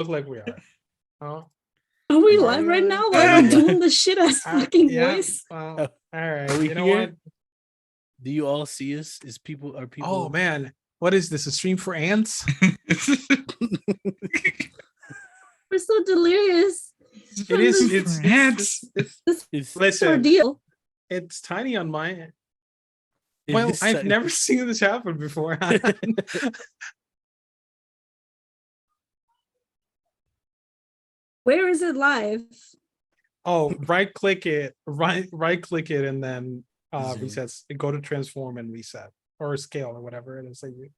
Look like we are. Oh, Are we live right now while we're doing the shit ass fucking voice? All right. Are we You know here? what? Do you all see us? Are people? Oh man, what is this? A stream for ants? We're so delirious. It is. This Listen, ordeal. it's tiny on my end. Well, I've never seen this happen before. Where is it live? Oh, right click it, and then Zoom. resets. Go to transform and reset or scale or whatever it is that you.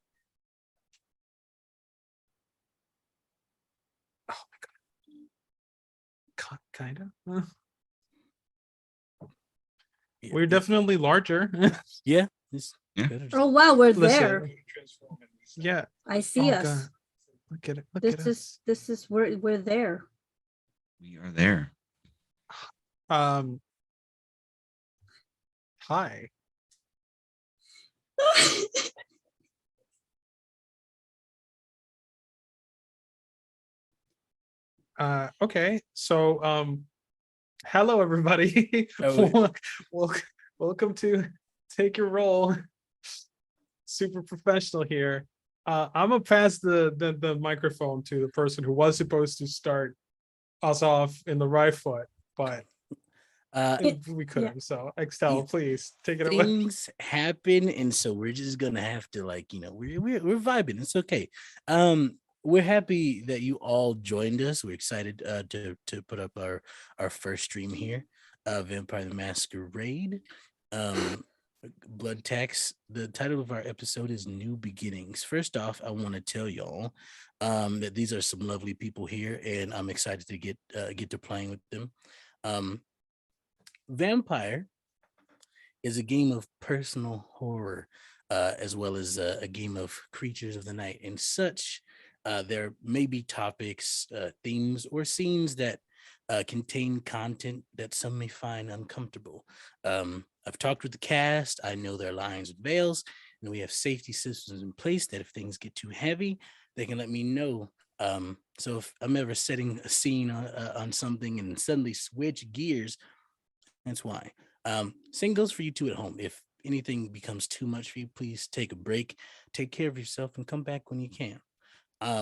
Oh my god, kind of. We're definitely larger. Yeah. Oh wow, we're Listen, there. Yeah, I see us. God. Look at it. Look This at is us. this is where we're there. We are there. Hi. Okay, so hello everybody. Welcome to Take Your Roll. Super professional here. I'm gonna pass the microphone to the person who was supposed to start us off in the right foot, but we couldn't. So Excel, please take it away. Things happen, and so we're just gonna have to we're vibing. It's okay. We're happy that you all joined us. We're excited to put up our first stream here, Vampire the Masquerade. Blood Tax. The title of our episode is New Beginnings. First off, I want to tell y'all that these are some lovely people here, and I'm excited to get to playing with them. Vampire is a game of personal horror, as well as a game of creatures of the night and such. There may be topics, themes, or scenes that contain content that some may find uncomfortable. I've talked with the cast. I know their lines and veils, and we have safety systems in place that if things get too heavy, they can let me know. So if I'm ever setting a scene on something and suddenly switch gears, that's why. Same goes for you two at home. If anything becomes too much for you, please take a break, take care of yourself, and come back when you can. Now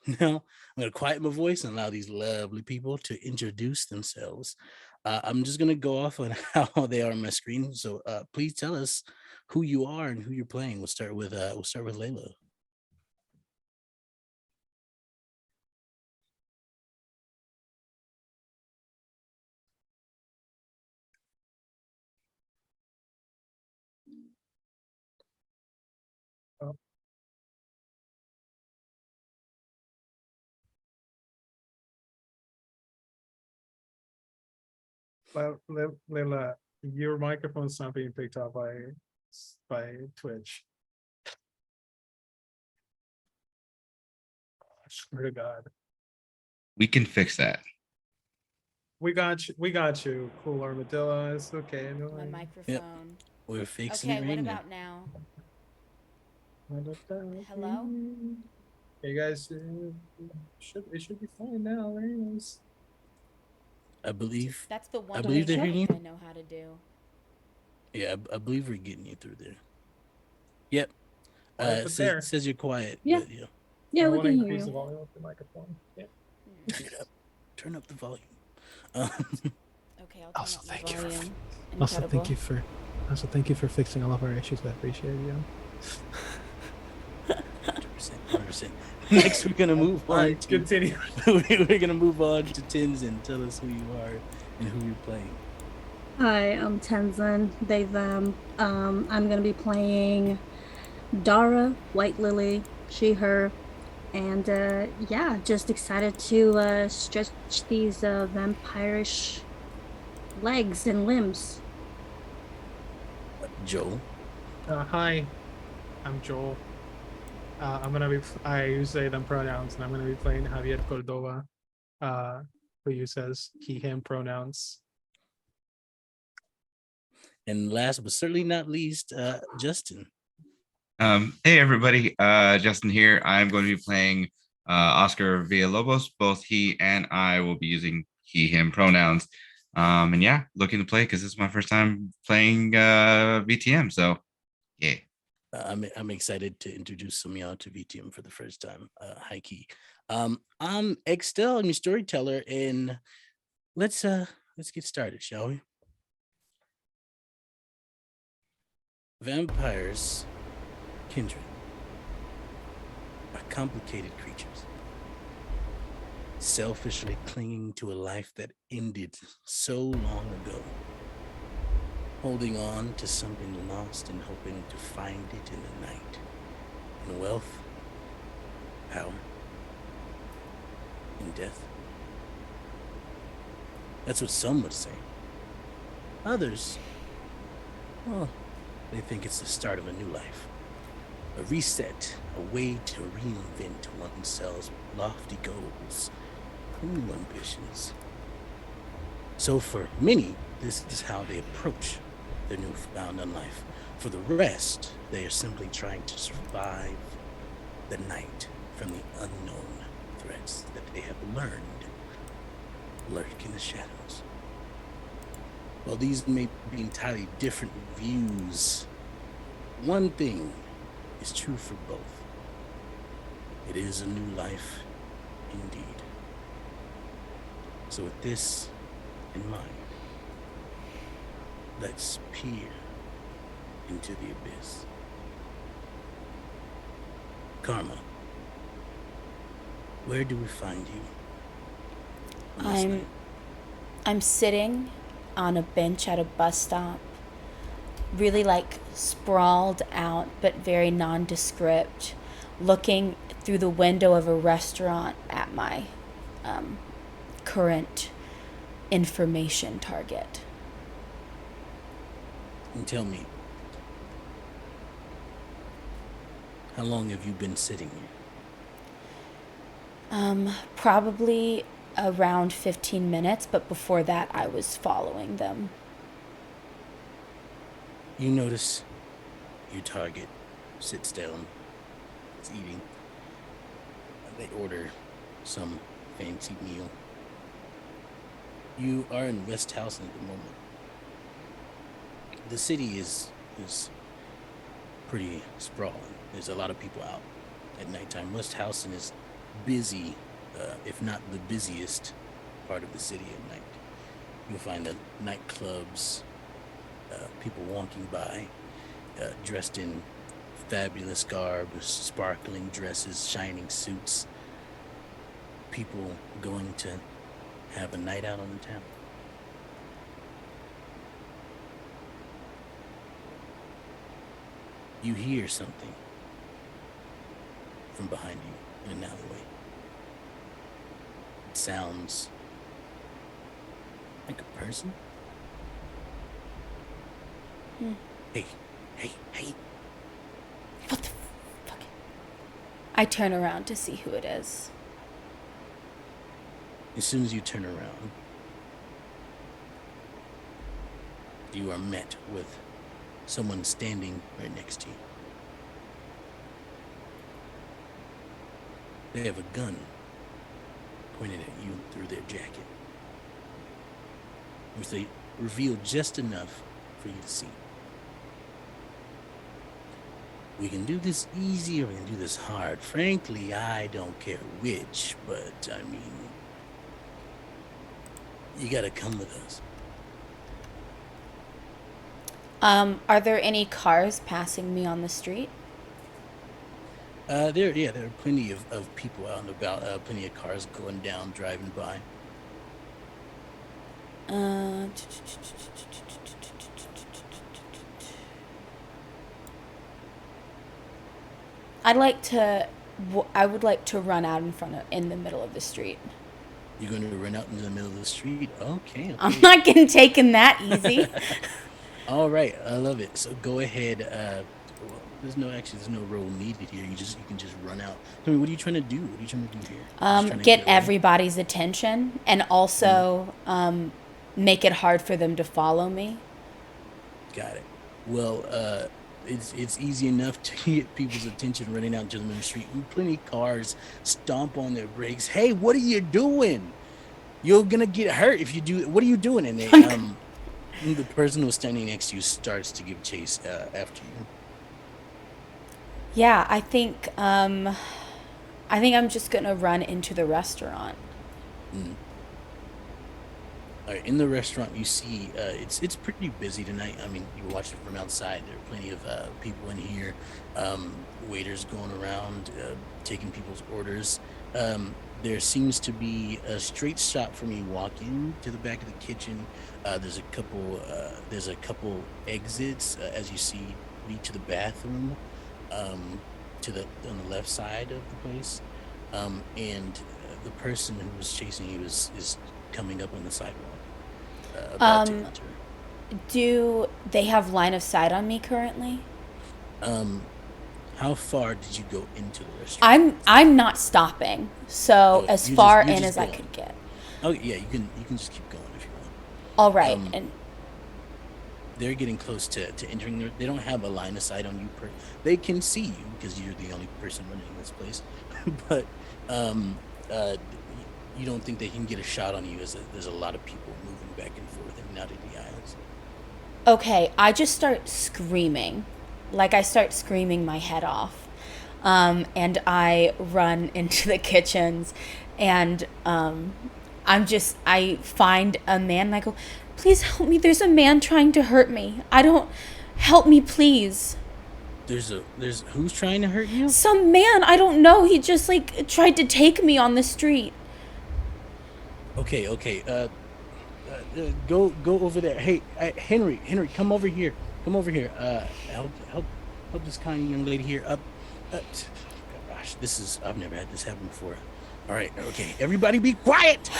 I'm going to quiet my voice and allow these lovely people to introduce themselves. I'm just going to go off on how they are on my screen. So please tell us who you are and who you're playing. We'll start with Layla. Layla, your microphone's not being picked up by Twitch. I swear to God. We can fix that. We got you. Cool Armadillo. It's okay. No, My microphone. Yep. We're fixing Okay, it right what now. about now? Hello? Hey guys, it should be fine now, right? I believe That's the one believe they're thing hearing you. I know how to do. Yeah, I believe we're getting you through there. Yep. It says you're quiet. Yeah. But, Yeah, we can hear increase the you. volume of the microphone. Yeah. Turn up the volume. Okay, I'll Also, turn up the volume. Thank you for fixing all of our issues. I appreciate you. 100%. Next, we're gonna move on. Right, continue. We're gonna move on to Tenzin. Tell us who you are and who you're playing. Hi, I'm Tenzin. They them. I'm gonna be playing Dara, Whitelilly, she, her, and yeah, just excited to stretch these vampirish legs and limbs. Joel. Hi, I'm Joel. I use they them pronouns, and I'm gonna be playing Javier Cordova, who uses he him pronouns. And last but certainly not least, Justin. Hey everybody, Justin here. I'm going to be playing Oscar Villalobos. Both he and I will be using he, him pronouns. And yeah, looking to play because this is my first time playing VTM. So yeah. I'm excited to introduce some of y'all to VTM for the first time. High key. I'm Extel, I'm your storyteller, and let's get started, shall we? Vampires, kindred, are complicated creatures, selfishly clinging to a life that ended so long ago, holding on to something lost and hoping to find it in the night, in wealth, power, in death. That's what some would say. Others, well, they think it's the start of a new life, a reset, a way to reinvent oneself with lofty goals, new ambitions. So for many, this is how they approach their newfound life. For the rest, they are simply trying to survive the night from the unknown threats that they have learned lurk in the shadows. While these may be entirely different views, one thing is true for both. It is a new life indeed. So with this in mind, let's peer into the abyss. Karma, where do we find you? on this night? I'm sitting on a bench at a bus stop, really like sprawled out but very nondescript, looking through the window of a restaurant at my current information target. And tell me, how long have you been sitting here? Probably around 15 minutes, but before that I was following them. You notice your target sits down, is eating. They order some fancy meal. You are in West Houston at the moment. The city is pretty sprawling. There's a lot of people out at nighttime. West Houston is busy, if not the busiest part of the city at night. You'll find the nightclubs, people walking by, dressed in fabulous garb, sparkling dresses, shining suits. People going to have a night out on the town. You hear something from behind you in an alleyway. It sounds like a person. Hey. What the fuck? I turn around to see who it is. As soon as you turn around, you are met with someone standing right next to you. They have a gun pointed at you through their jacket, which they reveal just enough for you to see. We can do this easy or we can do this hard. Frankly, I don't care which, but I mean, you gotta come with us. Are there any cars passing me on the street? There are plenty of people out and about, plenty of cars going down, driving by. I would like to run out in the middle of the street. You're going to run out into the middle of the street? Okay. I'm not getting taken that easy. All right, I love it. So go ahead. There's no roll needed here. You can just run out. I mean, what are you trying to do? What are you trying to do here? Just trying to Get away? everybody's attention and also make it hard for them to follow me. Got it. Well, it's easy enough to get people's attention running out to the main street. Plenty of cars stomp on their brakes. Hey, what are you doing? You're gonna get hurt if you do. What are you doing? And they the person who's standing next to you starts to give chase after you. Yeah, I think I'm just gonna run into the restaurant. All right, in the restaurant, you see it's pretty busy tonight. I mean, you watch it from outside. There are plenty of people in here, waiters going around taking people's orders. There seems to be a straight shot from you walk in to the back of the kitchen. There's a couple exits as you see lead to the bathroom, on the left side of the place, and the person who was chasing you is coming up on the sidewalk. About to enter. Do they have line of sight on me currently? How far did you go into the restaurant? I'm not stopping, so as far in as I going. could get. Oh yeah, you can just keep going if you want. All right, and they're getting close to entering. They don't have a line of sight on you. They can see you because you're the only person running this place, but you don't think they can get a shot on you as there's a lot of people moving back and forth and out of the aisles. okay, I just start screaming. Like I start screaming my head off. And I run into the kitchens and I find a man and I go, please help me. There's a man trying to hurt me. Help me, please. There's who's trying to hurt you? Some man, I don't know. He just like tried to take me on the street. Okay. Go over there. Hey, Henry, come over here. Help this kind young lady here up. Gosh, I've never had this happen before. All right, okay, everybody be quiet.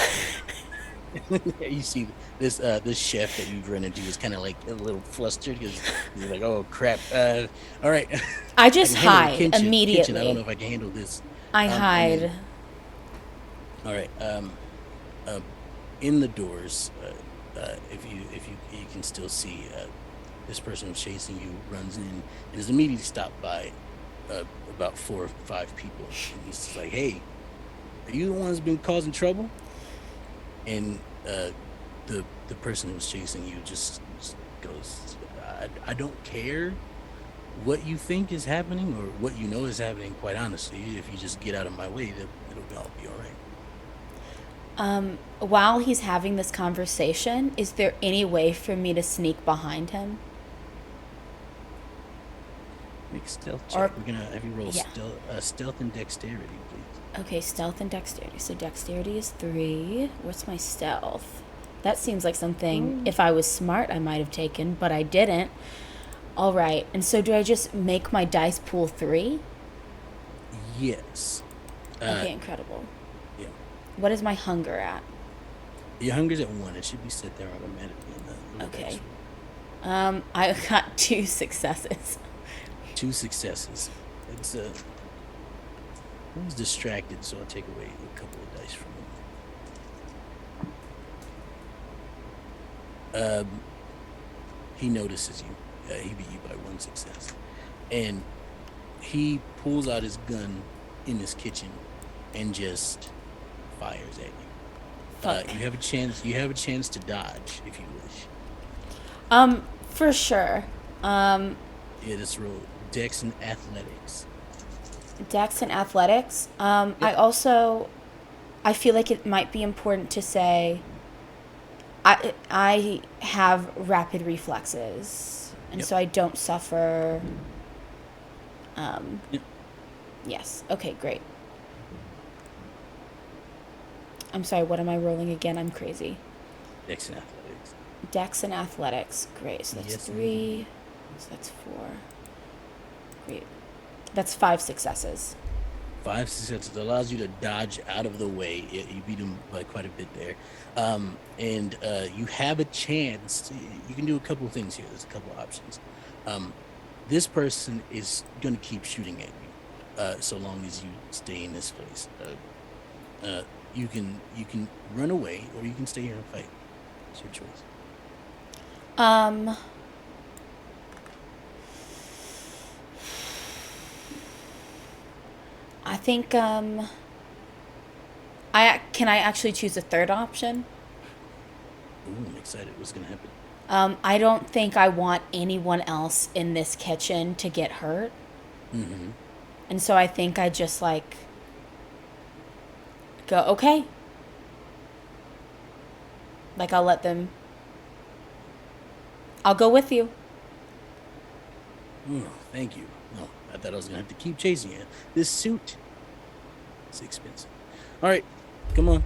You see this chef that you've run into is kind of like a little flustered because he's like, oh crap. All right. I just hide immediately. Kitchen. I don't know if I can handle this. I hide. All right. In the doors, if you can still see this person who's chasing you runs in and is immediately stopped by about 4 or 5 people. And he's just like, hey, are you the one who's been causing trouble? And the person who's chasing you just goes, I don't care what you think is happening or what you know is happening, quite honestly. If you just get out of my way, it'll all be all right. While he's having this conversation, is there any way for me to sneak behind him? Make a stealth check. We're gonna have you roll stealth and dexterity, please. Okay, stealth and dexterity. So dexterity is 3. What's my stealth? That seems like something, if I was smart, I might have taken, but I didn't. All right. And so do I just make my dice pool 3? Yes. Okay, incredible. Yeah. What is my hunger at? Your hunger's at 1. It should be set there automatically in the Okay. dice. I got 2 successes. 2 successes. It's I was distracted, so I'll take away a couple of dice from him. He notices you. He beat you by 1 success, and he pulls out his gun in his kitchen and just fires at you. Fuck. You have a chance. You have a chance to dodge if you wish. For sure. Yeah, let's roll Dex and Athletics. Dex and athletics. I feel like it might be important to say I have rapid reflexes, and so I don't suffer. Yes. Okay, great. I'm sorry, what am I rolling again? I'm crazy. Dex and Athletics. Dex and athletics. Great. So that's 3. So that's 4. Great. That's 5 successes. 5 successes allows you to dodge out of the way. You beat him by quite a bit there. And you have a chance. You can do a couple of things here. There's a couple of options. This person is going to keep shooting at you so long as you stay in this place. You can run away or you can stay here and fight. It's your choice. think can I actually choose a third option? Ooh, I'm excited. What's gonna happen? I don't think I want anyone else in this kitchen to get hurt. Mm-hmm. And so I think I just like go, okay. Like I'll let them. I'll go with you. Oh, thank you. No, I thought I was gonna have to keep chasing you. This suit is expensive. All right, come on.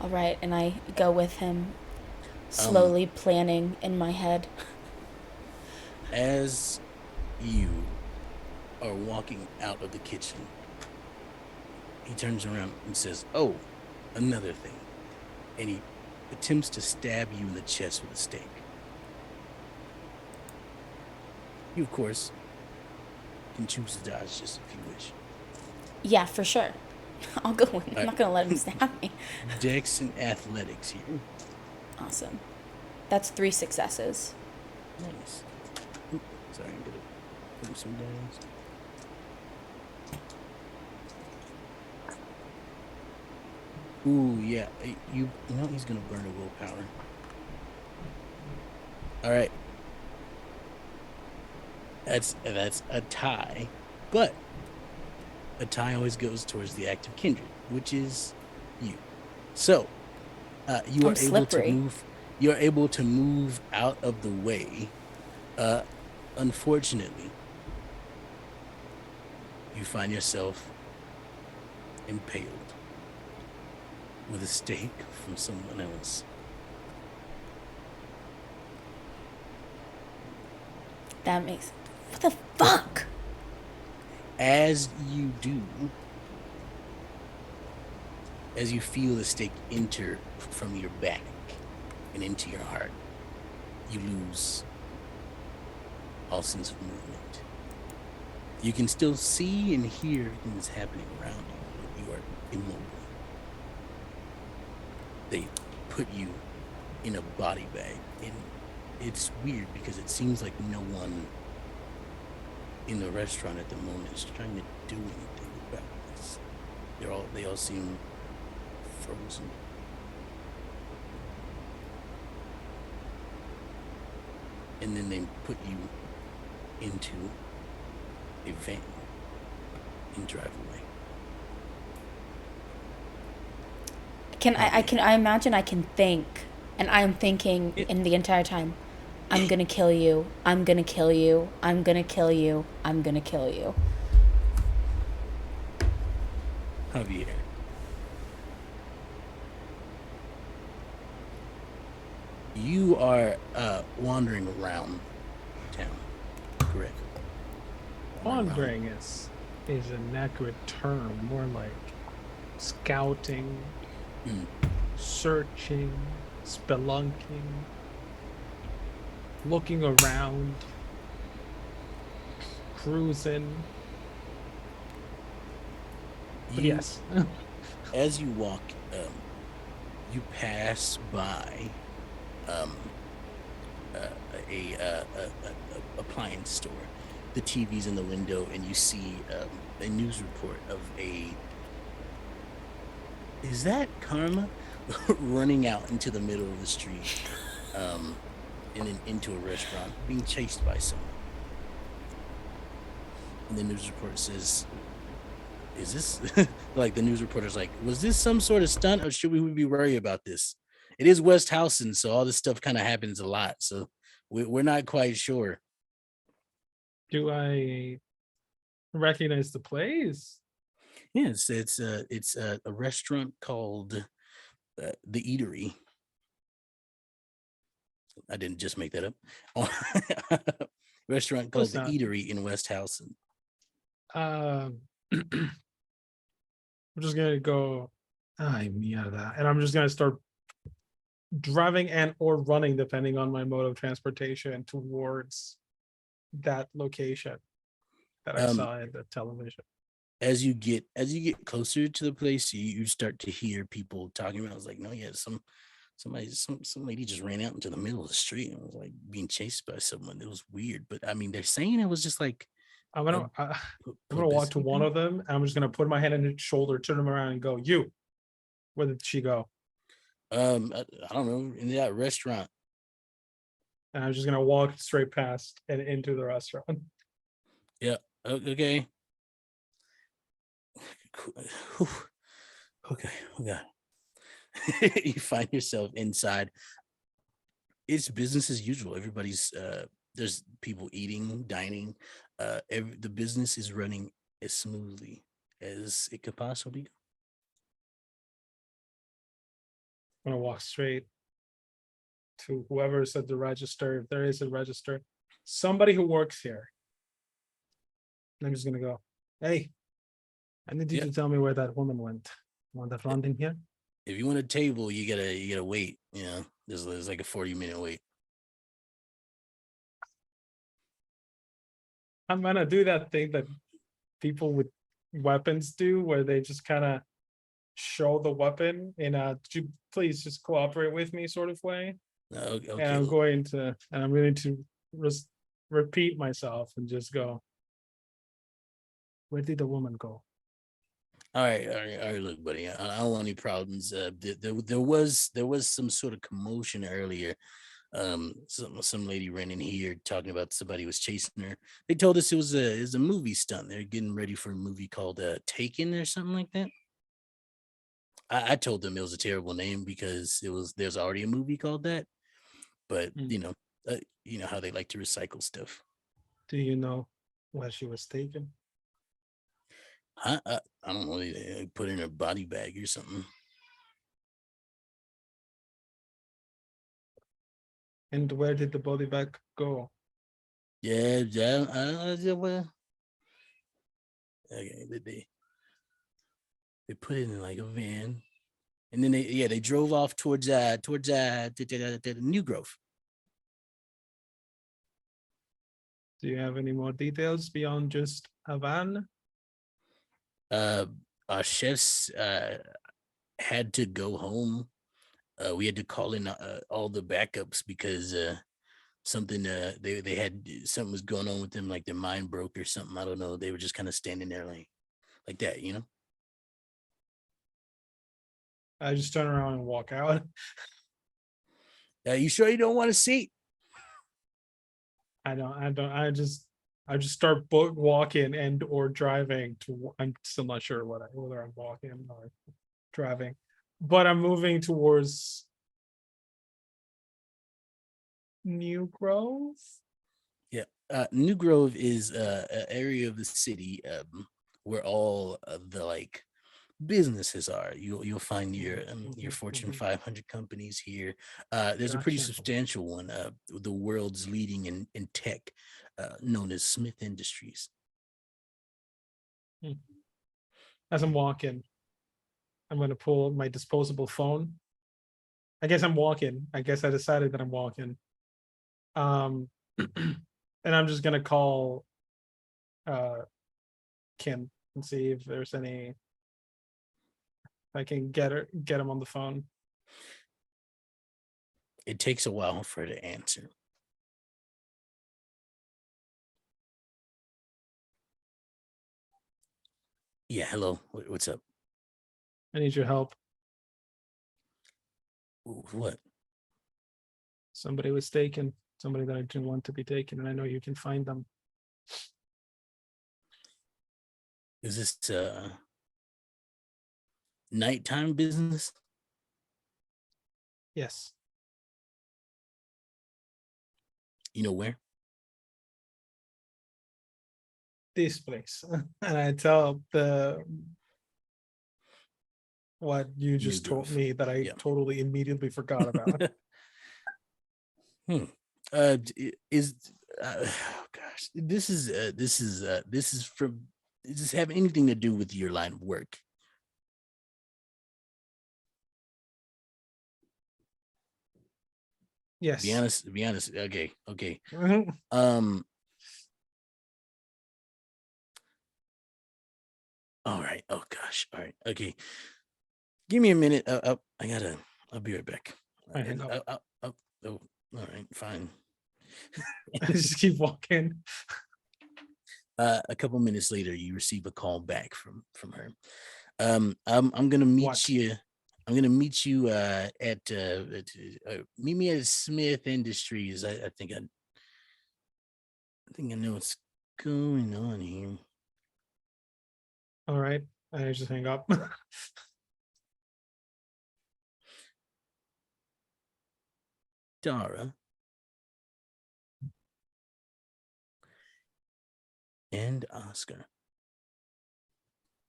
All right, and I go with him, slowly planning in my head. As you are walking out of the kitchen, he turns around and says, "Oh, another thing," and he attempts to stab you in the chest with a stake. You, of course, can choose to dodge just if you wish. Yeah, for sure. I'll go with him. I'm not going to let him stab me. Dex and athletics here. Awesome. That's 3 successes. Nice. Oop, sorry, I'm gonna put some dice. Ooh, yeah. You know he's gonna burn a willpower. All right. That's a tie, but a tie always goes towards the act of kindred, which is you. So you are I'm able to slippery. move. You are able to move out of the way. Unfortunately, you find yourself impaled with a stake from someone else. That makes. What the fuck? As you do, as you feel the stake enter from your back and into your heart, you lose all sense of movement. You can still see and hear everything that's happening around you, but you are immobile. They put you in a body bag, and it's weird because it seems like no one in the restaurant at the moment is trying to do anything about this. They all seem frozen. And then they put you into a van and drive away. I imagine I can think, and I am thinking in the entire time, I'm gonna kill you, I'm gonna kill you, I'm gonna kill you, I'm gonna kill you. Javier. You are wandering around town, correct? Wandering is an accurate term, more like scouting, searching, spelunking, looking around, cruising. But yes. As you walk, you pass by a appliance store. The TV's in the window, and you see a news report of is that Karma running out into the middle of the street, and then into a restaurant, being chased by someone. And the news report says, is this like the news reporter's like, was this some sort of stunt, or should we be worried about this? It is West Houston, so all this stuff kind of happens a lot. So we're not quite sure. Do I recognize the place? Yes, it's a restaurant called The Eatery. I didn't just make that up. Restaurant called The Eatery in West Houston. I'm just gonna go me out of that, and I'm just gonna start driving and or running, depending on my mode of transportation, towards that location that I saw in the television. As you get closer to the place, you start to hear people talking about. I was like, no, yeah, some lady just ran out into the middle of the street and was like being chased by someone. It was weird, but I mean, they're saying it was just like I'm gonna walk to one of them, and I'm just gonna put my hand on his shoulder, turn him around, and go, "You." Where did she go? I don't know, in that restaurant. And I'm just gonna walk straight past and into the restaurant. Yeah. Okay. Okay. Okay. You find yourself inside. It's business as usual. Everybody's there's people eating, dining. The business is running as smoothly as it could possibly go. I'm gonna walk straight to whoever's at the register, if there is a register, somebody who works here. And I'm just gonna go, "Hey, I need you Yeah. to tell me where that woman went. Want that front in here?" If you want a table, you gotta wait. You know, there's like a 40-minute wait. I'm gonna do that thing that people with weapons do, where they just kind of show the weapon in a "Could you please just cooperate with me" sort of way. Okay. And I'm going to repeat myself and just go, "Where did the woman go?" All right. Look, buddy, I don't want any problems. There was some sort of commotion earlier. Some lady ran in here talking about somebody was chasing her. They told us it was a movie stunt. They're getting ready for a movie called Taken or something like that. I told them it was a terrible name because there's already a movie called that. But you know how they like to recycle stuff. Do you know where she was taken? I don't know. They put in her body bag or something. And where did the body bag go? Yeah. Well, okay. They put it in like a van, and then they drove off towards New Grove. Do you have any more details beyond just a van? Our chefs had to go home. We had to call in all the backups because something they had something was going on with them, like their mind broke or something. I don't know. They were just kind of standing there like that, you know. I just turn around and walk out. You sure you don't want a seat? I don't. I just start walking and or driving to. I'm still not sure whether I'm walking or driving, but I'm moving towards New Grove. Yeah. New Grove is an area of the city where all of the like businesses are. You'll find your Fortune 500 companies here. There's a pretty Gotcha. substantial one, the world's leading in tech, known as Smith Industries. As I'm walking, I'm going to pull my disposable phone. I guess I'm walking. I guess I decided that I'm walking. And I'm just going to call Kim and see if there's any. I can get him on the phone. It takes a while for her to answer. Yeah, hello. What's up? I need your help. What? Somebody was taken. Somebody that I didn't want to be taken, and I know you can find them. Is this nighttime business? Yes. You know where? This place. And I tell what you just told me that I totally immediately forgot about. Oh gosh, this is from, does this have anything to do with your line of work? Yes. Be honest. Okay. Mhm. All right. Oh gosh. All right. Okay. Give me a minute. I'll be right back. I hang up. Oh, all right. Fine. I just keep walking. A couple minutes later, you receive a call back from her. I'm gonna meet What? you. I'm gonna meet you meet me at Smith Industries. I think I know what's going on here. All right. I just hang up. Dara and Oscar,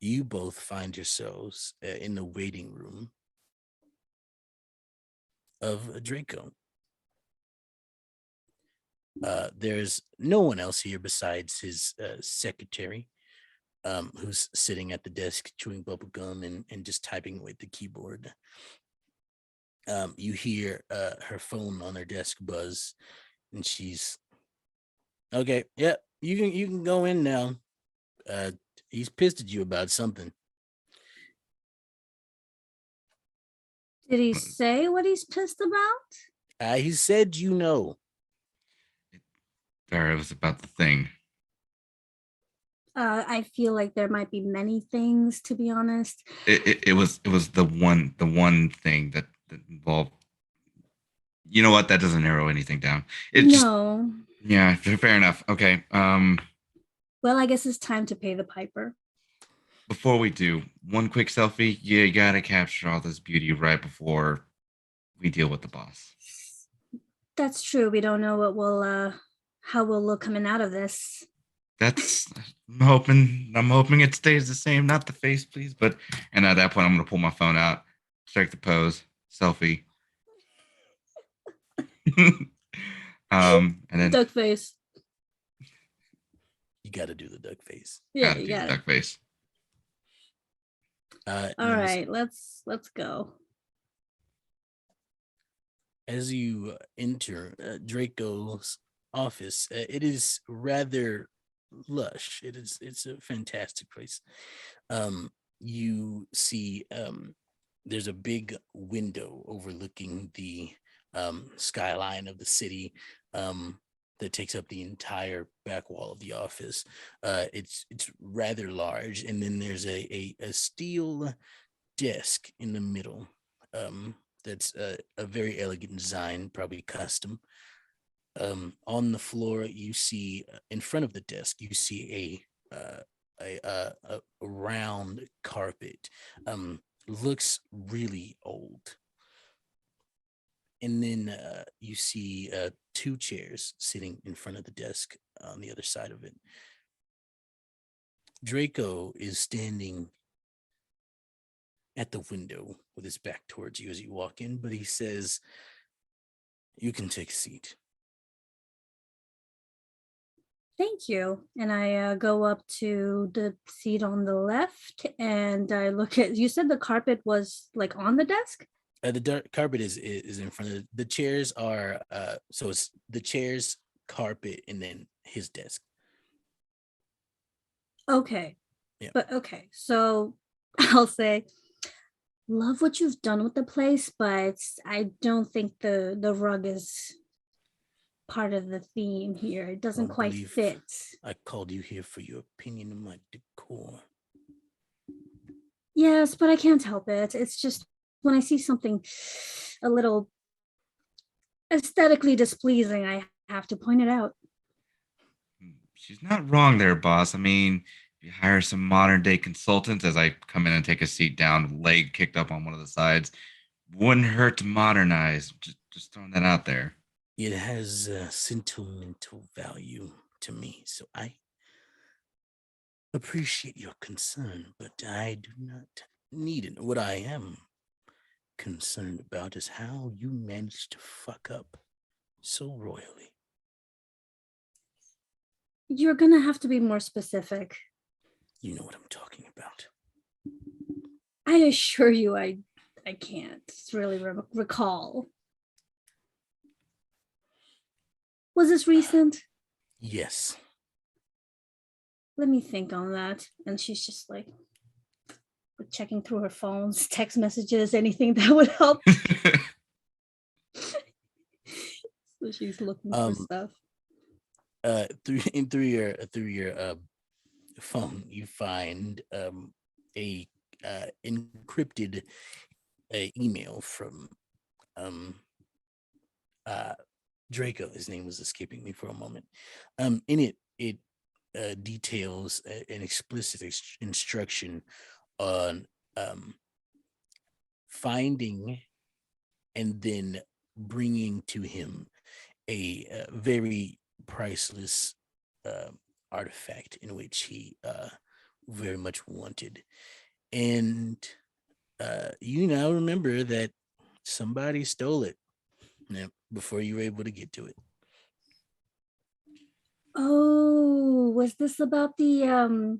you both find yourselves in the waiting room of Draco. There's no one else here besides his secretary, who's sitting at the desk chewing bubble gum and just typing away at the keyboard. You hear her phone on her desk buzz, and she's okay. Yep, you can go in now. He's pissed at you about something. Did he say what he's pissed about? He said you know. Dara, it was about the thing. I feel like there might be many things, to be honest. It was the one thing that involved. You know what? That doesn't narrow anything down. No. Yeah, fair enough. Okay. Well, I guess it's time to pay the piper. Before we do, one quick selfie. You gotta capture all this beauty right before we deal with the boss. That's true. We don't know what will how we'll look coming out of this. That's I'm hoping it stays the same. Not the face, please. And at that point, I'm gonna pull my phone out, strike the pose, selfie. And then Duck face. You got to do the duck face. Yeah, do you the got it. duck face. All right, let's go. As you enter Draco's office, it is rather lush. It's a fantastic place. You see there's a big window overlooking the skyline of the city that takes up the entire back wall of the office. It's rather large, and then there's a steel desk in the middle. That's a very elegant design, probably custom. On the floor, you see in front of the desk, you see a round carpet. Looks really old. And then you see two chairs sitting in front of the desk on the other side of it. Draco is standing at the window with his back towards you as you walk in, but he says, "You can take a seat." Thank you. And I go up to the seat on the left, and I look at. You said the carpet was like on the desk. The carpet is in front of the chairs. Are so it's the chairs, carpet, and then his desk. Okay. Yeah. But okay, so I'll say, love what you've done with the place, but I don't think the rug is part of the theme here. It doesn't quite fit. I called you here for your opinion of my decor. Yes, but I can't help it. It's just when I see something a little aesthetically displeasing, I have to point it out. She's not wrong there, boss. I mean, if you hire some modern day consultants, as I come in and take a seat down, leg kicked up on one of the sides, wouldn't hurt to modernize. Just throwing that out there. It has sentimental value to me, so I appreciate your concern, but I do not need it. What I am concerned about is how you managed to fuck up so royally. You're gonna have to be more specific. You know what I'm talking about. I assure you, I can't really recall. Was this recent? Yes. Let me think on that. And she's just like checking through her phones, text messages, anything that would help. So she's looking for stuff. Through your phone, you find a encrypted email from um, Draco. His name was escaping me for a moment. In it details an explicit instruction on finding and then bringing to him a very priceless artifact in which he very much wanted. And you now remember that somebody stole it before you were able to get to it. Oh, was this about the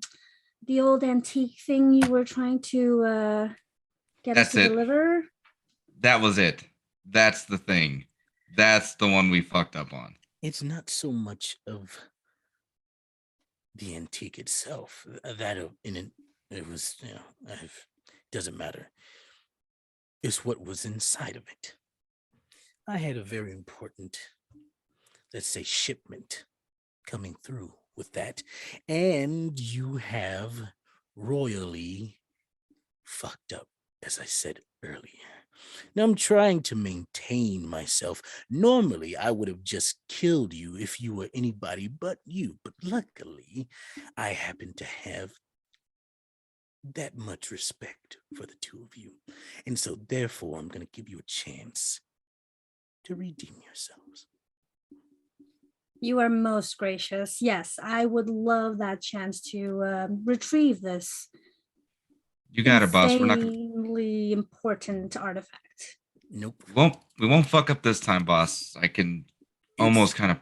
old antique thing you were trying to get us That's to it. deliver? That was it. That's the thing. That's the one we fucked up on. It's not so much of the antique itself that it was, doesn't matter. It's what was inside of it. I had a very important, let's say, shipment coming through with that, and you have royally fucked up, as I said earlier. Now I'm trying to maintain myself. Normally, I would have just killed you if you were anybody but you, but luckily, I happen to have that much respect for the two of you. And so, therefore, I'm going to give you a chance to redeem yourselves. You are most gracious. Yes, I would love that chance to retrieve this You got it, boss. We're not gonna, insanely important artifact. Nope. we won't fuck up this time, boss. I can almost kind of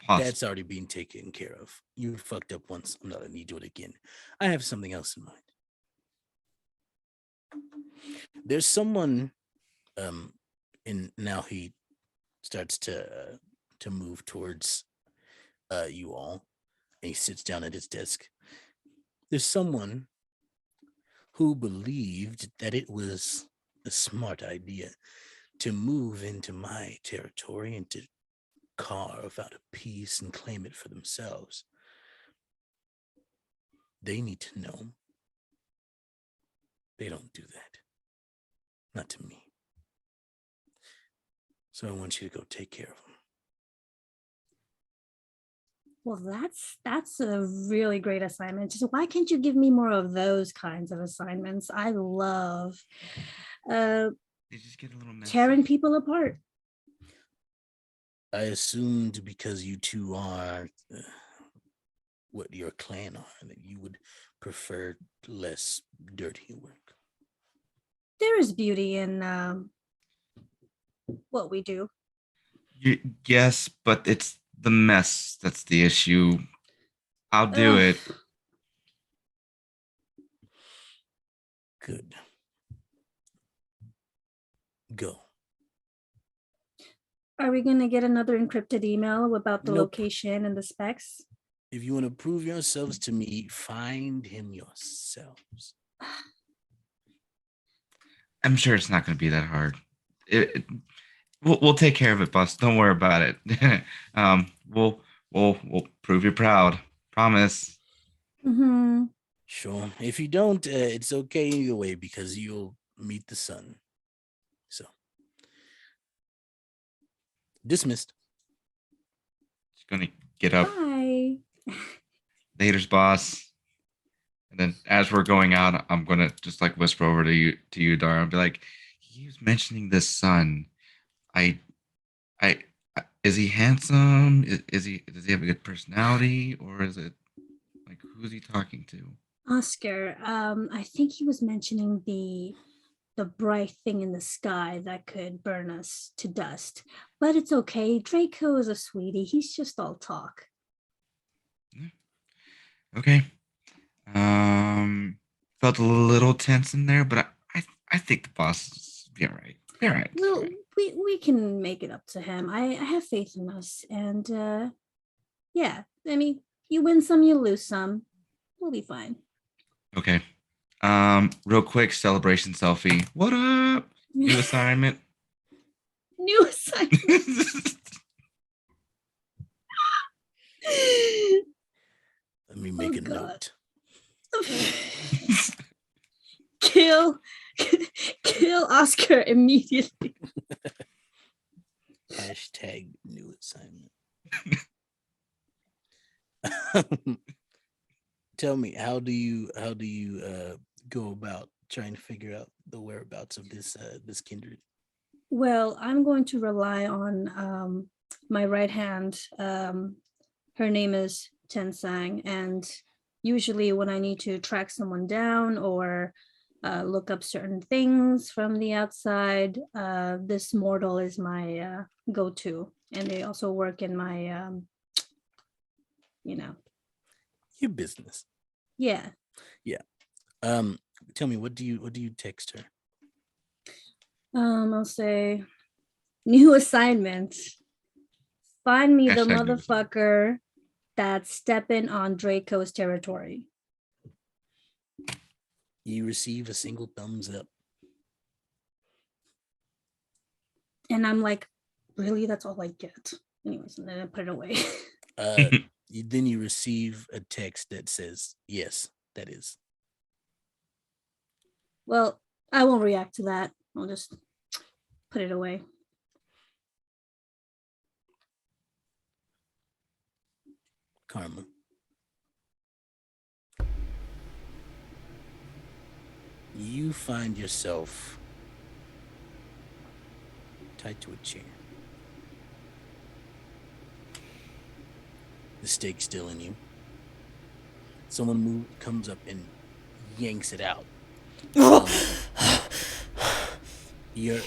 That's already being taken care of. You fucked up once. I'm not going to need to do it again. I have something else in mind. There's someone, and now he starts to move towards you all, and he sits down at his desk. There's someone who believed that it was a smart idea to move into my territory and to carve out a piece and claim it for themselves. They need to know they don't do that. Not to me. So I want you to go take care of them. Well, that's a really great assignment. Just why can't you give me more of those kinds of assignments? I love they just get a little messy. tearing people apart. I assumed because you two are what your clan are, that you would prefer less dirty work. There is beauty in what we do. Yes, but it's the mess that's the issue. I'll do Ugh. it. Good. Go. Are we gonna get another encrypted email about the Nope. location and the specs? If you want to prove yourselves to me, find him yourselves. I'm sure it's not going to be that hard. We'll take care of it, boss. Don't worry about it. We'll prove you're proud. Promise. Mm-hmm. Sure. If you don't, it's okay either way because you'll meet the sun. So, dismissed. Just gonna get up. Bye. Later's, boss. And then as we're going out, I'm gonna just like whisper over to you, Dara, and be like, he was mentioning the sun. I is he handsome? Does he have a good personality, or is it like who's he talking to? Oscar, I think he was mentioning the bright thing in the sky that could burn us to dust. But it's okay. Draco is a sweetie. He's just all talk. Okay. Felt a little tense in there, but I think the boss will be all right. Be all right. Well, we can make it up to him. I have faith in us. And yeah, I mean, you win some, you lose some. We'll be fine. Okay. Real quick celebration selfie. What up? New assignment. New assignment. Let me make a God. note. Kill Oscar immediately. Hashtag new assignment. Tell me, how do you go about trying to figure out the whereabouts of this kindred? Well, I'm going to rely on my right hand. Her name is Tensang, and usually when I need to track someone down or look up certain things from the outside, this mortal is my go-to. And they also work in my, Your business. yeah. Tell me, what do you text her? I'll say, new assignment. Find me the Hashtag new assignment. motherfucker that's stepping on Draco's territory. You receive a single thumbs up. And I'm like, really? That's all I get. Anyways, and then I put it away. Then you receive a text that says, yes, that is. Well, I won't react to that. I'll just put it away. Karma. You find yourself tied to a chair. The steak's still in you. Someone comes up and yanks it out. You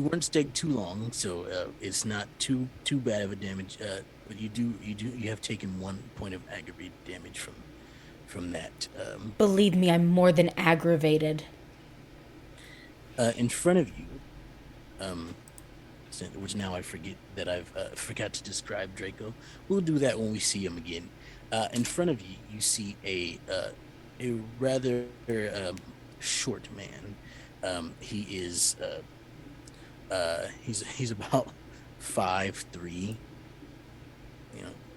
weren't staked too long, so it's not too bad of a damage. But you have taken 1 point of aggravated damage from that. Believe me, I'm more than aggravated. In front of you, which now I forget that I've forgot to describe Draco. We'll do that when we see him again. In front of you, you see a rather short man. He is he's about 5'3",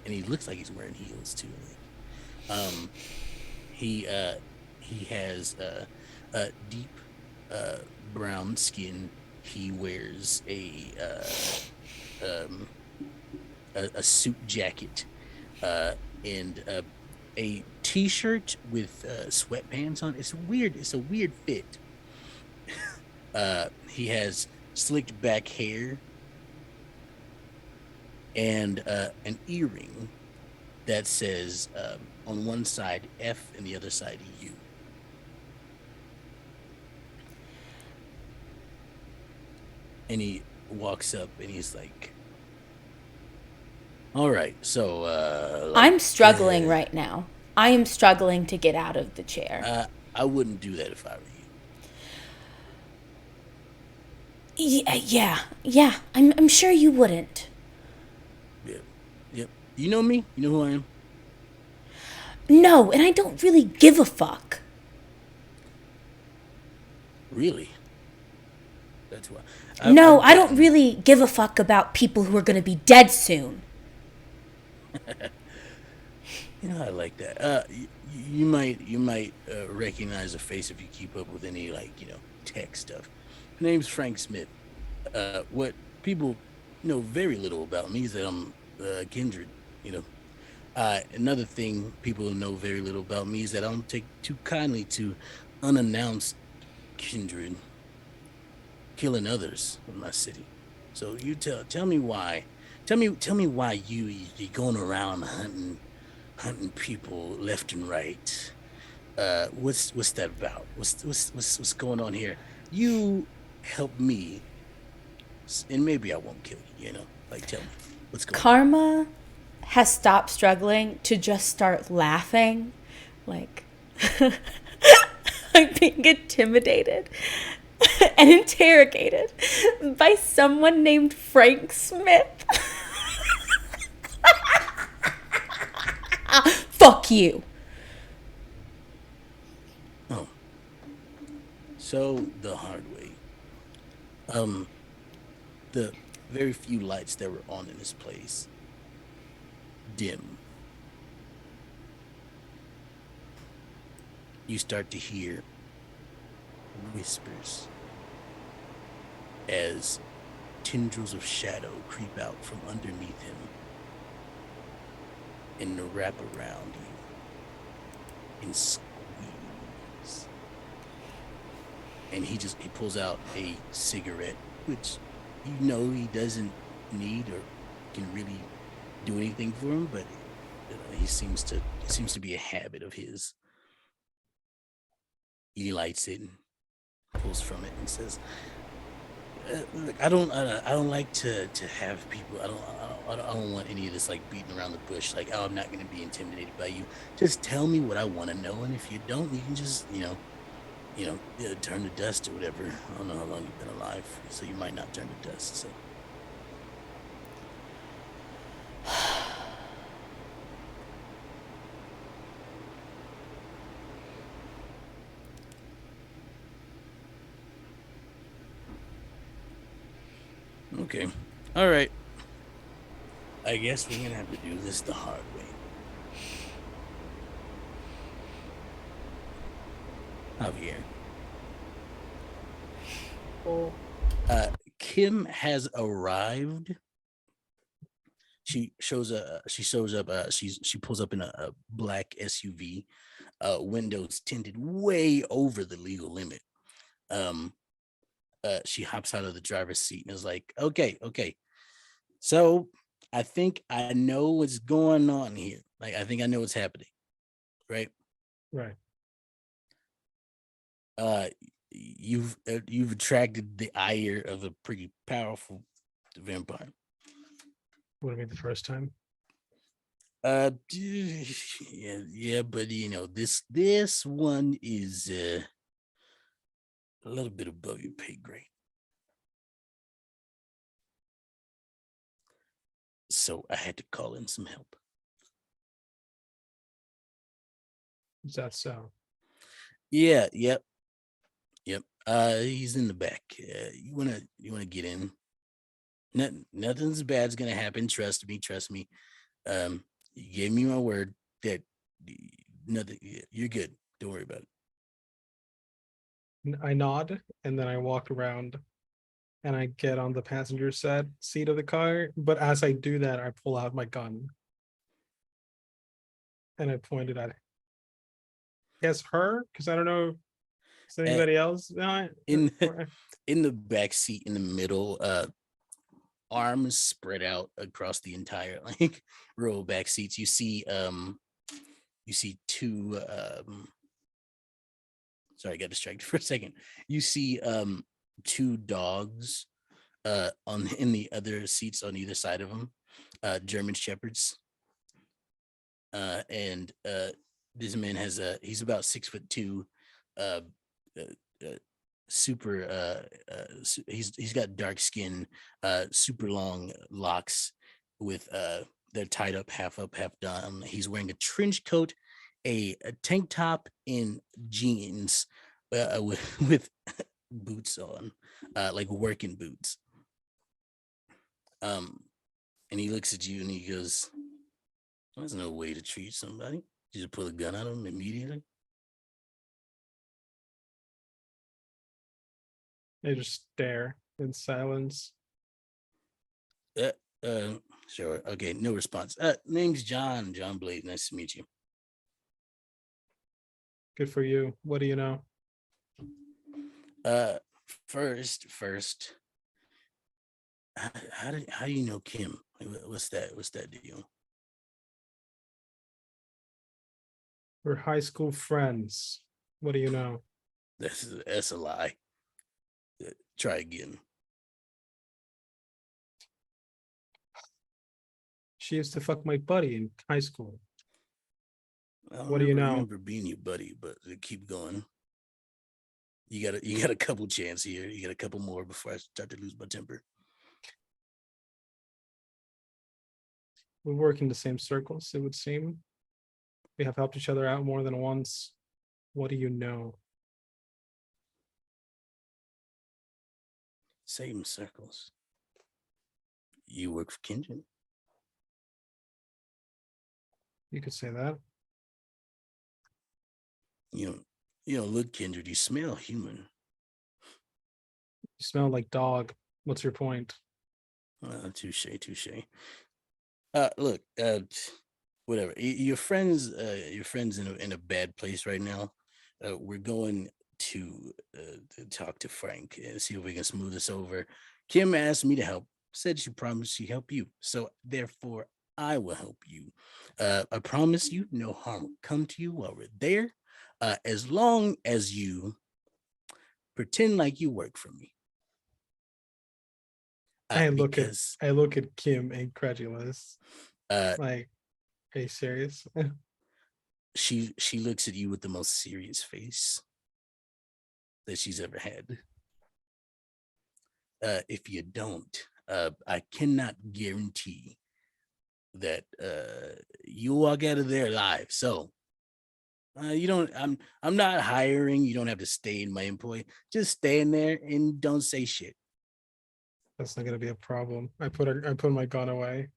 and he looks like he's wearing heels too. He has deep brown skin. He wears a suit jacket and a t-shirt with sweatpants on. It's weird. It's a weird fit. He has slicked back hair and an earring that says on one side F and the other side U. And he walks up and he's like, all right, so I'm struggling right now. I am struggling to get out of the chair. I wouldn't do that if I were you. Yeah. I'm sure you wouldn't. Yep. You know me? You know who I am? No, and I don't really give a fuck. Really? That's why. No, I don't really give a fuck about people who are going to be dead soon. I like that. You might recognize a face if you keep up with any tech stuff. My name's Frank Smith. What people know very little about me is that I'm kindred. Another thing people know very little about me is that I don't take too kindly to unannounced kindred killing others in my city. So you tell me why. Tell me why you're going around hunting people left and right. What's that about? What's going on here? You help me, and maybe I won't kill you. Tell me what's going on. Karma has stopped struggling to just start laughing, like I'm being intimidated and interrogated by someone named Frank Smith. Fuck you. Oh. So the hard way. The very few lights that were on in this place dim. you start to hear whispers as tendrils of shadow creep out from underneath him and wrap around you and squeeze. And he pulls out a cigarette, which he doesn't need or can really do anything for him, but it seems to be a habit of his. He lights it and pulls from it and says, "Look, I don't like to have people. I don't want any of this like beating around the bush. Like, oh, I'm not going to be intimidated by you. Just tell me what I want to know, and if you don't, you can just turn to dust or whatever. I don't know how long you've been alive, so you might not turn to dust. So." Okay. All right. I guess we're gonna have to do this the hard way. Javier. Oh, Kim has arrived. She shows up. She pulls up in a black SUV, windows tinted way over the legal limit. She hops out of the driver's seat and is like, okay. So I think I know what's going on here. Like, I think I know what's happening. Right? right. You've attracted the ire of a pretty powerful vampire. Would it be the first time? Yeah, but this one is a little bit above your pay grade. So I had to call in some help. Is that so? Yeah, yep. He's in the back. You wanna get in? Nothing's bad's gonna happen. Trust me. You gave me my word that nothing. You're good. Don't worry about it. I nod and then I walk around and I get on the passenger seat of the car. But as I do that, I pull out my gun and I point it at, I guess, her, because I don't know if there's anybody else. No, in the back seat in the middle, arms spread out across the entire row of back seats. You see two sorry, I got distracted for a second. You see two dogs in the other seats on either side of them, German shepherds. And this man he's about 6'2", super he's got dark skin, super long locks with they're tied up half down. He's wearing a trench coat, a tank top, and jeans with boots on, like working boots. And he looks at you and he goes, "There's no way to treat somebody. You just pull a gun on them immediately." they just stare in silence. Sure. Okay, no response. Name's John Blade. Nice to meet you. Good for you. What do you know? First, how do you know Kim? What's that deal? We're high school friends. What do you know? That's a lie. Try again. She used to fuck my buddy in high school. I don't What do you know? remember being your buddy, but keep going. You got a couple chance here. You got a couple more before I start to lose my temper. We work in the same circles, it would seem. We have helped each other out more than once. What do you know? Same circles. You work for Kenjin. You could say that. You You know, look, Kindred, you smell human. You smell like dog. What's your point? Touche, touche. Look, whatever. Your friends in a bad place right now. We're going to talk to Frank and see if we can smooth this over. Kim asked me to help. Said she promised she'd help you, so therefore I will help you. I promise you, no harm will come to you while we're there, as long as you pretend like you work for me. Because I look at Kim incredulous. uh, Like, are you serious? she looks at you with the most serious face that she's ever had. If you don't, I cannot guarantee that you walk out of there alive. So you don't. I'm not hiring. You don't have to stay in my employ. Just stay in there and don't say shit. That's not gonna be a problem. I put my gun away.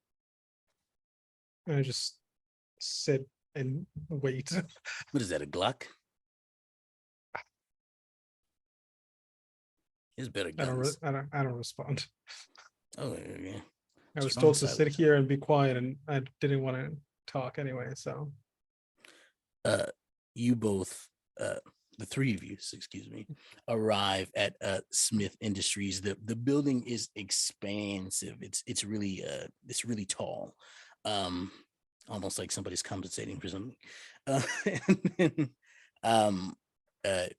And I just sit and wait. What is that? A Glock? It's better guns. I don't respond. Oh, okay. I was Strong told to sit silence. here and be quiet, and I didn't want to talk anyway. So You both, the three of you, excuse me, arrive at Smith Industries. The building is expansive. It's really tall, almost like somebody's compensating for something. And then,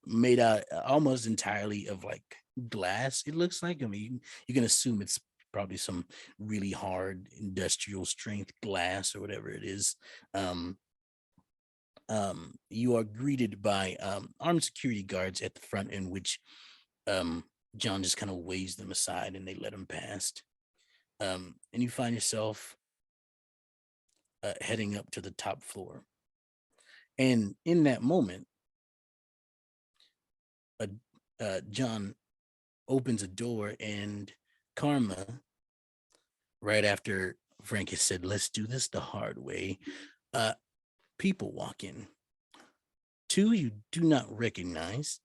made out almost entirely of like glass. It looks like. I mean, you can assume it's probably some really hard industrial strength glass or whatever it is. You are greeted by armed security guards at the front, in which John just kind of waves them aside and they let him past. And you find yourself heading up to the top floor. And in that moment, John opens a door, and Karma, right after Frank has said, "Let's do this the hard way," people walk in. Two you do not recognize.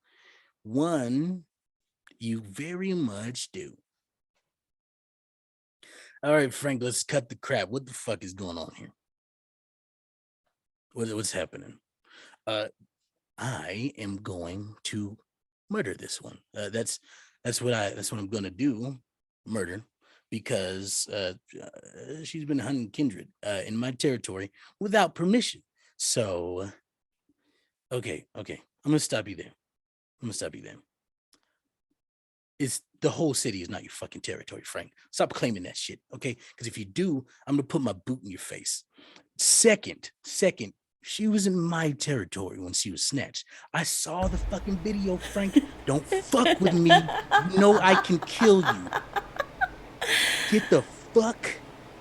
One you very much do. All right, Frank, let's cut the crap. What the fuck is going on here? What's happening? I am going to murder this one. That's what I'm gonna do. Murder, because she's been hunting kindred in my territory without permission. So, okay, I'm gonna stop you there. It's the whole city is not your fucking territory, Frank. Stop claiming that shit, okay? Because if you do, I'm gonna put my boot in your face. Second, she was in my territory when she was snatched. I saw the fucking video, Frank. Don't fuck with me. You know I can kill you. Get the fuck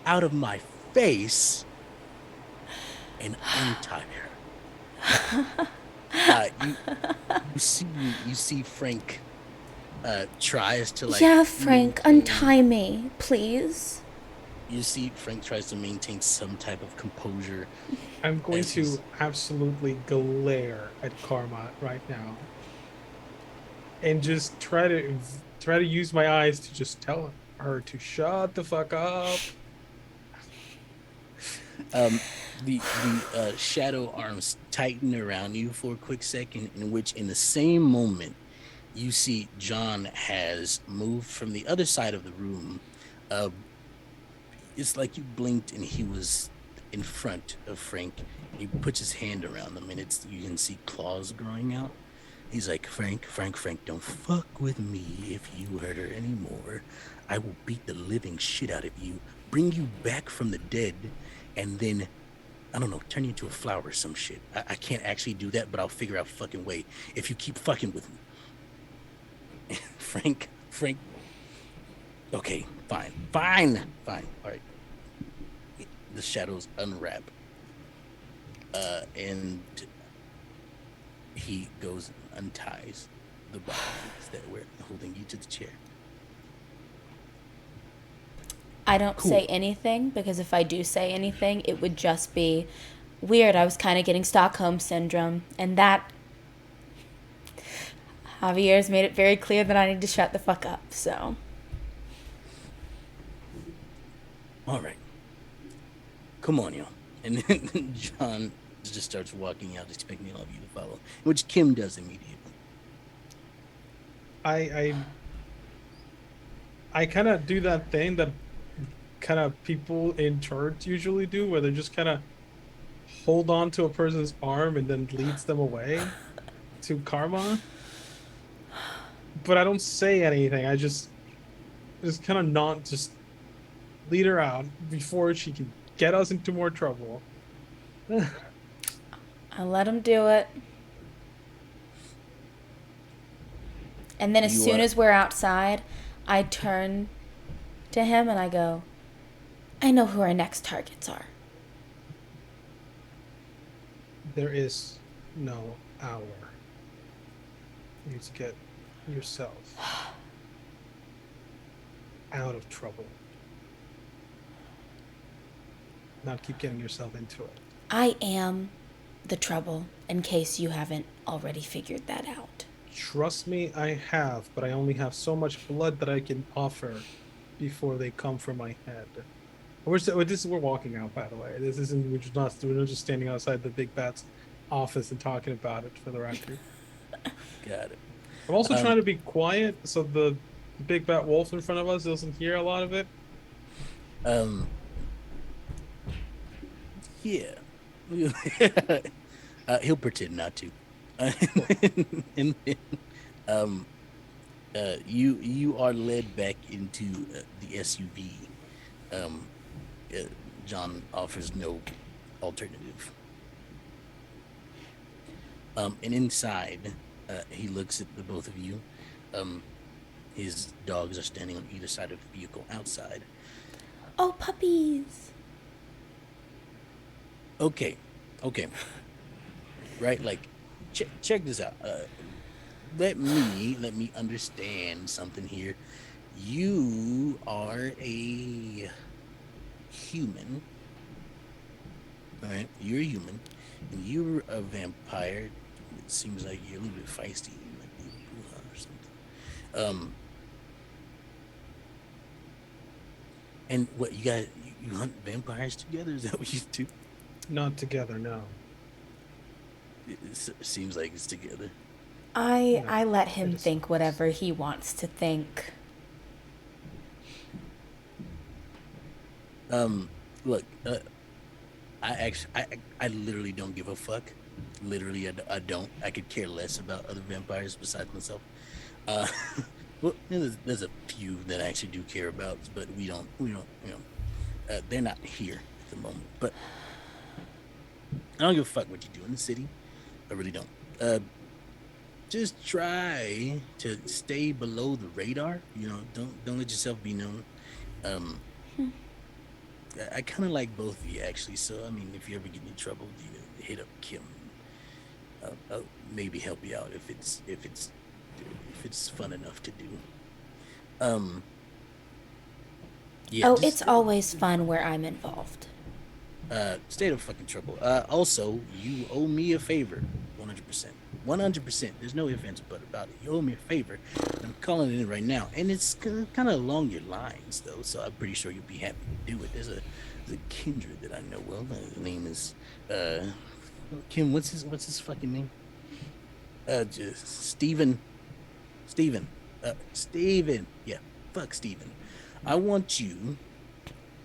out of my face and untie her. You see Frank tries to like. Yeah, Frank, untie me, please. You see Frank tries to maintain some type of composure. I'm going to absolutely glare at Karma right now, and just try to use my eyes to just tell her to shut the fuck up. The shadow arms tighten around you for a quick second, in which, in the same moment, you see John has moved from the other side of the room. It's like you blinked and he was in front of Frank. He puts his hand around him, and you can see claws growing out. He's like, Frank, don't fuck with me. If you hurt her anymore, I will beat the living shit out of you, bring you back from the dead, and then, I don't know, turn you into a flower or some shit. I can't actually do that, but I'll figure out a fucking way if you keep fucking with me. Frank, okay, fine. All right. The shadows unwrap. And he goes and unties the bonds that were holding you to the chair. I don't say anything, because if I do say anything, it would just be weird. I was kind of getting Stockholm syndrome, and that Javier's made it very clear that I need to shut the fuck up, so. All right. Come on, y'all. And then John just starts walking out, expecting all of you to follow, which Kim does immediately. I kind of do that thing that kind of people in church usually do, where they just kind of hold on to a person's arm and then leads them away to Karma. But I don't say anything. I just kind of not just lead her out before she can get us into more trouble. I let him do it. And then as soon as we're outside, I turn to him and I go, I know who our next targets are. There is no hour. You need to get yourself out of trouble. Not keep getting yourself into it. I am the trouble, in case you haven't already figured that out. Trust me, I have, but I only have so much blood that I can offer before they come for my head. We're walking out, by the way. This isn't. We're not just standing outside the big bat's office and talking about it, for the record. Got it. I'm also trying to be quiet so the big bat wolf in front of us doesn't hear a lot of it. Yeah. He'll pretend not to. And then, you are led back into the SUV. John offers no alternative. And inside, he looks at the both of you. His dogs are standing on either side of the vehicle outside. Oh, puppies. Okay. Right, like, check this out. Let me understand something here. You are a human. All right, you're a human, and you're a vampire. It seems like you're a little bit feisty, you might be a bruja or something. And what you guys, you hunt vampires together? Is that what you do? Not together, no. It seems like it's together. I let him think whatever he wants to think. Look, I literally don't give a fuck. Literally, I don't. I could care less about other vampires besides myself. Well, there's a few that I actually do care about, but we don't, they're not here at the moment. But I don't give a fuck what you do in the city. I really don't. Just try to stay below the radar. Don't let yourself be known. I kind of like both of you, actually. So I mean, if you ever get in trouble, you hit up Kim. I'll maybe help you out if it's fun enough to do. Yeah. It's always fun where I'm involved. Stay out of fucking trouble. Also, you owe me a favor. 100%. 100%. There's no ifs, ands, or buts about it. You owe me a favor. I'm calling it in right now. And it's kind of along your lines, though, so I'm pretty sure you'll be happy to do it. There's a kindred that I know well. His name is, Kim, what's his fucking name? Steven. Steven. Yeah, fuck Steven. I want you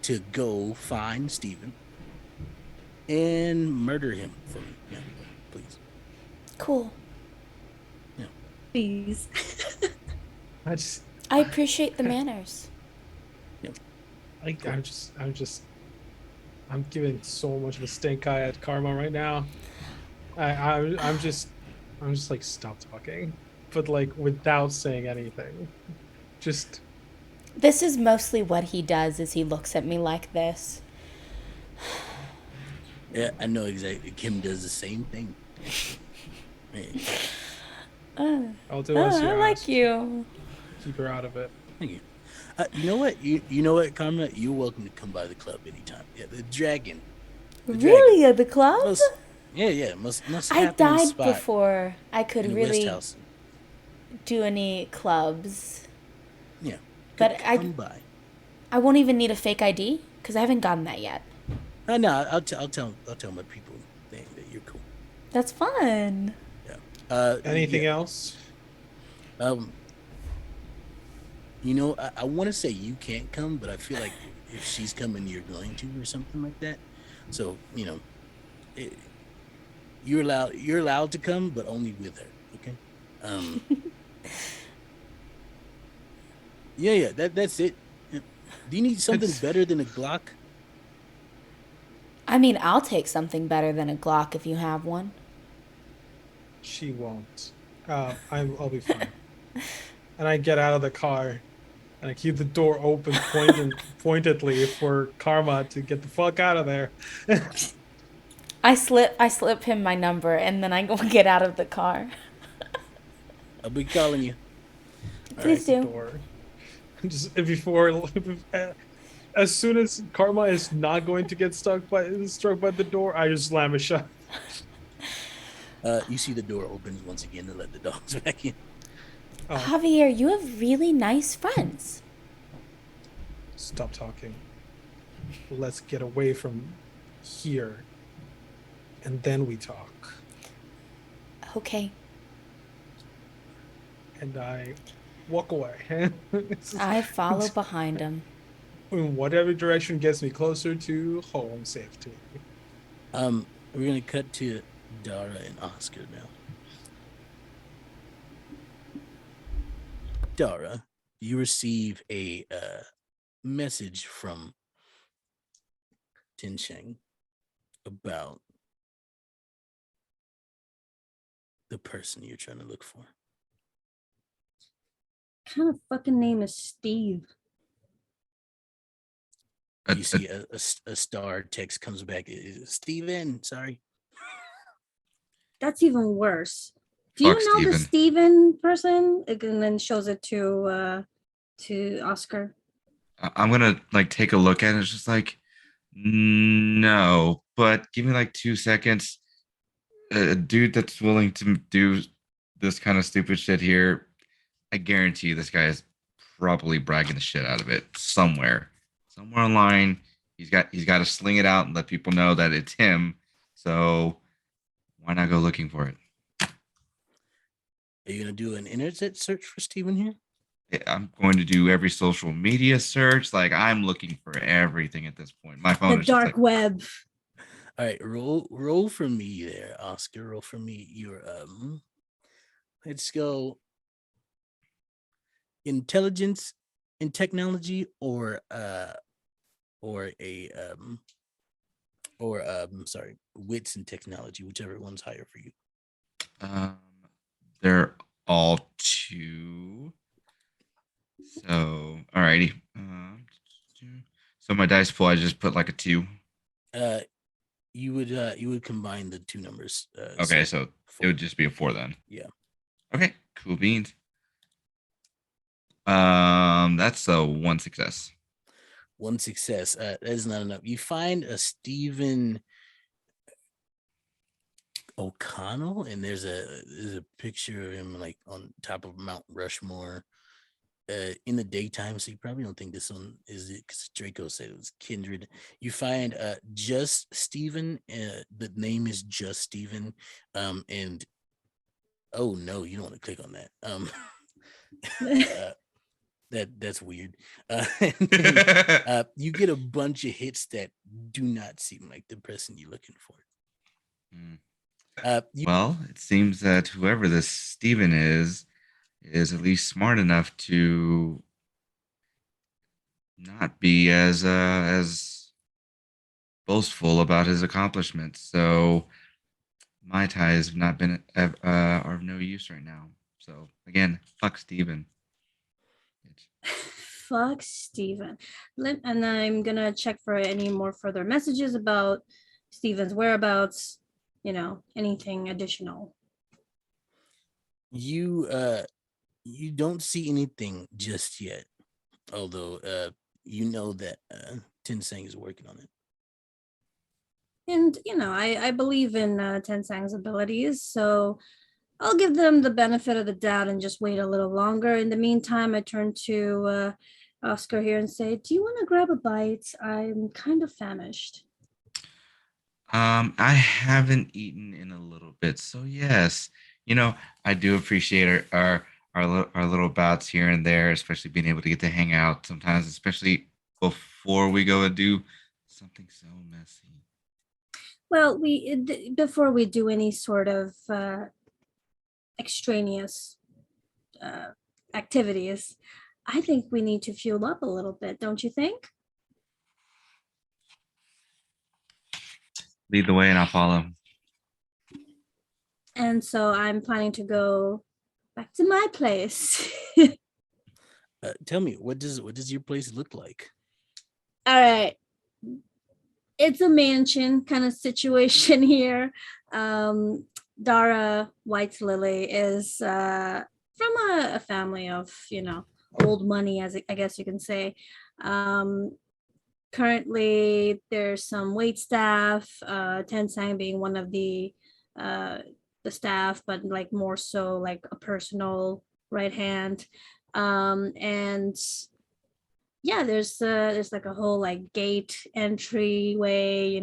to go find Steven and murder him for me. Yeah, please. Cool. Yeah. Please. I appreciate the manners. Yeah. I'm giving so much of a stink eye at Karma right now. I'm just like, stop talking, but like without saying anything. Just. This is mostly what he does, is he looks at me like this. Yeah, I know exactly. Kim does the same thing. I'll do as you I ask. like you. Keep her out of it. Thank you. You know what? You know what, Karma? You're welcome to come by the club anytime. Yeah, the dragon. Really, at the club? Yeah. Most I happening died spot before I could in really. West House. do any clubs. Yeah. But Come by. I won't even need a fake ID because I haven't gotten that yet. No, I'll tell my people that you're cool. That's fun. Yeah. Anything yeah. else? You know, I want to say you can't come, but I feel like if she's coming, you're going to, or something like that. So, you know, you're allowed to come, but only with her. Okay. Yeah. That's it. Yeah. Do you need something It's- better than a Glock? I mean, I'll take something better than a Glock if you have one. She won't. I'll be fine. And I get out of the car and I keep the door open pointedly for Karma to get the fuck out of there. I slip him my number and then I go get out of the car. I'll be calling you. Please do. Door. Just as soon as Karma is not going to get struck by the door, I just slam it shut. You see the door opens once again to let the dogs back in. Oh, Javier, you have really nice friends. stop talking. Let's get away from here, and then we talk. Okay. And I walk away. I follow behind him. In whatever direction gets me closer to home safety. We're gonna cut to Dara and Oscar now. Dara, you receive a message from Tinsheng about the person you're trying to look for. What kind of fucking name is Steve? You see a star text comes back. Steven, sorry. That's even worse. Do you Fuck know the Steven. Steven person? And then shows it to Oscar. I'm gonna like take a look at it. It's just like, no, but give me like 2 seconds. A dude that's willing to do this kind of stupid shit here, I guarantee you this guy is probably bragging the shit out of it somewhere online. He's got to sling it out and let people know that it's him. So why not go looking for it? Are you gonna do an internet search for Steven here? I'm going to do every social media search. Like I'm looking for everything at this point. My phone The is just dark like, web. All right, roll for me there, Oscar. Roll for me. Your let's go intelligence in technology or sorry, wits and technology, whichever one's higher for you. they're all 2. So alrighty. So my dice pool, I just put like a 2. You would combine the 2 numbers. Okay, so it 4. would just be a 4 then. Yeah. Okay, cool beans. That's a 1 success. 1 success. That is not enough. You find a Stephen O'Connell, and there's a picture of him like on top of Mount Rushmore. In the daytime, so you probably don't think this one is it because Draco said it was kindred. You find just Steven, the name is just Steven, and oh no, you don't want to click on that. That's weird. Then, you get a bunch of hits that do not seem like the person you're looking for. Well, it seems that whoever this Steven is at least smart enough to not be as boastful about his accomplishments. So my ties have not been are of no use right now. So again, fuck Steven. Fuck Steven. And I'm gonna check for any more further messages about Steven's whereabouts, anything additional. You don't see anything just yet, although you know that Tinsang is working on it. And I believe in Tensang's abilities, so I'll give them the benefit of the doubt and just wait a little longer. In the meantime, I turn to Oscar here and say, "Do you want to grab a bite? I'm kind of famished." I haven't eaten in a little bit, so yes, you know, I do appreciate our little bouts here and there, especially being able to get to hang out sometimes, especially before we go and do something so messy. Well, before we do any sort of extraneous uh, activities, I think we need to fuel up a little bit, don't you think? Lead the way, and I'll follow. And so I'm planning to go back to my place. Tell me, what does your place look like? All right. It's a mansion kind of situation here. Dara Whitelilly is from a family of, old money, I guess you can say. Um, Currently, there's some wait staff, Tensang being one of uh, the staff, but like more so like a personal right hand. And yeah, there's like a whole like gate entryway,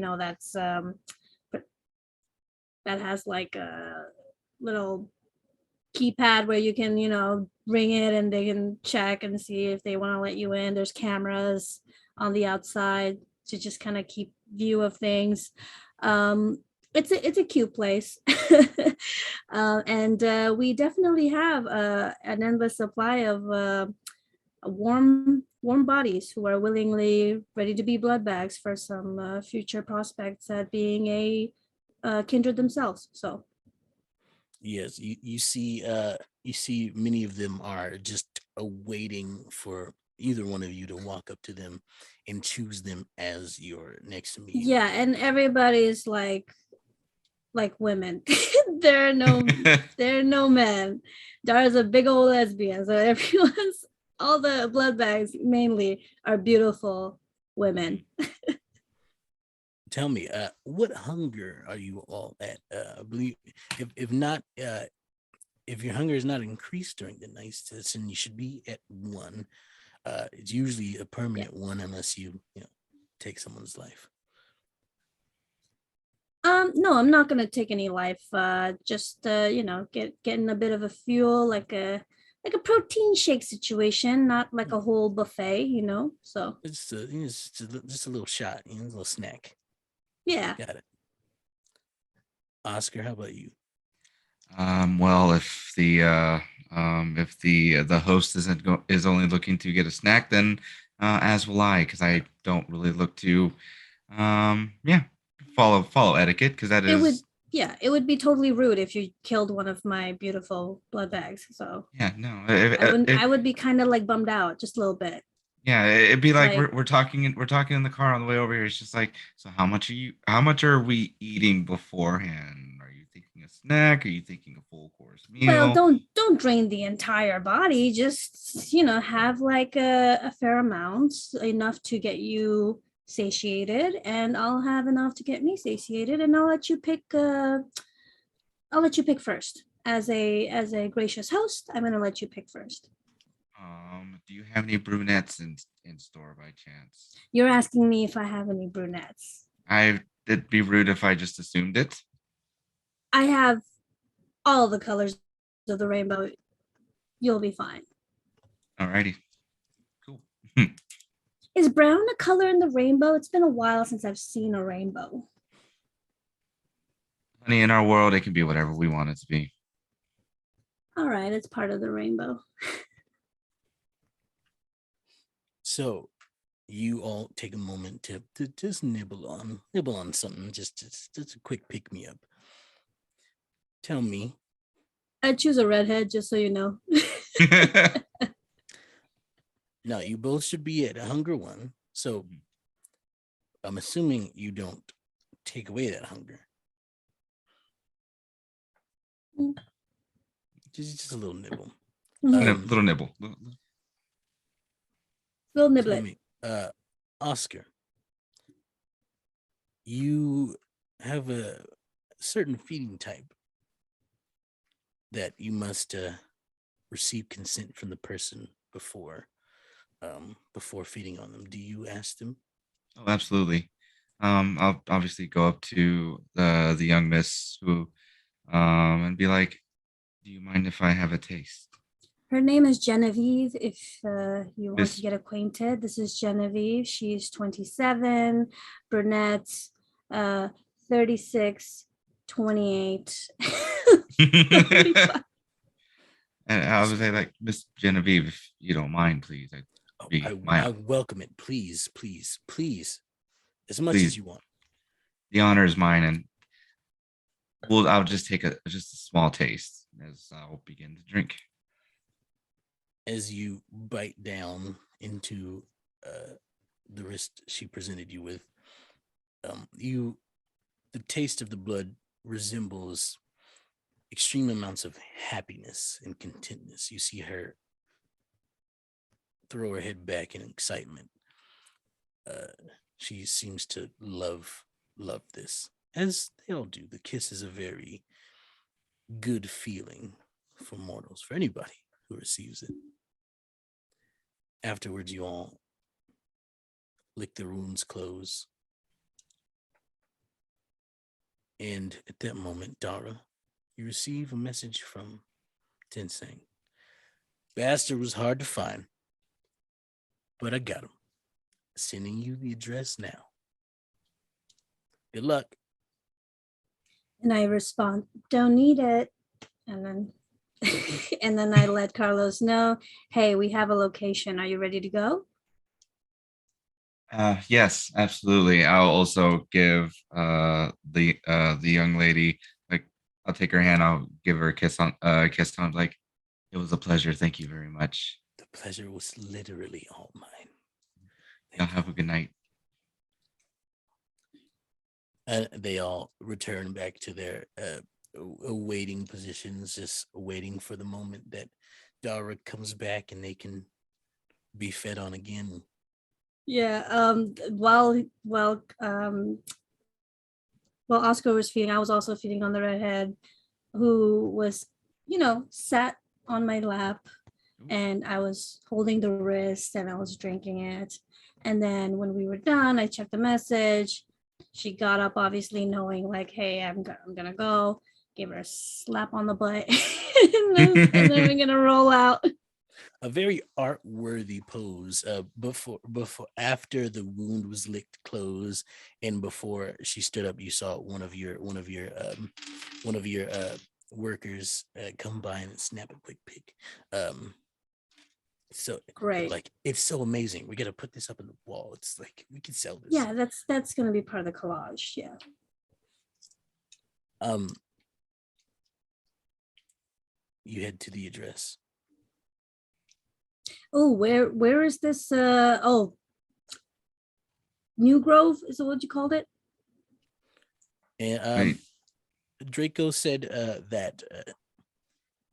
that has like a little keypad where you can, ring it and they can check and see if they want to let you in. There's cameras on the outside to just kind of keep view of things. Um, it's a cute place. And we definitely have an endless supply of warm bodies who are willingly ready to be blood bags for some future prospects at being a kindred themselves. So Yes, you see many of them are just awaiting for either one of you to walk up to them and choose them as your next meal. yeah, and everybody's like women. there are no men. Dara's a big old lesbian, so everyone's all the blood bags mainly are beautiful women. Tell me, what hunger are you all at? I believe if not, if your hunger is not increased during the night, then you should be at one. It's usually a permanent one unless you take someone's life. No, I'm not gonna take any life. Just getting a bit of a fuel, like a protein shake situation, not like a whole buffet. So It's just a little shot, a little snack. yeah. Got it. Oscar, how about you? Well, if the host is only looking to get a snack, then as will I, because I don't really look to yeah, follow etiquette, because that It would is it would be totally rude if you killed one of my beautiful blood bags. So yeah, no, I would be kind of like bummed out just a little bit. yeah, it'd be like Like, we're talking in the car on the way over here. It's just like, so how much are we eating beforehand? Are you thinking a snack? Are you thinking a full course well, meal? don't drain the entire body. Just have like a fair amount, enough to get you satiated, and I'll have enough to get me satiated, and I'll let you pick. I'll let you pick first. As a gracious host, I'm gonna let you pick first. Do you have any brunettes in store by chance? You're asking me if I have any brunettes. It'd be rude if I just assumed it. I have all the colors of the rainbow. You'll be fine. Alrighty, cool. Is brown a color in the rainbow? It's been a while since I've seen a rainbow. Honey, in our world, it can be whatever we want it to be. All right, it's part of the rainbow. So you all take a moment to just nibble on something, just a quick pick me up. Tell me, I choose a redhead, just so you know. now you both should be at a hunger one, so I'm assuming you don't take away that hunger. Mm. Just a little nibble. Little nibble. We'll Tell nibble me, Oscar, you have a certain feeding type. that you must receive consent from the person before feeding on them. Do you ask them? Oh, absolutely. I'll obviously go up to the young miss who and be like, "Do you mind if I have a taste?" Her name is Genevieve. If you want to Miss get acquainted, this is Genevieve. She's 27, brunette, 36, 28. And I would say like Miss Genevieve, if you don't mind, please. I'd Oh, be I my welcome it. Please, please, please, as much please. as you want. The honor is mine, and I'll just take just a small taste as I'll begin to drink. As you bite down into the wrist she presented you with, the taste of the blood resembles extreme amounts of happiness and contentness. You see her throw her head back in excitement. She seems to love this, as they all do. The kiss is a very good feeling for mortals, for anybody who receives it. Afterwards, you all lick the wounds close. And at that moment, Dara, you receive a message from Tensang. Bastard was hard to find, but I got him. Sending you the address now. Good luck. And I respond, don't need it. And then and then I let Carlos know, hey, we have a location. Are you ready to go? Yes, absolutely. I'll also give the young lady, like, I'll take her hand, I'll give her a kiss on, like, it was a pleasure. Thank you very much. The pleasure was literally all mine. Y'all have a good night. And they all return back to their awaiting positions, just waiting for the moment that Dara comes back and they can be fed on again. Yeah. While Oscar was feeding, I was also feeding on the redhead, who was, sat on my lap, and I was holding the wrist and I was drinking it. And then when we were done, I checked the message. She got up, obviously knowing like, hey, I'm gonna go. Give her a slap on the butt, and then we're gonna roll out. A very art-worthy pose. Before after the wound was licked close, and before she stood up, you saw one of your workers come by and snap a quick pic. So Great. like, it's so amazing. We got to put this up on the wall. It's like we could sell this. Yeah, that's gonna be part of the collage. Yeah. You head to the address. Oh, where is this? New Grove, is that what you called it? And Right. Draco said that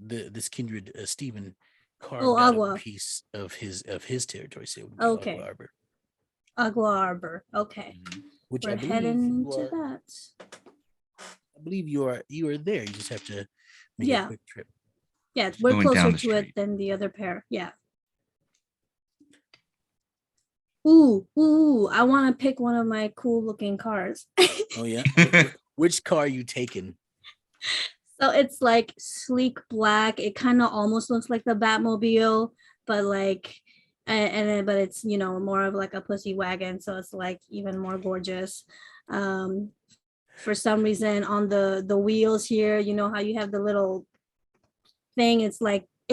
this kindred Stephen carved Oh, out Agua. a piece of his territory. So it would be Okay. Agua Arbor. Agua Arbor. Okay. Which We're I believe heading you to are. that. I believe you are there. You just have to make a Yeah. quick trip. Yeah, Just we're going down closer the to it street. than the other pair. Yeah. Ooh, I want to pick one of my cool looking cars. Oh yeah. Which car are you taking? So it's like sleek black. It kind of almost looks like the Batmobile, but like, but it's more of like a pussy wagon, so it's like even more gorgeous. For some reason on the wheels here, you know how you have the little thing, it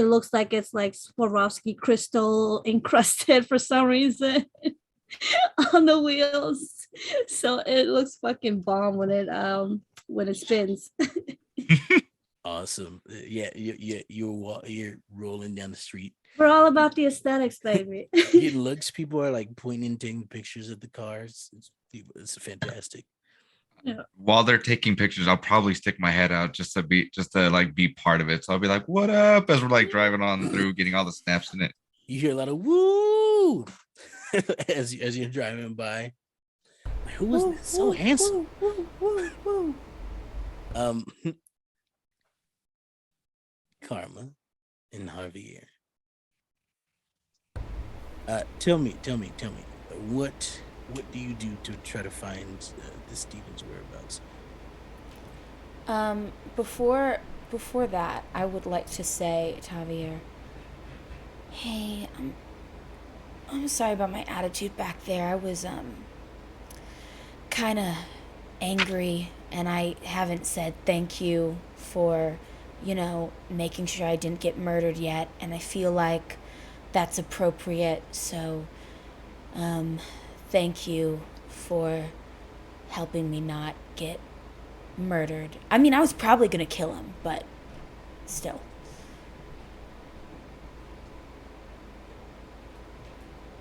looks like it's like Swarovski crystal encrusted for some reason on the wheels. So it looks fucking bomb when it spins. Awesome. Yeah, you're rolling down the street. We're all about the aesthetics, baby. Getting looks. People are like pointing, taking pictures of the cars. It's fantastic. Yeah. While they're taking pictures, I'll probably stick my head out just to be part of it. So I'll be like, "What up?" as we're like driving on through, getting all the snaps in it. You hear a lot of woo as you're driving by. Like, who is this so handsome? Karma, and Javier. Tell me, what do you do to try to find the Stevens whereabouts? Before that, I would like to say, Javier, hey, I'm sorry about my attitude back there. I was kind of angry, and I haven't said thank you for, making sure I didn't get murdered yet, and I feel like that's appropriate. So, thank you for helping me not get murdered. I mean, I was probably gonna kill him, but still.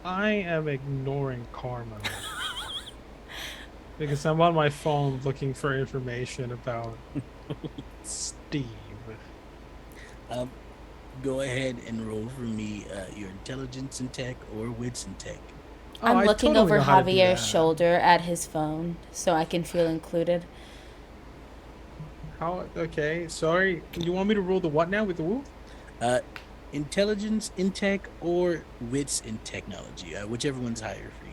I am ignoring Karma because I'm on my phone looking for information about Steve. Go ahead and roll for me your intelligence and tech or wits and tech. I'm I looking totally over know how to do Javier's that. shoulder at his phone so I can feel included. How? Okay, sorry. You want me to roll the what now with the woo? Intelligence in tech or wits in technology, whichever one's higher for you.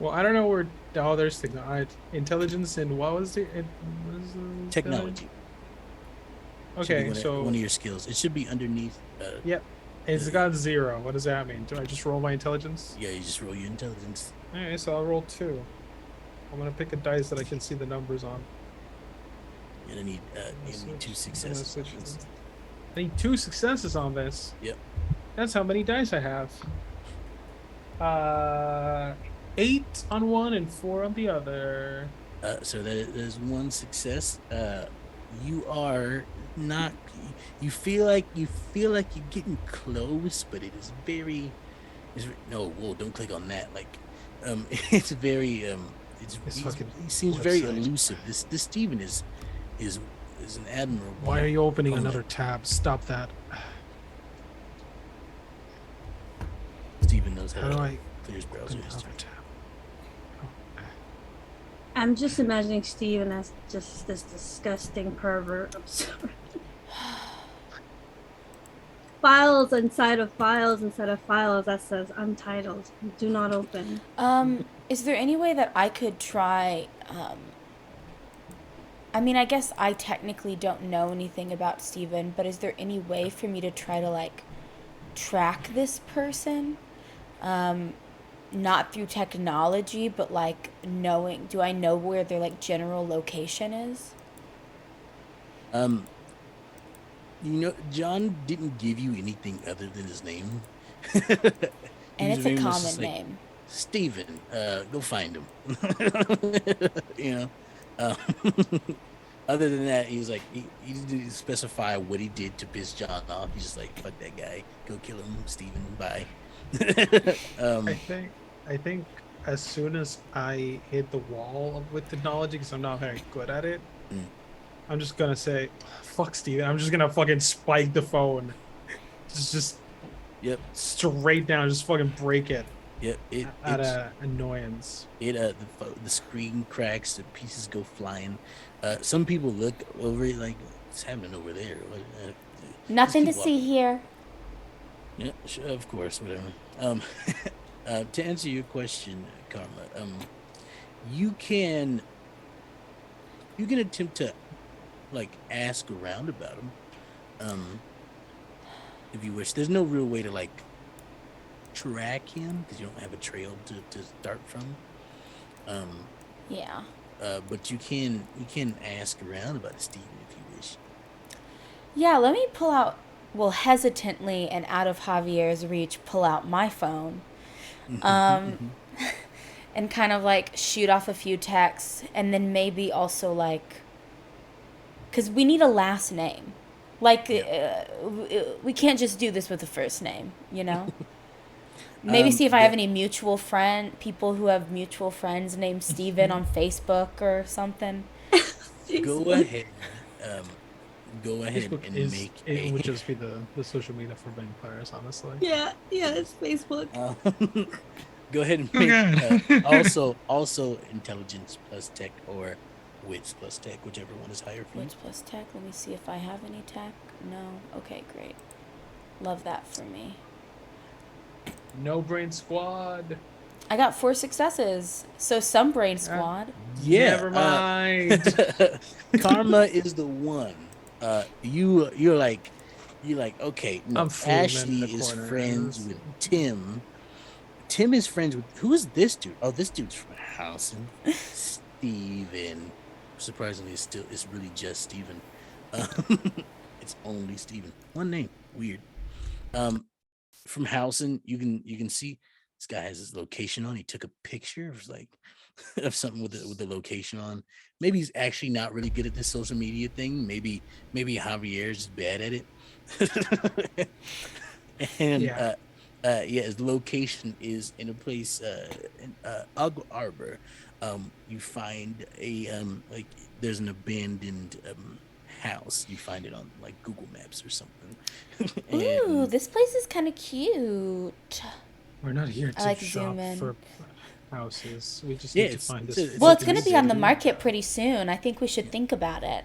Well, I don't know where. Oh, there's intelligence and what was it? Technology. Should be Okay, one so of your skills. It should be underneath. yep, it's got 0. What does that mean? Do I just roll my intelligence? Yeah, you just roll your intelligence. Alright, so I'll roll 2. I'm gonna pick a dice that I can see the numbers on. And I need 2 successes. I need 2 successes on this. Yep. That's how many dice I have. 8 on one and 4 on the other. So that is 1 success. You are not. You feel like you're getting close, but it is very. No, whoa! Don't click on that. Like, it's very. He seems very elusive. This Steven is an admirable. Why are you opening another tab? Stop that. Steven knows how do to I clear his browser open history. another tab? I'm just imagining Steven as just this disgusting pervert. I'm sorry. Files inside of files that says untitled. Do not open. Is there any way that I could try, I mean, I guess I technically don't know anything about Steven, but is there any way for me to try to, like, track this person? Not through technology, but, like, do I know where their, like, general location is? John didn't give you anything other than his name. And it's a common name. Steven, go find him. Other than that, he's like, he didn't specify what he did to piss John off. He's just like, fuck that guy, go kill him, Steven, bye. I think as soon as I hit the wall with technology, because I'm not very good at it, I'm just gonna say, fuck Steven. I'm just gonna fucking spike the phone. Just yep, straight down, just fucking break it. Yep, out of annoyance. The screen cracks, the pieces go flying. Some people look over it like, what's happening over there? Nothing to see here. Yeah, sure, of course, whatever. To answer your question, Karma, you can attempt to, like, ask around about him, if you wish. There's no real way to, like, track him because you don't have a trail to start from. Yeah. But you can ask around about Steven if you wish. Yeah, let me pull out, hesitantly and out of Javier's reach, pull out my phone. And kind of, like, shoot off a few texts, and then maybe also, like, because we need a last name. Like, we can't just do this with the first name, Maybe see if I have any people who have mutual friends named Steven on Facebook or something. Go ahead. Facebook and it would just be the social media for vampires, honestly. Yeah, it's Facebook. Go ahead and Oh, make God. also intelligence plus tech or wits plus tech, whichever one is higher for you. Wits plus tech. Let me see if I have any tech. No. Okay, great. Love that for me. No brain squad. I got 4 successes. So some brain squad. Yeah. Never mind. Karma is the one. You're like okay, no. I'm fuming in Ashley the is corner. friends with Tim. Tim is friends with who is this dude? Oh, this dude's from Housen. Steven. Surprisingly, it's really just Steven. It's only Steven. One name. Weird. From Housen, you can see this guy has his location on. He took a picture of like of something with the location on. Maybe he's actually not really good at this social media thing. Maybe Javier's just bad at it. And Yeah. yeah, his location is in a place in Agua Arbor. You find a like there's an abandoned house. You find it on like Google Maps or something. Ooh, And this place is kind of cute. We're not here I to like shop zoom in. for houses. We just yeah, need to find this. Well, it's like going a to be on the bedroom, market pretty soon. I think we should think about it.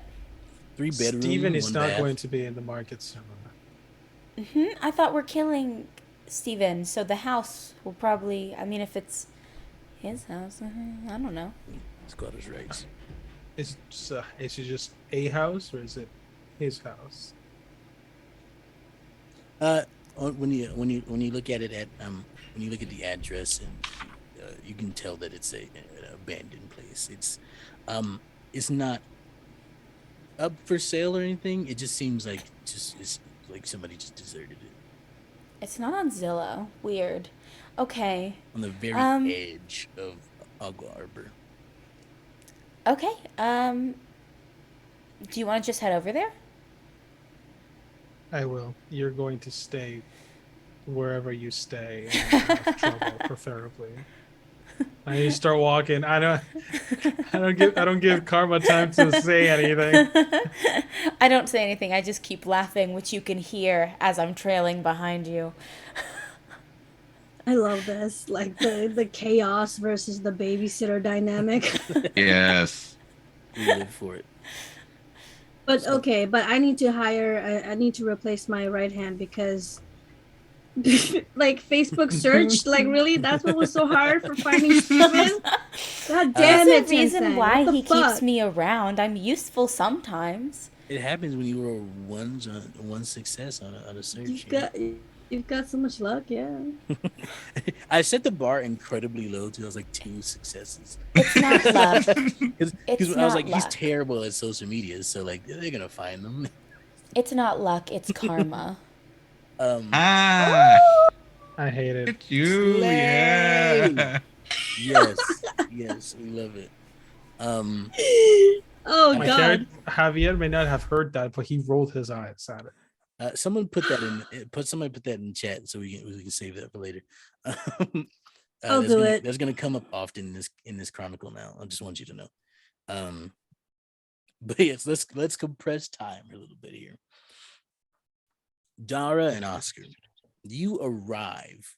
3 bedroom, Steven is 1 not bath. going to be in the market soon. I thought we're killing Steven, so the house will probably. I mean, if it's his house, I don't know. Squatters' rights. Is it just a house or is it his house? When you look at it at when you look at the address and you can tell that it's an abandoned place. It's not up for sale or anything. It just seems like it's like somebody just deserted it It's not on Zillow. Weird. Okay. on the very edge of Agua Arbor. Okay. Do you want to just head over there? I will. You're going to stay wherever you stay and have trouble, preferably. I need to start walking. I don't give Karma time to say anything. I don't say anything. I just keep laughing, which you can hear as I'm trailing behind you. I love this, like the chaos versus the babysitter dynamic. Yes. We live for it. But So- okay, but I need to hire. I need to replace my right hand because, like Facebook search, like really, that's what was so hard for finding Steven. God damn There's it, a reason Tencent. why What the he keeps fuck? me around. I'm useful sometimes. It happens when you roll one success on a search. You've got so much luck, yeah. I set the bar incredibly low too. I was like 2 successes. It's not luck. Because It's I was not like, he's luck. terrible at social media, so like they're gonna find them. It's not luck. It's karma. Ah, I hate it. it's you. Slay! Yeah. yes, we love it. Oh My God. character Javier may not have heard that, but he rolled his eyes at it. Someone put that in. Somebody put that in chat so we can save that for later. I'll do it. That's gonna come up often in this chronicle now. I just want you to know. But yes, let's compress time a little bit here. Dara and Oscar, you arrive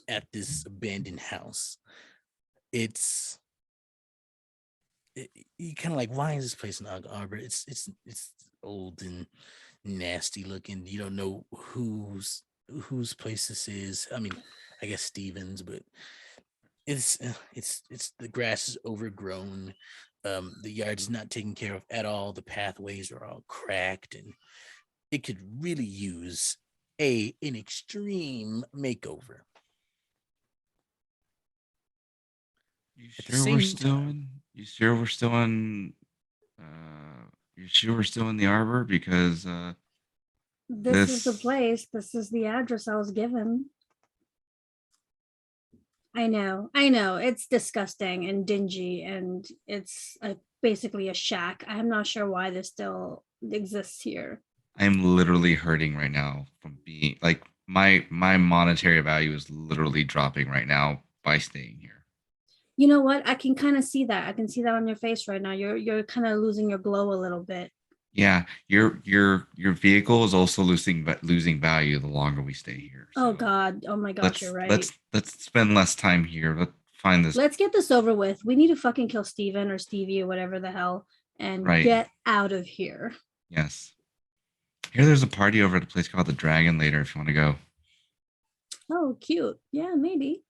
at this abandoned house. You kind of like, why is this place in Agua Arbor? It's old and nasty looking. You don't know whose place this is. I mean, I guess Stevens, but it's the grass is overgrown. The yard is not taken care of at all. The pathways are all cracked, and it could really use an extreme makeover. You At the sure we're same still time- in? You sure we're still in? You sure we're still in the arbor? Because This is the This- place. This is the address I was given. I know. It's disgusting and dingy, and it's basically a shack. I'm not sure why this still exists here. I'm literally hurting right now from being like my monetary value is literally dropping right now by staying here. You know what? I can kind of see that. I can see that on your face right now. You're kind of losing your glow a little bit. Yeah, your vehicle is also losing value the longer we stay here. Oh So God. Oh my gosh, you're right. let's spend less time here. Let's find this Let's get this over with. We need to fucking kill Steven or Stevie or whatever the hell and right. get out of here. Yes. Here, there's a party over at a place called the Dragon later. If you want to go. Oh, cute. Yeah, maybe.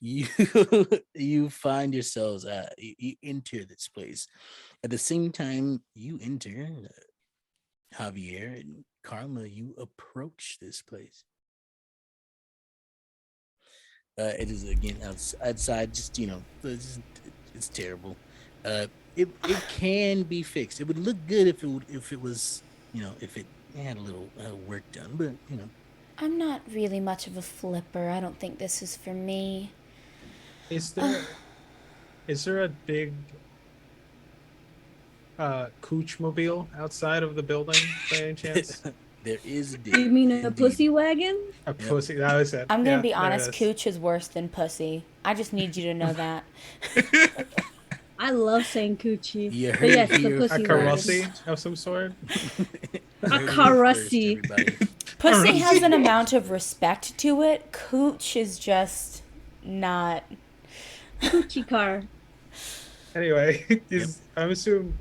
You you find yourselves you enter this place. At the same time you enter, Javier and Karma, you approach this place. It is again outside, just it's terrible. It can be fixed. It would look good if it was, if it had a little work done, but I'm not really much of a flipper. I don't think this is for me. Is there a big cooch mobile outside of the building by any chance? there is. You mean a indeed. pussy wagon? A pussy, that was it. I'm gonna Yeah, be there it honest, is. cooch is worse than pussy. I just need you to know that. I love saying coochie. You But heard yes, it the here pussy A wagon. carossi of some sort. A Heard it here carossi. first, everybody. Pussy has an amount of respect to it. Cooch is just not. Coochie car. Anyway, I'm assuming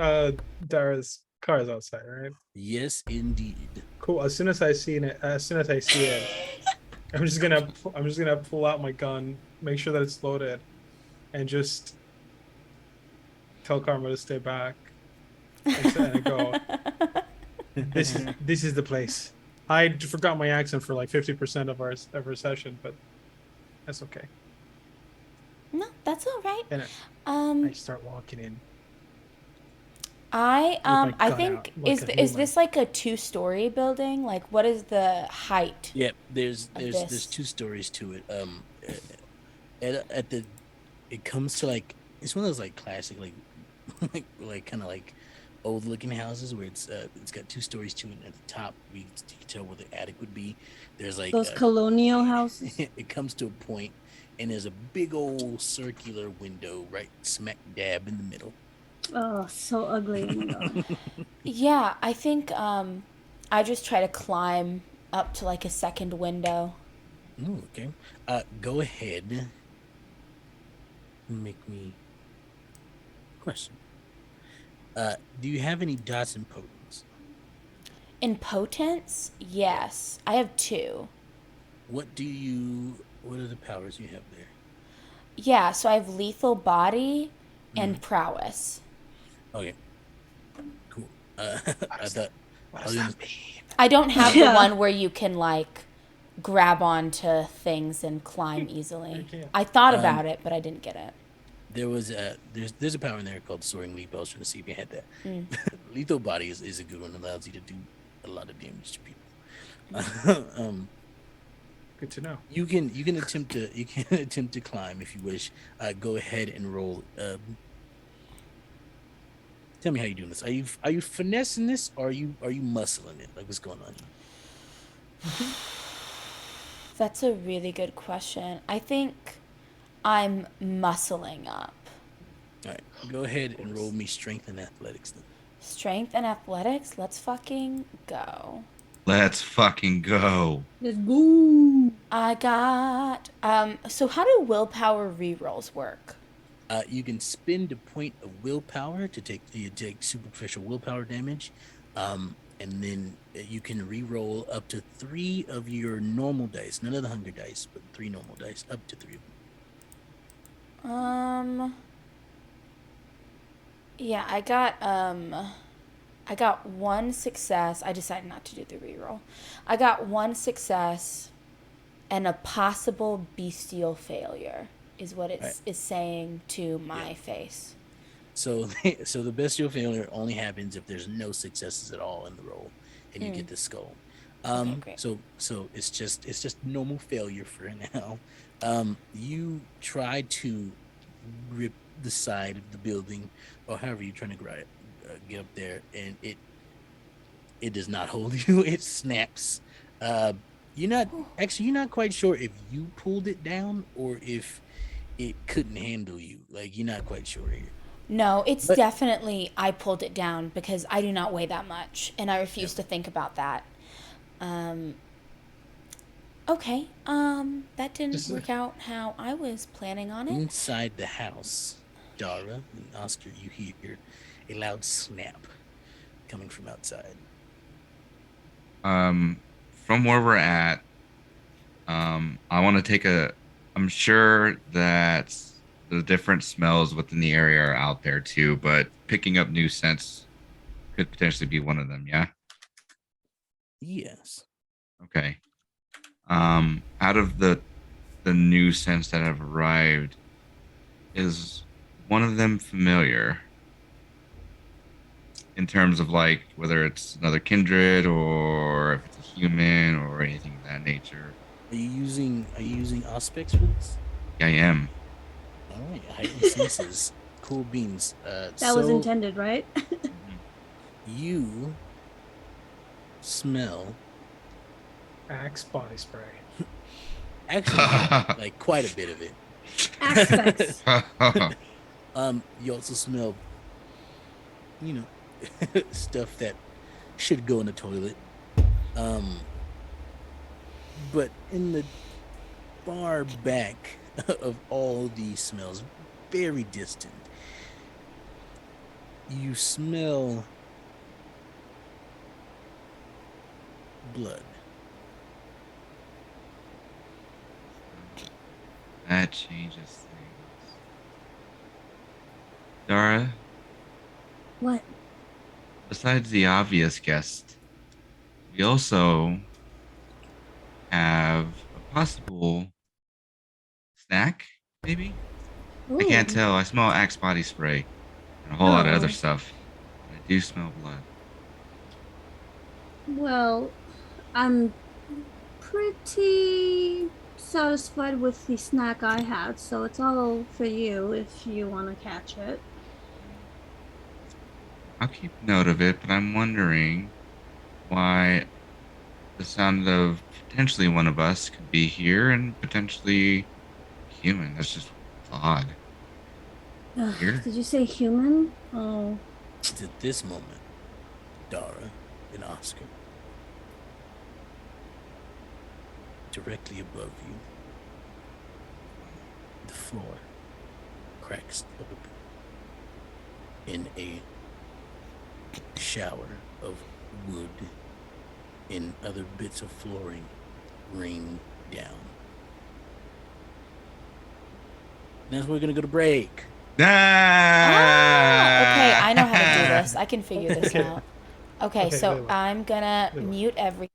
Dara's car is outside, right? Yes, indeed. Cool. As soon as I see it, I'm just gonna pull out my gun, make sure that it's loaded, and just tell Karma to stay back. And go. This is the place. I forgot my accent for like 50% of our session, but that's okay. No, that's all right. And I Um, start walking in. I my gun think out, like a is human. this like a 2-story building? Like, what is the height? Yep, there's this. 2 stories to it. At the it comes to like, it's one of those like classic like kind of like old looking houses where it's got 2 stories to it, and at the top you can tell where the attic would be. There's like Those colonial houses. it comes to a point and there's a big old circular window right smack dab in the middle. Oh, so ugly. Oh my God. Yeah, I think I just try to climb up to like a second window. Ooh, okay. Go ahead. Make me question. Do you have any dots and potents? In potence, yes, I have 2. What are the powers you have there? Yeah, so I have lethal body and prowess. Okay. Cool. I thought I was gonna- I don't have Yeah. the one where you can like grab onto things and climb easily. can't. I thought about it, but I didn't get it. there was there's a power in there called soaring leap. I was trying to see if you had that. Mm. Lethal body is a good one. Allows you to do a lot of damage to people. Good to know. You can attempt to climb if you wish. Go ahead and roll. Tell me how you doing this. Are you finessing this, or are you muscling it? Like, what's going on here? That's a really good question. I think I'm muscling up. All right, go ahead and roll me strength and athletics then. Strength and athletics, let's fucking go. Let's fucking go. Let's go. I got so how do willpower rerolls work? You can spend a point of willpower to take superficial willpower damage, and then you can re-roll up to 3 of your normal dice, none of the hunger dice, but 3 normal dice, up to 3 of them. Yeah, I got 1 success. I decided not to do the reroll. I got 1 success and a possible bestial failure is what it is saying to my face. So the bestial failure only happens if there's no successes at all in the roll, and you get the skull. Okay, great. So it's just normal failure for now. You try to rip the side of the building, or however you're trying to get up there, and it does not hold you. It snaps. You're not quite sure if you pulled it down or if it couldn't handle you. Like, you're not quite sure here. No, it's But- definitely I pulled it down because I do not weigh that much, and I refuse to think about that. Okay. That didn't Just- work out how I was planning on it. Inside the house, Dara and Oscar, you hear a loud snap coming from outside. From where we're at, I want to take a. I'm sure that the different smells within the area are out there too, but picking up new scents could potentially be one of them. Yeah. Yes. Okay. Out of the new scents that have arrived, is one of them familiar in terms of like whether it's another kindred or if it's a human or anything of that nature? Are you using aspects for this? Yeah, I am. All right, heightened senses. Cool beans. That was So intended, right? Mhm. you smell Axe body spray. actually, yeah, like quite a bit of it. Aspects. You also smell, you know, stuff that should go in the toilet. Um, but in the far back of all these smells, very distant, you smell blood. That changes things. Dara, What? besides the obvious guest, we also have a possible snack, maybe? I can't Ooh. tell. I smell Axe body spray and a whole lot of other Oh. stuff. But I do smell blood. Well, I'm pretty satisfied with the snack I had, so it's all for you if you want to catch it. I'll keep note of it, but I'm wondering why the sound of potentially one of us could be here and potentially human. That's just odd. Ugh, Here? did you say human? Oh, It's at this moment, Dara and Oscar, directly above you, the floor cracks open in a shower of wood and other bits of flooring rain down. And that's where we're gonna go to break. Okay, I know how to do this. I can figure this Okay. out. Okay, Okay, so Layla. I'm gonna Layla. mute every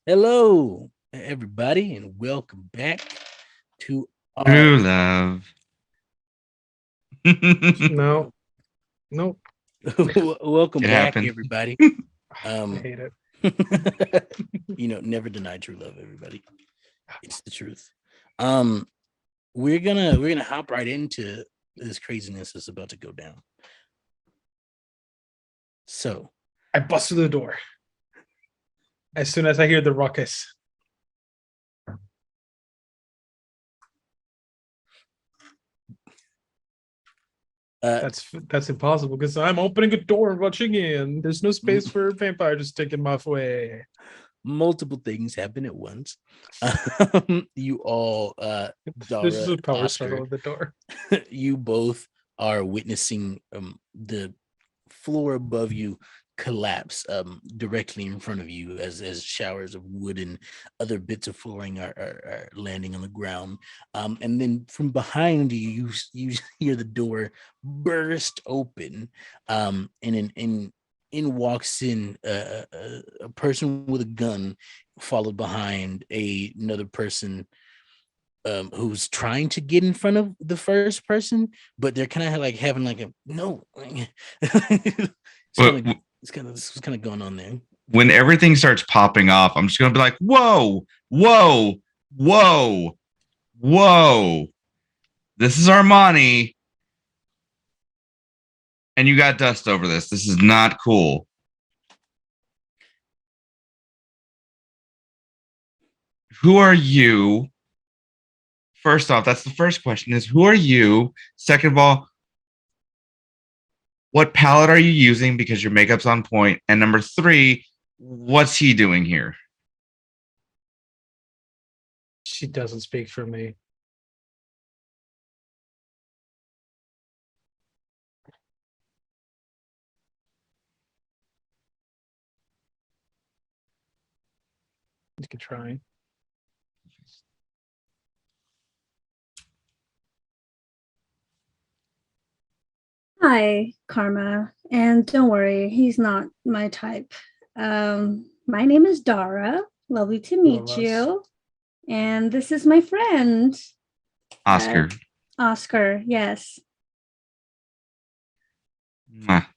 Hello, everybody, and welcome back to True our love. No, nope. welcome It back, happened. everybody. I hate it. Never deny true love, everybody. It's the truth. We're gonna hop right into this craziness that's about to go down. So I bust through the door as soon as I hear the ruckus. That's impossible because I'm opening a door and rushing in. There's no space for a vampire just taking my way. multiple things happen at once. You all, This is Dara, a power Oscar, struggle at the door. you both are witnessing the floor above you collapse directly in front of you as showers of wood and other bits of flooring are landing on the ground, and then from behind you you hear the door burst open, and in walks in a person with a gun, followed behind another person who's trying to get in front of the first person, but they're kind of like having like a no. This was kind of going on there. When everything starts popping off, I'm just gonna be like, whoa, whoa, whoa, whoa. This is Armani. And you got dust over this. This is not cool. Who are you? First off, that's the first question is who are you? Second of all, what palette are you using because your makeup's on point? And number 3, what's he doing here? She doesn't speak for me. You can try. Hi, Karma. And don't worry, he's not my type. My name is Dara. Lovely to meet Villalobos. you. And this is my friend, Oscar. Oscar. Yes. Mwah.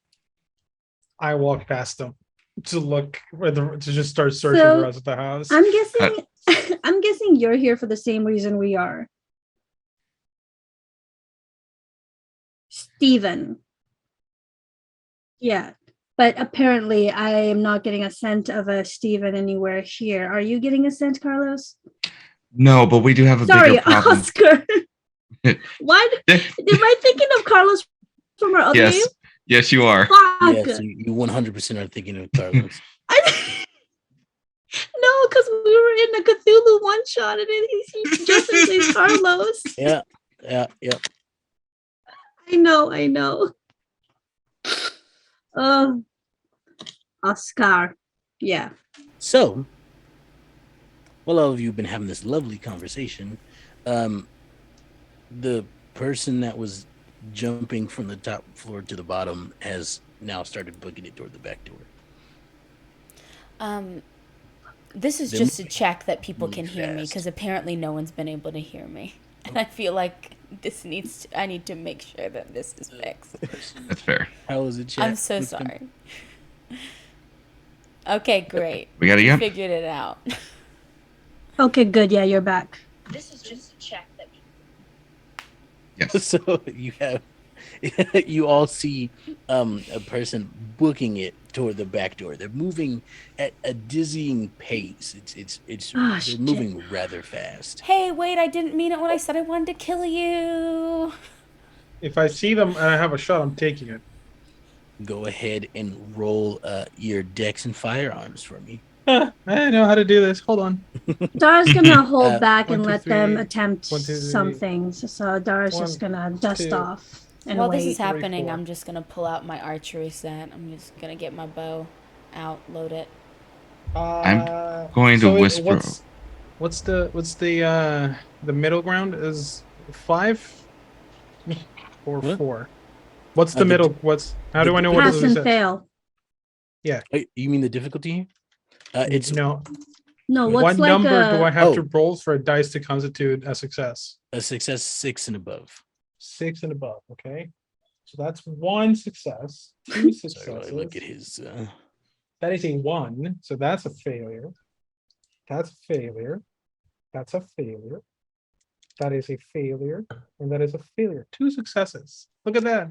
I walk past him to look to just start searching So, the rest of the house. I'm guessing I'm guessing you're here for the same reason we are. Steven. Yeah. But apparently I am not getting a scent of a Steven anywhere here. Are you getting a scent, Carlos? No, but we do have a Sorry, bigger problem. Oscar. Why am I thinking of Carlos from our other Yes. game? Yes, you are. Fuck. Yes, you 100% are thinking of Carlos. No, because we were in the Cthulhu one shot and then he just says Carlos. Yeah. I know. Oscar. Yeah. So, while all of you have been having this lovely conversation, the person that was jumping from the top floor to the bottom has now started booking it toward the back door. This is They're just a check that people can moving hear me fast. because apparently no one's been able to hear me, and I feel like I need to make sure that this is fixed. That's fair. How was it, chat? I'm so sorry. Okay, great. We got to get. Figured it out. Okay, good. Yeah, you're back. This is just a check that Yes. So you all see a person booking it toward the back door. They're moving at a dizzying pace. It's Ah, they're shit. moving rather fast. Hey, wait! I didn't mean it when I said I wanted to kill you. If I see them and I have a shot, I'm taking it. Go ahead and roll your dex and firearms for me. I know how to do this. Hold on. Dara's gonna hold back 1, and 2, let them 3. attempt 1, 2, 3. some things. So Dara's just 1, gonna dust 2. off and While wait. this is 3, happening, 4. I'm just gonna pull out my archery set. I'm just gonna get my bow out, load it. I'm going to whisper. What's the middle ground is 5 or What? 4? What's the The middle? How do I know what Pass this and is? fail. You mean the difficulty here? It's No. No, What what's What like number do I a have to roll for a dice to constitute a success? A success 6 and above. 6 and above. Okay, so that's 1 success, 2 Sorry, while I successes. look at his. That is a 1, so that's a failure. That's a failure. That's a failure. That is a failure, and that is a failure. 2 successes. Look at that.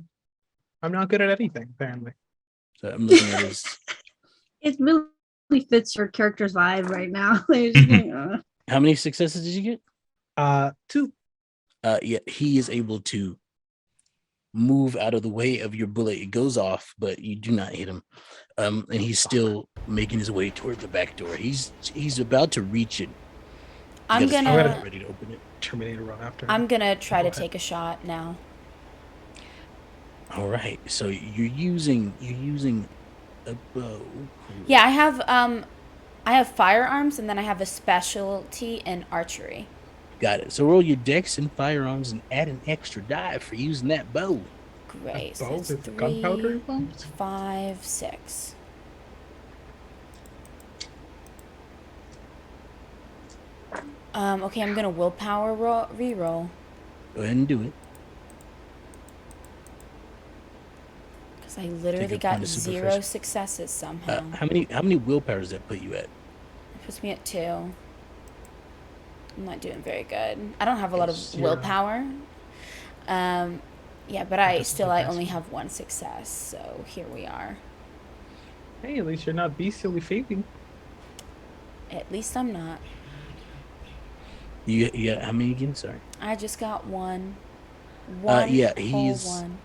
I'm not good at anything, apparently. So I'm looking at his. it really fits your character's vibe right now. They're just going, How many successes did you get? 2. Yeah, he is able to move out of the way of your bullet. It goes off, but you do not hit him. And he's still making his way toward the back door. He's about to reach it. I'm He's got his gonna- hand ready to open it. Terminator run after. I'm gonna try to Okay. take a shot now. All right, so you're using a bow. Yeah, I have firearms, and then I have a specialty in archery. Got it. So roll your dex and firearms and add an extra die for using that bow. Great. So Both it's with gunpowder 3, involved? 5, 6. Okay, I'm gonna willpower reroll Go ahead and do it. because I literally your got point of 0 superficial. successes somehow. How many willpower does that put you at? It puts me at 2. I'm not doing very good. I don't have a lot of 0. willpower. Yeah, but I That's still the I best. only have 1 success, so here we are. Hey, at least you're not bestially failing. At least I'm not. You got how many again? Sorry. I just got 1. One Yeah, whole he's- 1.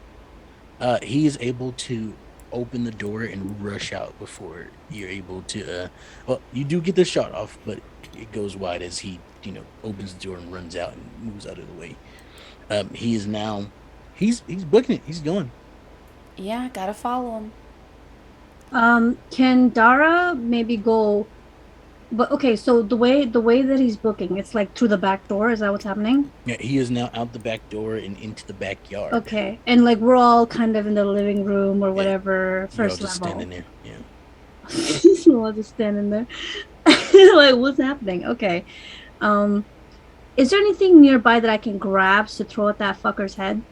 He is able to open the door and rush out before you're able to. Well, you do get the shot off, but it goes wide as he, opens the door and runs out and moves out of the way. He is now. He's booking it. He's going. Yeah, gotta follow him. can Dara maybe go? But okay, so the way that he's booking, it's like through the back door. Is that what's happening? Yeah, he is now out the back door and into the backyard. Okay, and like we're all kind of in the living room or whatever, You're all first just level. standing there. Yeah. We're all just standing there, like what's happening? Okay, is there anything nearby that I can grab to throw at that fucker's head?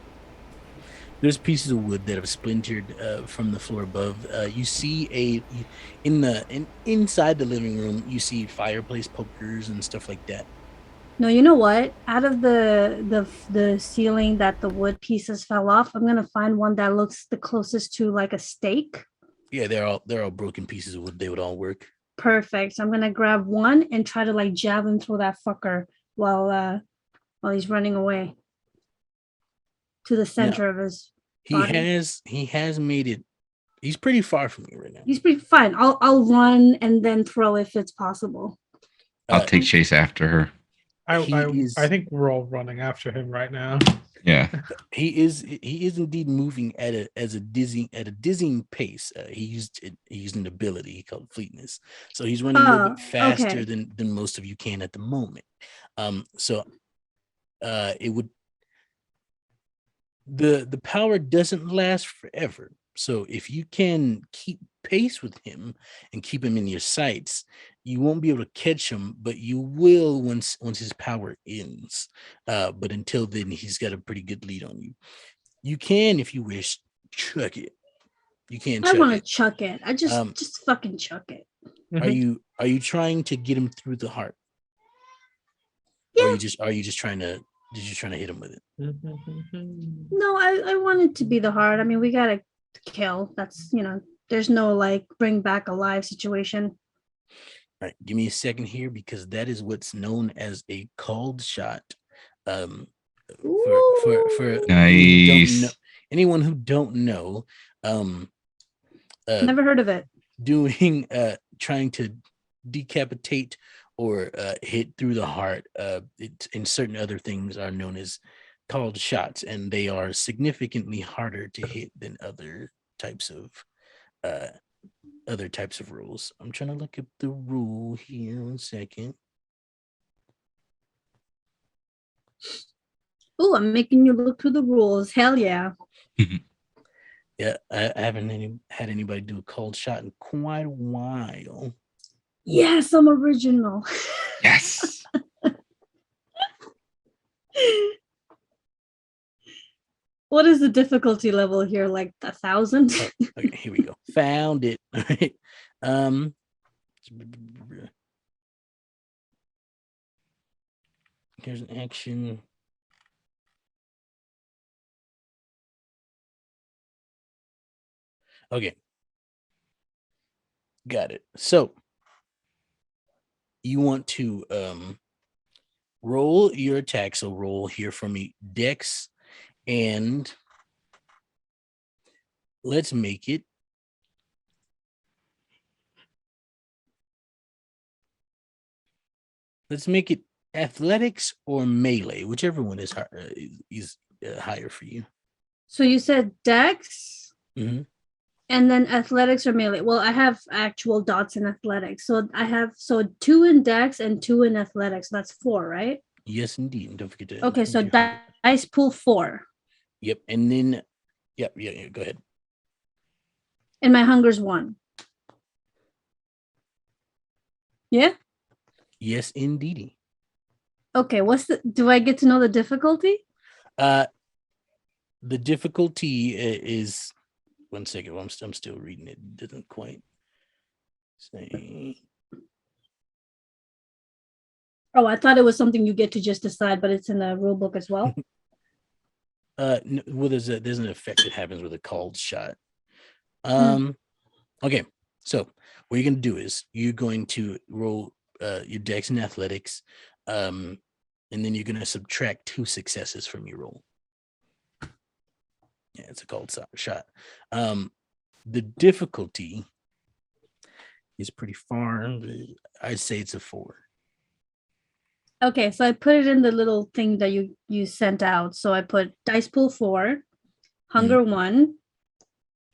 There's pieces of wood that have splintered from the floor above. You see inside the living room. You see fireplace pokers and stuff like that. No, you know what? Out of the ceiling that the wood pieces fell off, I'm gonna find one that looks the closest to like a stake. Yeah, they're all broken pieces of wood. They would all work. Perfect. So I'm gonna grab one and try to like jab him through that fucker while he's running away to the center of his body. He has made it. He's pretty far from you right now. He's pretty fine. I'll run and then throw if it's possible. I'll take chase after her. He I think we're all running after him right now. Yeah. He is indeed moving at a dizzying pace. He used an ability called fleetness, so he's running a little bit faster okay. than most of you can at the moment. It would the power doesn't last forever. So if you can keep pace with him and keep him in your sights, you won't be able to catch him, but you will once his power ends. But until then, he's got a pretty good lead on you. You can, if you wish, chuck it. You can. I want to it. chuck it. I just fucking chuck it. Are you trying to get him through the heart? Yeah. Or are you just trying to hit him with it? No, I want it to be the heart. I mean, we gotta kill. That's there's no like bring back alive situation. All right, give me a second here because that is what's known as a called shot. For Nice. anyone who don't know, Never heard of it. doing trying to decapitate or hit through the heart, and certain other things are known as called shots, and they are significantly harder to hit than other types of rules. I'm trying to look up the rule here. 1 second. Oh, I'm making you look through the rules. Hell yeah. Yeah, I haven't had anybody do a cold shot in quite a while. Yes, I'm original. Yes. What is the difficulty level here? Like 1,000? Oh, okay, here we go. Found it. All right. Here's an action. Okay. Got it. So you want to roll your attack. So roll here for me, Dex, and let's make it. Let's make it athletics or melee, whichever one is higher for you. So you said Dex Mhm. and then athletics or melee. Well, I have actual dots in athletics. So I have 2 in Dex and 2 in athletics. That's 4, right? Yes, indeed. And don't forget to. Okay, so use your- dice pool 4. Yep, and then yep. Go ahead. And my hunger's 1. Yeah? Yes, indeed. Okay, do I get to know the difficulty? The difficulty is 1 second. I'm still reading it. It doesn't quite say. Oh, I thought it was something you get to just decide, but it's in the rule book as well. Well, there's an effect that happens with a called shot. Hmm. Okay, so what you're gonna do is you're going to roll your Dex and athletics, and then you're gonna subtract 2 successes from your roll. Yeah, it's a called shot. The difficulty is pretty far. I'd say it's a 4. Okay, so I put it in the little thing that you sent out. So I put dice pool 4, hunger 1,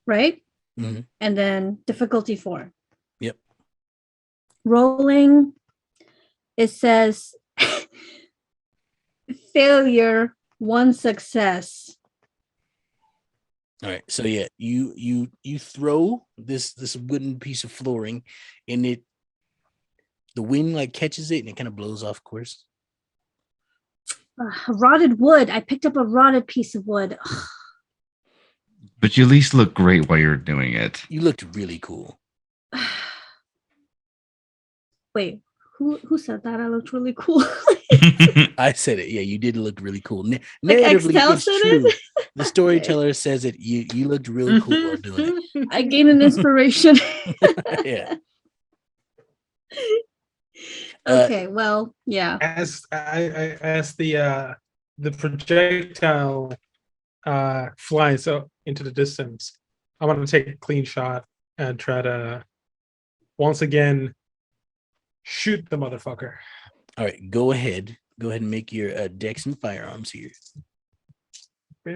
right? Mhm. And then difficulty 4. Yep. Rolling, it says failure, 1 success. All right. So yeah, you throw this wooden piece of flooring, and the wind like catches it and it kind of blows off course. Rotted wood. I picked up a rotted piece of wood. But you at least look great while you're doing it. You looked really cool. Wait, who said that? I looked really cool. I said it. Yeah, you did look really cool. Like Narratively, Excel it's said true. it? The storyteller says it. You looked really cool while doing it. I gained an inspiration. Yeah. Okay, well, yeah. As the projectile flies into the distance, I want to take a clean shot and try to once again shoot the motherfucker. All right, go ahead. Go ahead and make your Dex and firearms here. I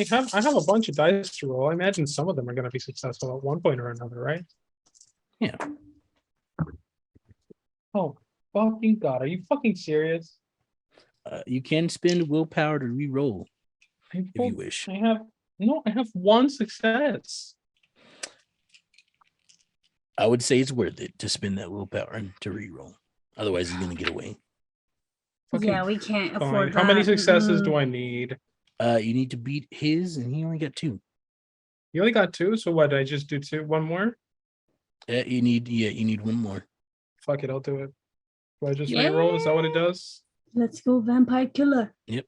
have a bunch of dice to roll. I imagine some of them are going to be successful at one point or another, right? Yeah. Oh, fucking God. Are you fucking serious? You can spend willpower to re-roll if you wish. I have 1 success. I would say it's worth it to spend that willpower to re-roll. Otherwise, you're gonna get away. Yeah, we can't Fine. afford How many that. successes do I need? You need to beat his, and he only got 2. You only got 2, so what? Did I just do 2? One more? You need 1 more. Fuck it, I'll do it. Do I just Yeah. reroll? Is that what it does? Let's go, vampire killer. You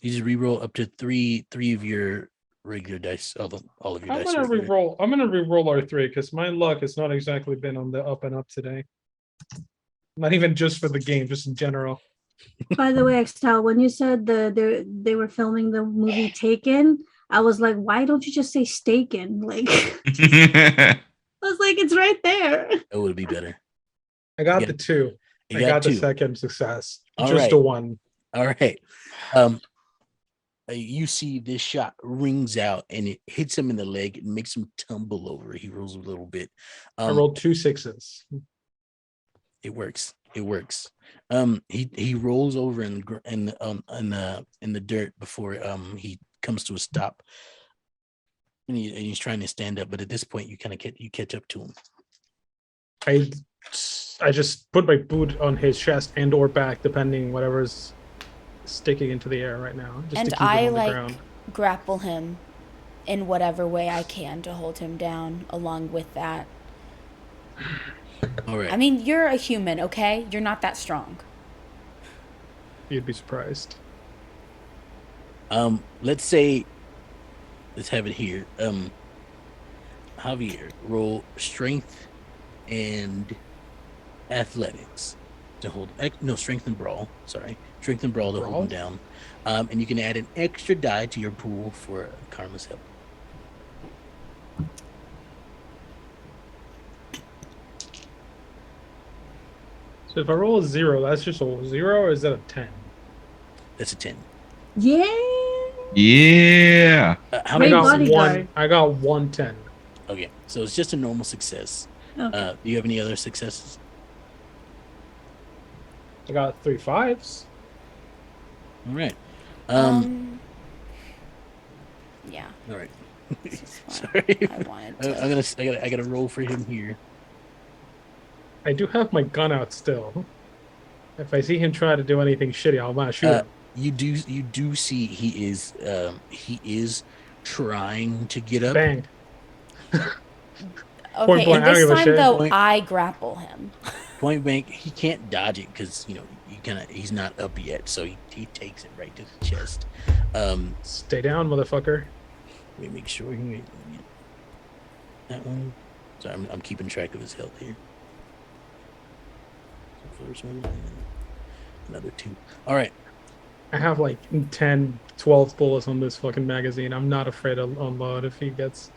just re-roll up to three of your regular dice, all of your I'm dice. gonna are regular. reroll. I'm gonna reroll our 3 because my luck has not exactly been on the up and up today. Not even just for the game, just in general. By the way, Extal, when you said they were filming the movie Taken, I was like, why don't you just say Staken? Like, I was like, it's right there. It would be better. I got Yeah. the 2. You I got the 2. second success. All Just right. the 1. All right. You see this shot rings out and it hits him in the leg and makes him tumble over. He rolls a little bit. I rolled 2 6s. It works. It works. He rolls over in the dirt before he comes to a stop. and he's trying to stand up, but at this point, you kind of catch up to him. I just put my boot on his chest and or back, depending whatever's sticking into the air right now, just And to keep him I on the ground. grapple him in whatever way I can to hold him down along with that. All right. I mean, you're a human, okay? You're not that strong. You'd be surprised. Let's have it here. Javier, roll strength and athletics to hold. No, strength and brawl. Sorry, strength and brawl to hold him down. And you can add an extra die to your pool for Karma's help. So if I roll a 0, that's just a 0, or is that a 10? That's a 10. Yeah. Yeah. How Great many? bodyguard. I got 110. Okay, so it's just a normal success. Okay. Do you have any other successes? I got 3 5s. All right. Yeah. All right. This is what Sorry. I wanted to. I gotta roll for him here. I do have my gun out still. If I see him try to do anything shitty, I'll want to shoot him. You do see he is trying to get up. Bang. Okay, blank, and I don't this give a time shit. though, Point- I grapple him. Point blank, he can't dodge it because he's not up yet, so he takes it right to the chest. Stay down, motherfucker. Let me make sure he get that one. So I'm keeping track of his health here. So first one, and another 2. All right. I have like 10, 12 bullets on this fucking magazine. I'm not afraid to unload if he gets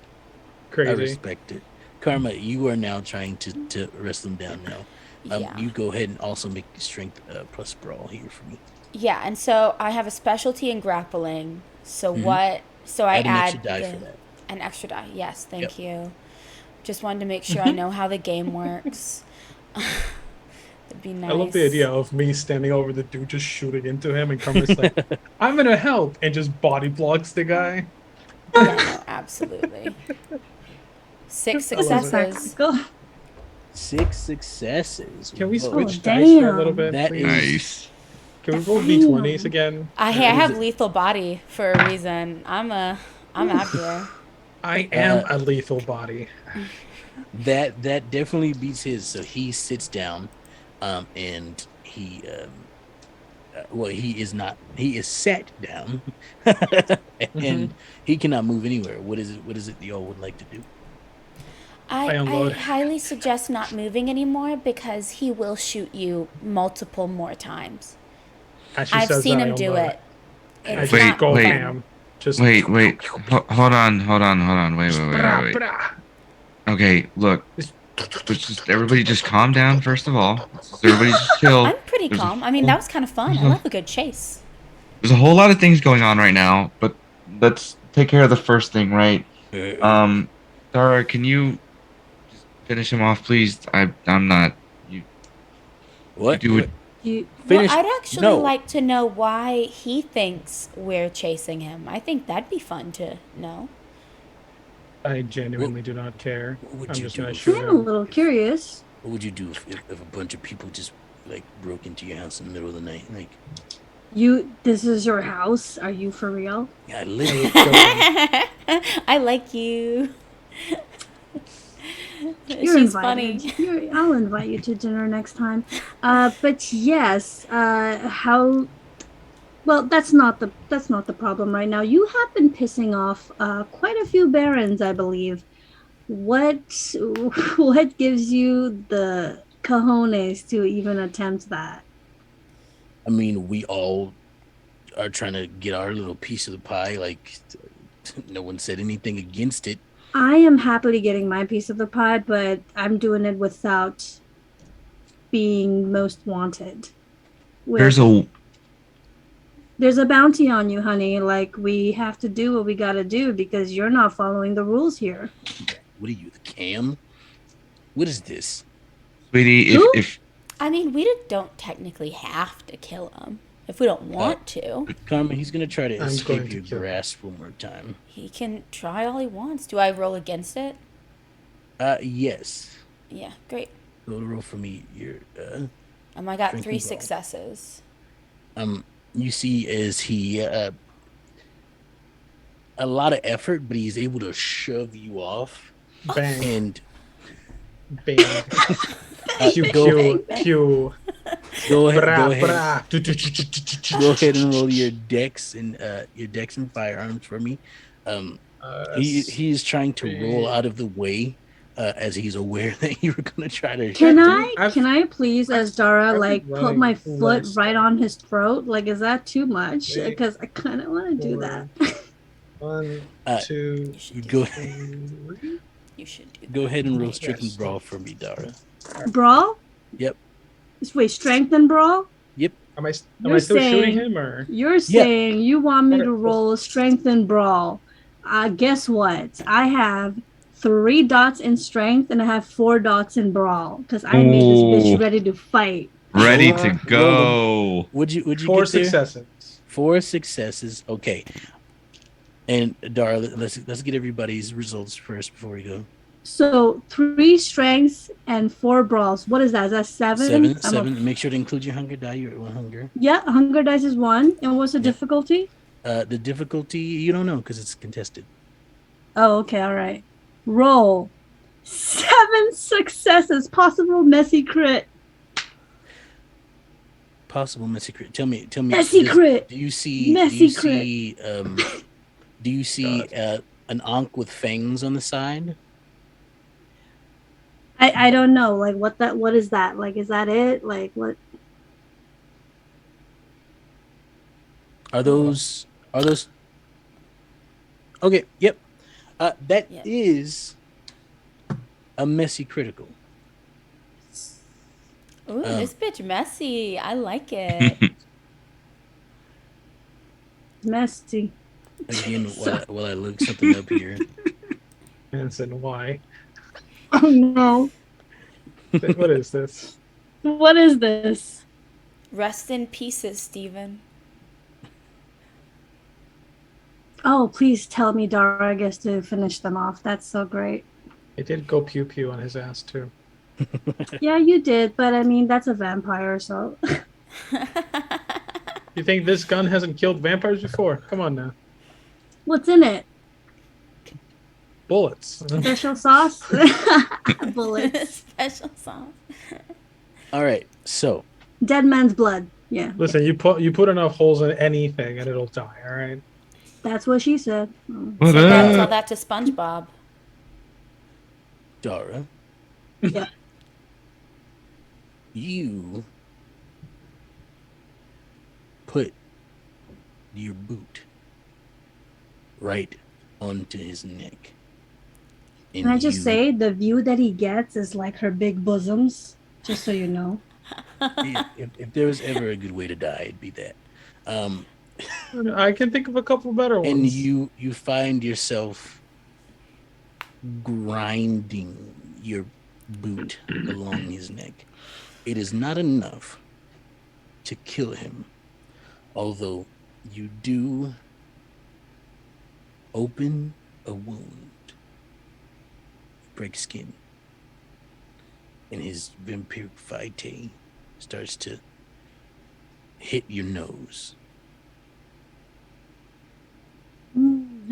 I crazy. respect it. Karma, you are now trying to wrest them down now. Yeah. You go ahead and also make strength plus brawl here for me. Yeah, and so I have a specialty in grappling. So Mhm. what? So I Add an add extra die for that. an extra die. Yes, thank Yep. you. Just wanted to make sure I know how the game works. That'd be nice. I love the idea of me standing over the dude, just shooting into him, and Carmen's like, "I'm gonna help," and just body blocks the guy. Yeah, no, absolutely. 6 I love it. That's successes. practical. 6 successes. Can we Whoa. switch dice for a damn. little bit, That please? Nice. Can we roll d20s again? I have lethal body for a reason. I'm out here. I am a lethal body. That definitely beats his. So he sits down, and he he is not. He is sat down, and he cannot move anywhere. What is it y'all would like to do? I unload. highly suggest not moving anymore because he will shoot you multiple more times. As she I've says seen that, him I do unload. it. I It's just Wait, not go wait. bam. Just Wait. Hold on. Wait. Brah, brah. Okay, look. Let's just everybody just calm down first of all. Everybody just chill. I'm pretty There's a calm. I mean, that was kind of fun. I love a good chase. There's a whole lot of things going on right now, but let's take care of the first thing, right? Dara, can you just finish him off, please? I'm not. You What? do it. You, Finish. Well, I'd actually No. like to know why he thinks we're chasing him. I think that'd be fun to know. I genuinely do not care. What would I'm you just do? gonna I'm shoot a him. little curious. What would you do if a bunch of people just like broke into your house in the middle of the night? Like, This is your house? Are you for real? I live. I like you. You're She's invited. funny. I'll invite you to dinner next time. But yes, how? Well, that's not the problem right now. You have been pissing off quite a few barons, I believe. What gives you the cojones to even attempt that? I mean, we all are trying to get our little piece of the pie. Like, no one said anything against it. I am happily getting my piece of the pie, but I'm doing it without being most wanted. There's There's a bounty on you, honey. Like, we have to do what we gotta do because you're not following the rules here. What are you, the cam? What is this? sweetie. Who? If I mean, we don't technically have to kill him. if we don't want to. Carmen, he's gonna try to I'm escape going to your kill him. grasp one more time. He can try all he wants. Do I roll against it? Yes. Yeah, great. Go to roll for me. Your I got Drink 3 and roll. successes. you see as he a lot of effort, but he's able to shove you off Bang, and bang. Pew, go pew, pew. go ahead Bra, go ahead bra. go ahead and roll your dex and firearms for me. He's trying to roll out of the way as he's aware that you were going to try to. Can I've- I please, as Dara, I've been like put running my foot less right on his throat? Like, is that too much? Wait. Because I kind of want to do that. 1, Uh, 2, You should do Go that. 3. You should do that. go ahead and roll Yes. stricken brawl for me, Dara. Brawl? Yep. Wait, strength and brawl? Am I You're still shooting saying- him or? You're saying you want me Okay, to cool. roll strength and brawl. Guess what? I have 3 dots in strength and I have 4 dots in brawl because I made this Ooh. bitch ready to fight. Ready Roll to 'em. go. Would you 4 get there? successes. 4 successes. Okay. And Dara, let's get everybody's results first before we go. So 3 strengths and 4 brawls. What is that? Is that 7? Seven. Make sure to include your hunger die. You're at 1 hunger. Yeah, hunger dice is 1. And what's the Yep. difficulty? The difficulty you don't know because it's contested. Oh, okay, all right. Roll 7 successes. Possible messy crit. Possible messy crit. Tell me. Messy crit. Do you see? Messy Do you see an ankh with fangs on the side? I don't know. Like what is that? Like is that it? Like what? Are those? Okay. Yep. That is Yeah. a messy critical. Ooh, this bitch messy. I like it. Messy. Again, while I look something up here. Hanson, why? Oh no. What is this? What is this? Rest in pieces, Steven. Oh, please tell me Dara gets to finish them off. That's so great. It did go pew pew on his ass too. Yeah, you did, but I mean that's a vampire, so You think this gun hasn't killed vampires before? Come on now. what's in it? Bullets. Special sauce? Bullets. Special sauce. All right. So Dead man's blood. Yeah. Listen, you put enough holes in anything and it'll die, alright? That's what she said. Oh. What Tell up? that to SpongeBob. Dara. Yeah. You put your boot right onto his neck. Can I just say the view that he gets is like her big bosoms, just so you know. if there was ever a good way to die, it'd be that. I can think of a couple better ones. And you find yourself grinding your boot along his neck. It is not enough to kill him, although you do open a wound, break skin, and his vampiric vitae starts to hit your nose.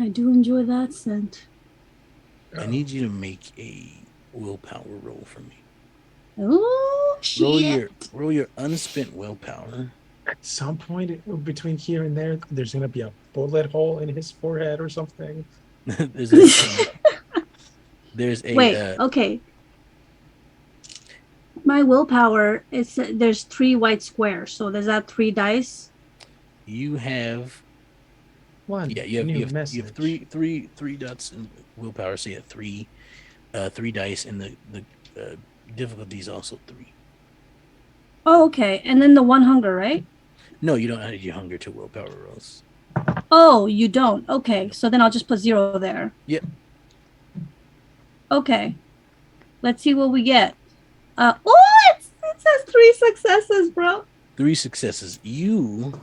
I do enjoy that scent. I need you to make a willpower roll for me. Oh shit! Roll your unspent willpower. At some point between here and there's gonna be a bullet hole in his forehead or something. there's a Wait. Okay. My willpower is there's 3 white squares, so there's that 3 dice. you have One. you have new you have message. three dots in willpower, so you have three dice, and the difficulty is also 3. Oh, okay. And then the 1 hunger, right? No, you don't add your hunger to willpower rolls. Oh, you don't. Okay, so then I'll just put 0 there. Yep. Okay. Let's see what we get. It says 3 successes, bro. 3 successes. You,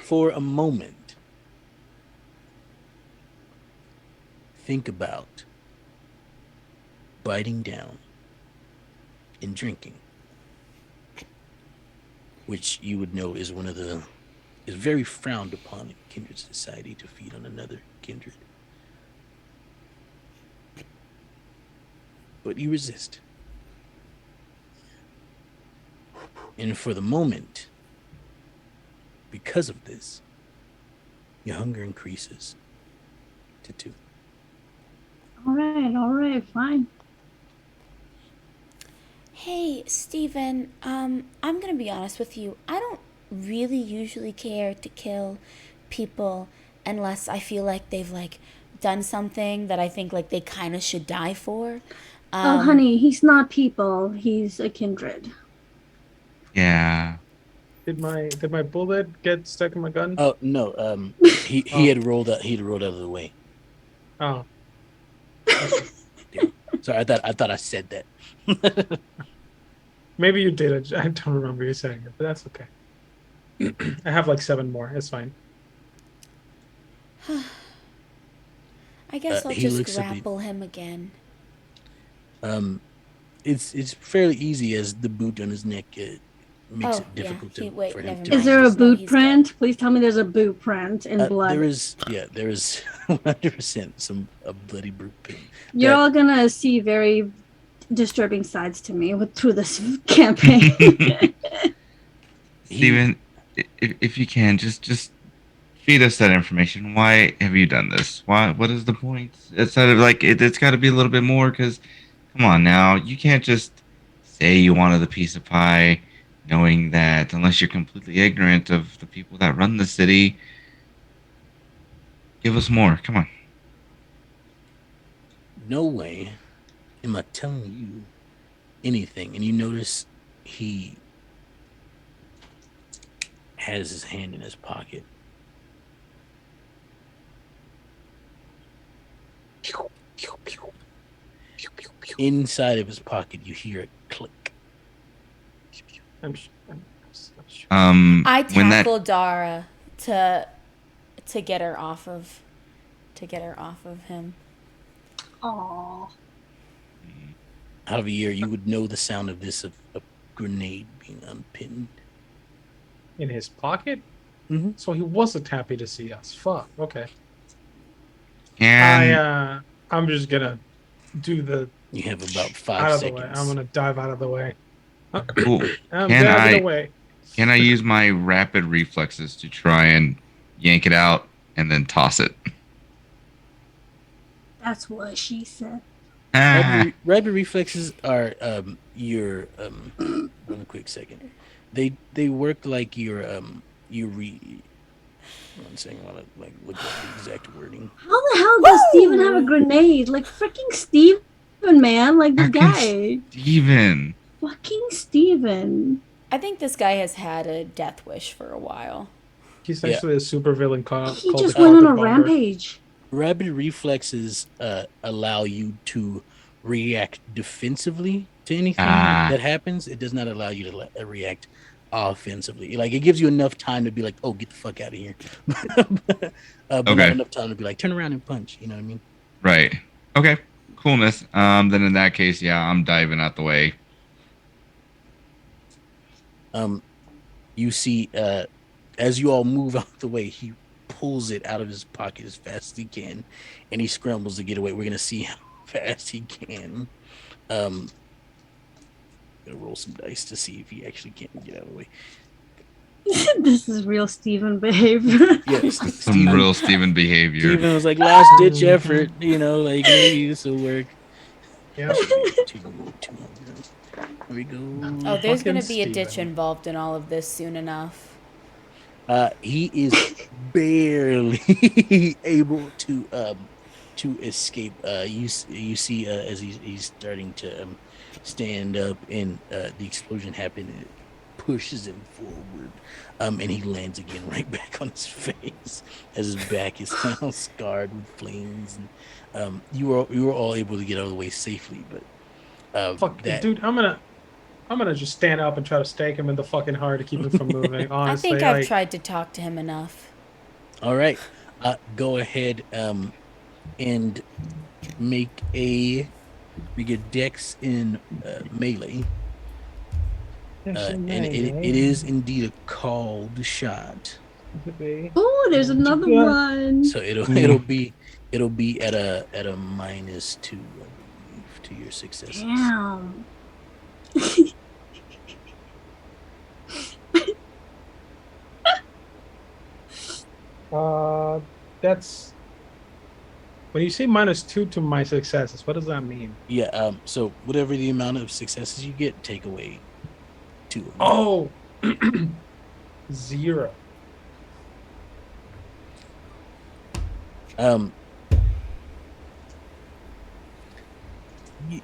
for a moment, think about biting down and drinking, which you would know is is very frowned upon in kindred society to feed on another kindred. But you resist. And for the moment, because of this, your hunger increases to 2. All right, fine. Hey, Steven, I'm gonna be honest with you. I don't really usually care to kill people unless I feel like they've like done something that I think like they kind of should die for. Oh, honey, he's not people. He's a kindred. Yeah. Did my bullet get stuck in my gun? Oh no, he Oh. had rolled out. He had rolled out of the way. Oh, Sorry, I thought I said that. maybe you did it. I don't remember you saying it, but that's okay. I have like 7 more. It's fine. I guess I'll he just looks at the- grapple him again. It's fairly easy as the boot on his neck makes Oh, it difficult yeah. to, Wait, for him never to. mind. Is there a Just know boot he's print? Please tell me there's a boot print in blood. There is 100% some a bloody boot print. You're that- all gonna see very disturbing sides to me through this campaign. Steven, if you can, just feed us that information. Why have you done this? Why? What is the point? It's sort of like it's got to be a little bit more. Because, come on now, you can't just say you wanted a piece of pie, knowing that unless you're completely ignorant of the people that run the city. Give us more. Come on. No way am I telling you anything. And you notice he has his hand in his pocket. Inside of his pocket, you hear a click. I'm sure. I When that tackle Dara to get her off of him. Aw. Javier, you would know the sound of this of a grenade being unpinned. In his pocket? Mhm. So he wasn't happy to see us. Fuck. Okay. and I'm just gonna do the You have about out 5 of the way. seconds. I'm gonna dive out of the way. cool. I'm Can diving I- away. Can I use my rapid reflexes to try and yank it out and then toss it? That's what she said. Rapid reflexes are your one quick second. They work like your one second, I want to like look at the exact wording. How the hell does Steven have a grenade? Like freaking Steven, man. Like this guy. Steven. Fucking Steven. I think this guy has had a death wish for a while. He's Yeah. actually a super villain called He the just went on a Carpet Bomber. rampage. Rapid reflexes allow you to react defensively to anything that happens. It does not allow you to react offensively. Like it gives you enough time to be like, "Oh, get the fuck out of here," but not Okay. enough time to be like, "Turn around and punch." You know what I mean? Right. Okay. Coolness. Then in that case, yeah, I'm diving out the way. You see, as you all move out the way, he pulls it out of his pocket as fast as he can, and he scrambles to get away. We're gonna see how fast he can. Gonna roll some dice to see if he actually can get out of the way. This is real Steven behavior. Yeah, Some real Steven behavior. Steven was like last ditch effort, you know, like maybe this will work. Yeah. Here we go. Oh, there's Fucking gonna be a ditch Steven. involved in all of this soon enough. He is barely able to escape. You see as he's starting to stand up, and the explosion happened. And it pushes him forward, and he lands again right back on his face as his back is now scarred with flames. And you were all able to get out of the way safely, but Fuck, that dude, I'm gonna I'm gonna just stand up and try to stake him in the fucking heart to keep him from moving. I Honestly, think I've like, tried to talk to him enough. All right. Go ahead and make a dex in melee. And it is indeed a called shot. Oh, there's another one. So it'll be at a -2, I believe, to your successes. Damn. That's when you say -2 to my successes. What does that mean? Yeah. So whatever the amount of successes you get, take away 2 of them. Oh, 0.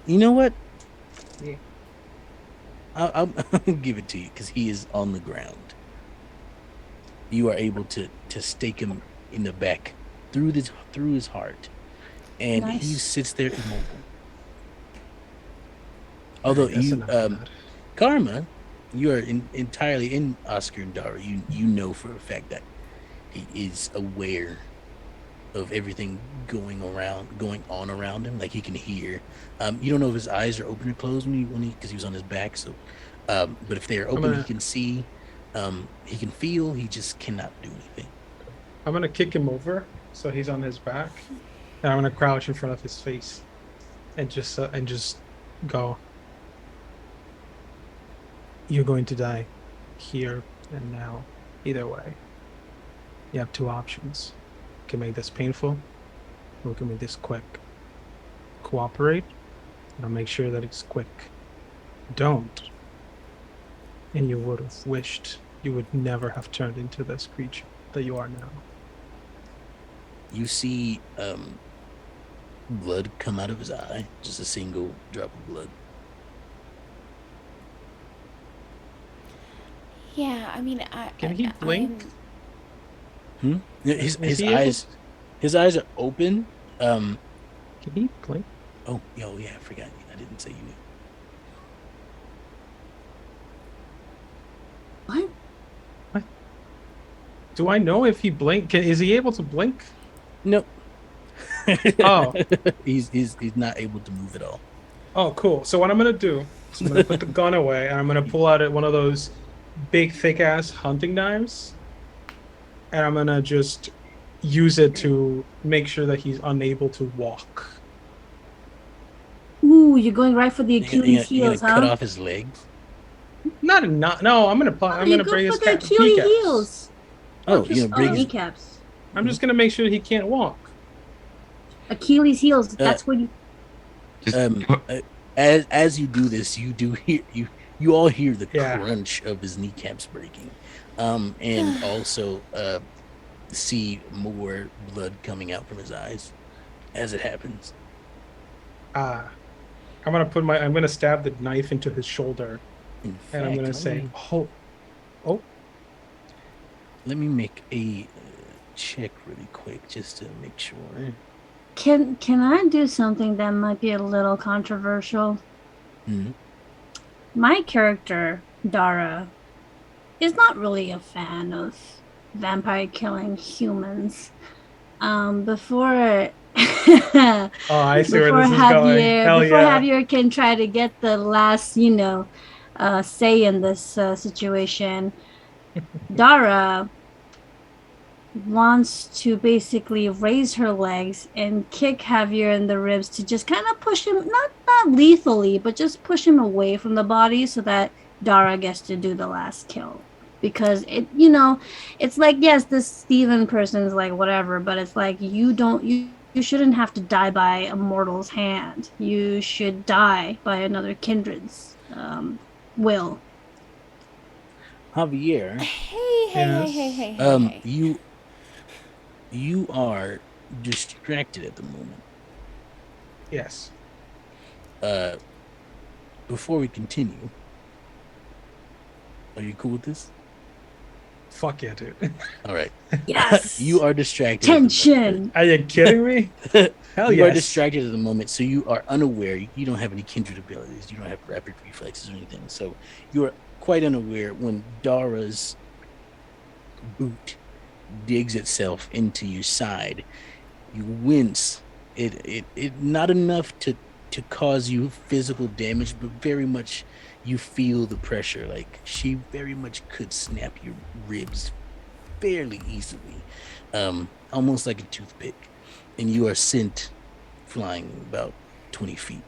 You know what? Yeah. I'll give it to you because he is on the ground. You are able to stake him in the back through his heart, and he Nice. sits there immobile. Although That's you, enough of that. Karma, you are entirely in Oscar and Dara. You know for a fact that he is aware of everything going on around him. Like he can hear. You don't know if his eyes are open or closed when he because he was on his back. So, but if they are open, he can see. He can feel. He just cannot do anything. I'm gonna kick him over so he's on his back, and I'm gonna crouch in front of his face, and just go. You're going to die, here and now. Either way, you have 2 options. We can make this painful, or we can make this quick. Cooperate, and I'll make sure that it's quick. Don't, and you would have wished you would never have turned into this creature that you are now. You see blood come out of his eye, just a single drop of blood. Yeah, I mean, Can he blink? His Is he able his eyes are open. Can he blink? Oh yeah, I forgot. I didn't say you knew. What? Do I know if he blink? Is he able to blink? Nope. Oh. he's not able to move at all. Oh, cool. So what I'm gonna do is I'm gonna put the gun away, and I'm gonna pull out one of those big, thick-ass hunting knives, and I'm gonna just use it to make sure that he's unable to walk. Ooh, you're going right for the You're Achilles gonna heels, cut huh? off his legs. No, I'm gonna You break go his for the kneecaps. Achilles heels. Oh, just- you're gonna Oh, break his. kneecaps. I'm just gonna make sure he can't walk. Achilles heels. That's what you. Just As you do this, you do hear you all hear the Yeah. crunch of his kneecaps breaking, and also see more blood coming out from his eyes as it happens. I'm gonna stab the knife into his shoulder, In and I'm fact, gonna let say, me- "Oh, let me make a check really quick just to make sure. Can I do something that might be a little controversial? Mhm. My character, Dara, is not really a fan of vampire killing humans. Before oh, I see where this is going." Hell before yeah! Javier can try to get the last, say in this situation, Dara wants to basically raise her legs and kick Javier in the ribs to just kind of push him, not lethally, but just push him away from the body so that Dara gets to do the last kill. Because it's like, yes, this Steven person's like whatever, but it's like you shouldn't have to die by a mortal's hand. You should die by another kindred's will. Javier, Hey. you are distracted at the moment. Yes. Before we continue, are you cool with this? fuck yeah, dude. All right. Yes. You are distracted. at the moment. Tension. Are you kidding me? Hell You are yes. distracted at the moment, so you are unaware. You don't have any kindred abilities. You don't have rapid reflexes or anything. So you are quite unaware when Dara's boot digs itself into your side. You wince. It not enough to cause you physical damage, but very much you feel the pressure. Like she very much could snap your ribs fairly easily, almost like a toothpick, and you are sent flying about 20 feet.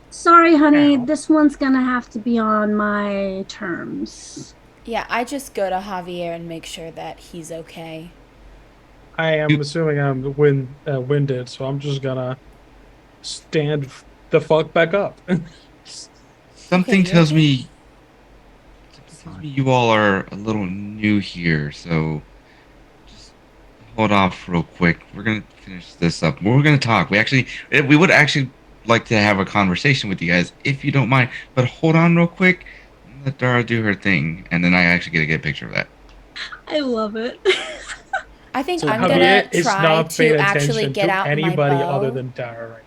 Sorry, honey. Ow. This one's gonna have to be on my terms. Yeah, I just go to Javier and make sure that he's okay. I am assuming I'm winded, so I'm just gonna stand the fuck back up. Something you're tells okay. me you all are a little new here, so just hold off real quick. We're gonna finish this up. We're gonna talk. We would actually like to have a conversation with you guys if you don't mind. But hold on real quick. Let Dara do her thing, and then I actually get a good picture of that. I love it. I think So I'm Javier gonna is try not paying to actually attention get to out my anybody bow. other than Dara right now.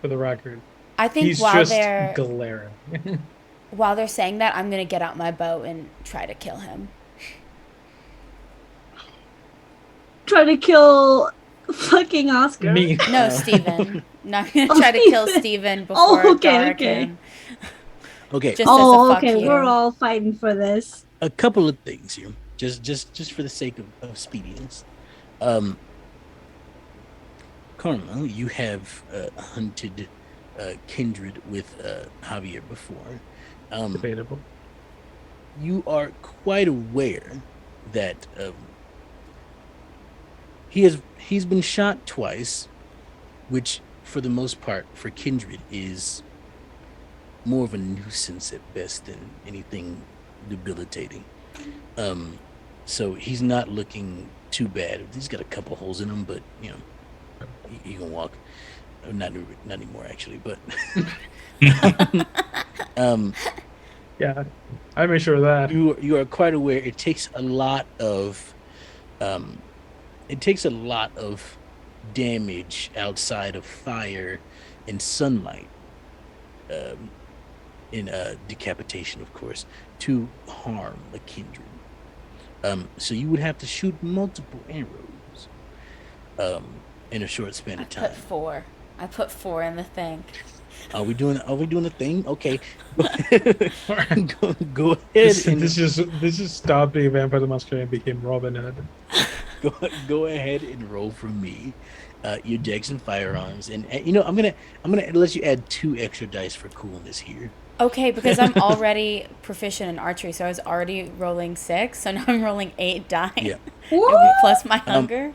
For the record, I think he's while just they're glaring. while they're saying that, I'm gonna get out my bow and try to kill him. Try to kill fucking Oscar. Me. No, Steven. Not gonna Oh, try to kill Steven. Steven before Oh, okay, Dara okay. can. Okay, Just as a Oh, fuck okay. you. We're all fighting for this. a couple of things here, just for the sake of speediness. Carmel, you have hunted kindred with Javier before. Debatable. You are quite aware that he's been shot twice, which for the most part for kindred is more of a nuisance at best than anything debilitating. So he's not looking too bad. He's got a couple holes in him, but you know he can walk. Not anymore actually, but Yeah, I made sure of that. you are quite aware it takes a lot of damage outside of fire and sunlight, in decapitation of course, to harm a kindred. So you would have to shoot multiple arrows in a short span I of time. I put 4 in the thing. Are we doing a thing? Okay. Go ahead This and this just stopped being Vampire the Masquerade and became Robin Hood. go ahead and roll for me your dex and firearms, and you know I'm gonna let you add 2 extra dice for coolness here. Okay, because I'm already proficient in archery, so I was already rolling 6, so now I'm rolling 8 die. Yeah. Plus my hunger.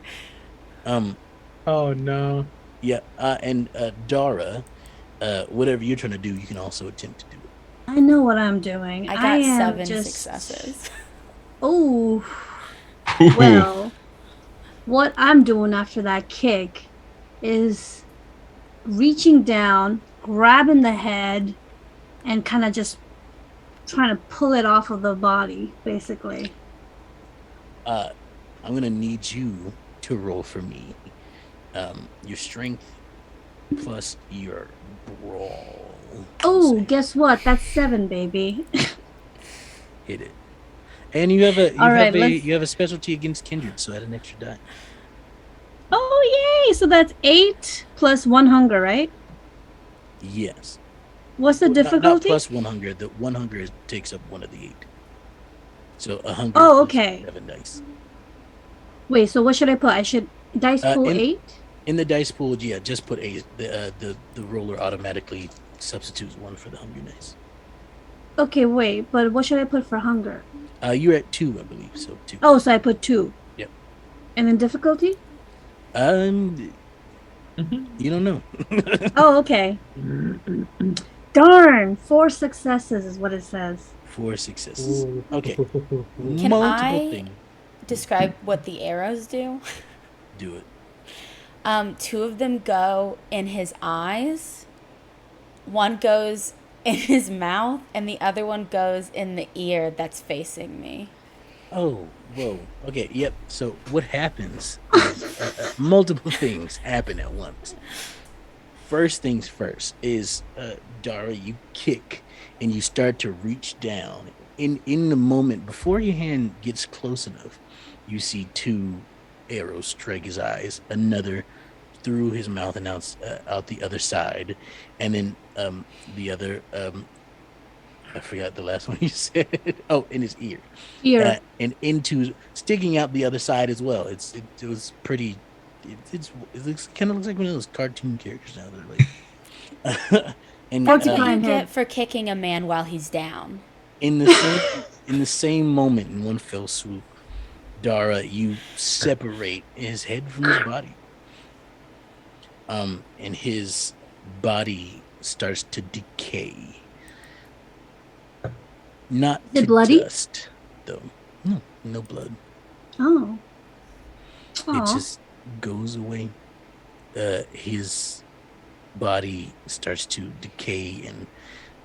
Oh no. Yeah, and Dara, whatever you're trying to do, you can also attempt to do it. I know what I'm doing. I got am 7 just... successes. Oh, well, what I'm doing after that kick is reaching down, grabbing the head, and kind of just trying to pull it off of the body, basically. I'm gonna need you to roll for me. Your strength plus your brawl. Oh, Say. guess what? That's 7, baby. Hit it. And you have Let's... you have a specialty against kindred, so add an extra die. Oh, yay! So that's 8 plus 1 hunger, right? Yes. What's the Well, not difficulty? plus 1 hunger. The 1 hunger takes up one of the 8. So a hunger. Oh, plus okay. 7 dice. Wait, so what should I put? I should dice pool 8? In the dice pool, yeah, just put 8. The roller automatically substitutes 1 for the hunger dice. Okay, wait, but what should I put for hunger? You're at 2, I believe. So 2. Oh, so I put 2. Yep. And then difficulty? You don't know. Oh, okay. Darn, 4 successes is what it says. 4 successes. Ooh. Okay. Can Multiple I things. describe what the arrows do? Do it. 2 of them go in his eyes. 1 goes in his mouth, and the other one goes in the ear that's facing me. Oh, whoa. Okay, yep. So what happens is multiple things happen at once. First things first is Dara, you kick and you start to reach down. In the moment before your hand gets close enough, you see two arrows strike his eyes, another through his mouth and out the other side, and then the other I forgot the last one you said. Oh, in his ear. Here. And into sticking out the other side as well. It was pretty. It looks kind of looks like one of those cartoon characters now. They're like, and That's Porcupine what you head. get for kicking a man while he's down. in the same moment, in one fell swoop, Dara, you separate his head from his body. And his body starts to decay. Not Is it to bloody? dust, though. No, no blood. Oh. It Aw. just goes away. His body starts to decay, and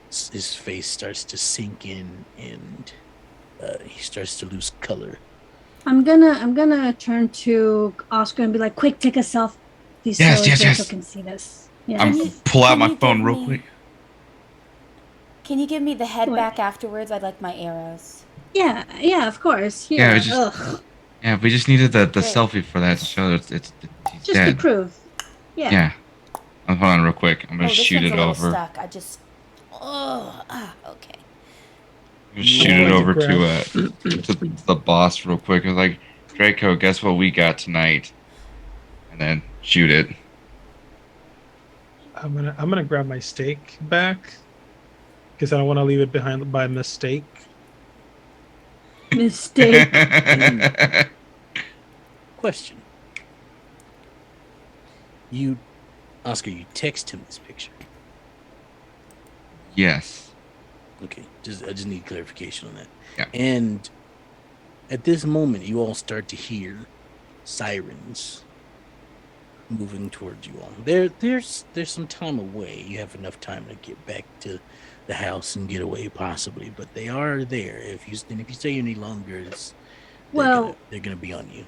his face starts to sink in, and he starts to lose color. I'm gonna turn to Oscar and be like, quick, take a selfie Yes, so yes, Rachel yes. can see this. I'm Yes. pull out Can my you phone give real me- quick. Can you give me the head What? back afterwards? I'd like my arrows. Yeah, of course. Here. Yeah, we just- Ugh. Yeah, we just needed the Great. selfie for that to show that he's Just dead. to prove. Yeah. Yeah. Hold on real quick. I'm gonna This shoot one's it a little over. stuck. I just. Okay. I'm gonna shoot it wanted to over grab- to the boss real quick. I was like, Draco, guess what we got tonight? And then shoot it. I'm gonna grab my steak back because I don't want to leave it behind by mistake. Mistake. Question. You, Oscar, you text him this picture. Yes. Okay, I just need clarification on that. Yeah. And at this moment, you all start to hear sirens moving towards you all. There's some time away. You have enough time to get back to the house and get away, possibly. But they are there. If you stay any longer, they're gonna be on you.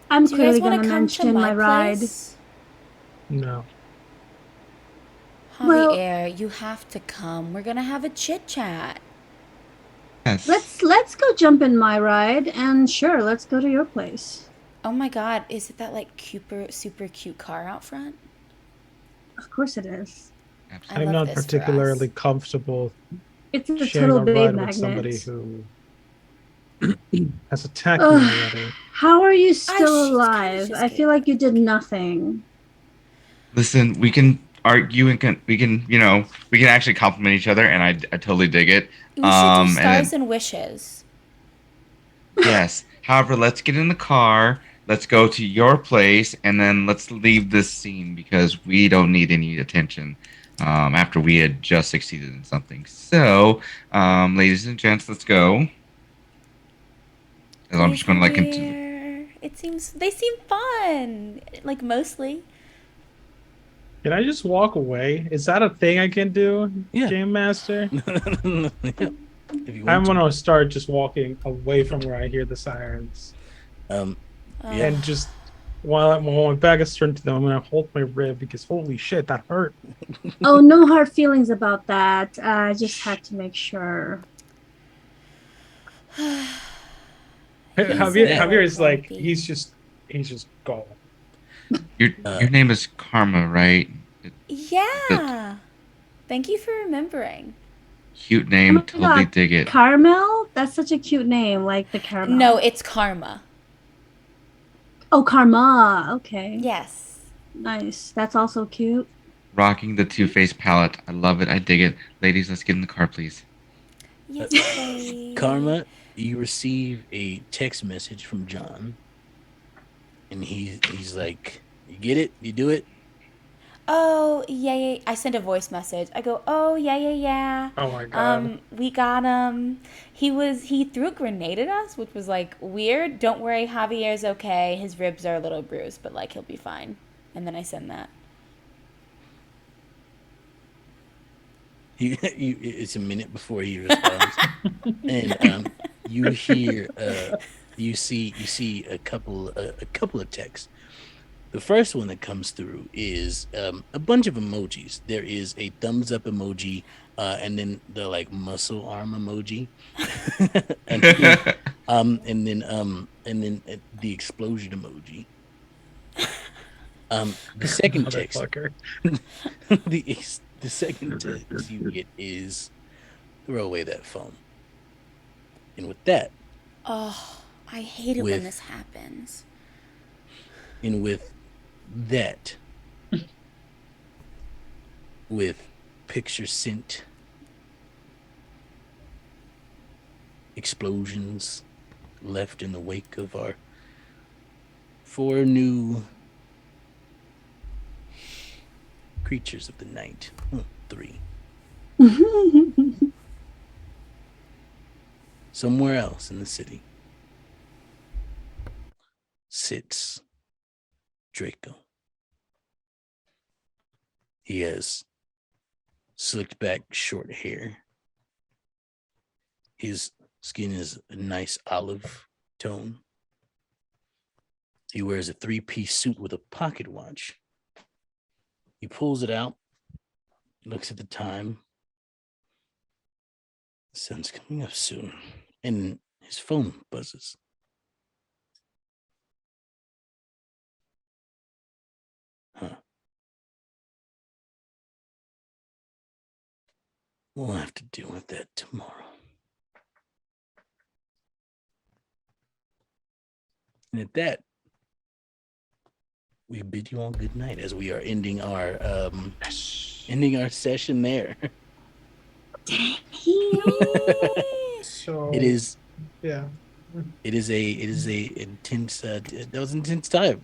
I'm Do you guys clearly want gonna to come to mention my my ride. place? No. Well- Javier, you have to come. We're gonna have a chit chat. Yes. Let's go jump in my ride, and sure, let's go to your place. Oh my God, is it that like super cute car out front? Of course it is. I I'm love not this for particularly us. comfortable It's a sharing total a babe ride with somebody magnet. who has attacked me Ugh. already. How are you still she's kinda alive? just I feel like you did nothing. Listen, we can argue and we can actually compliment each other, and I totally dig it. We should do and stars then- and wishes. Yes. However, let's get in the car. Let's go to your place, and then let's leave this scene because we don't need any attention. After we had just succeeded in something. So, ladies and gents, let's go. And I'm just gonna like continue. Javier, they seem fun. Like mostly. Can I just walk away? Is that a thing I can do, Yeah. Game Master? If you I'm want to. gonna start just walking away from where I hear the sirens, Yeah. and just while my back is turned to them, I'm gonna hold my rib because holy shit, that hurt. Oh, no hard feelings about that. I just had to make sure. Javier is like grumpy. he's just gone. Your name is Karma, right? Yeah. Thank you for remembering. Cute name, Oh my totally God. dig it. Caramel? That's such a cute name, like the caramel. No, it's karma. Oh, Karma. Okay. Yes. Nice. That's also cute. Rocking the Two-Face palette. I love it. I dig it. Ladies, let's get in the car, please. Yes, please. Karma, you receive a text message from John, and he's like, "You get it? You do it?" Oh, yeah. I sent a voice message. I go, oh, yeah. Oh my god. We got him. He threw a grenade at us, which was like weird. Don't worry, Javier's okay. His ribs are a little bruised, but like he'll be fine. And then I send that. It's a minute before he responds, and you hear, you see a couple of texts. The first one that comes through is a bunch of emojis. There is a thumbs up emoji, and then the like muscle arm emoji, and then the explosion emoji. The second text, Motherfucker. the second text you get is throw away that phone. And with that, Oh, I hate it when With- this happens. and with that, with picture sent, explosions left in the wake of our 4 new creatures of the night. 3. Somewhere else in the city sits Draco. He has slicked back short hair. His skin is a nice olive tone. He wears a 3-piece suit with a pocket watch. He pulls it out, looks at the time. The sun's coming up soon, and his phone buzzes. Huh. We'll have to deal with that tomorrow. And at that, we bid you all good night as we are ending our session there. So It is yeah. a intense that was an intense time.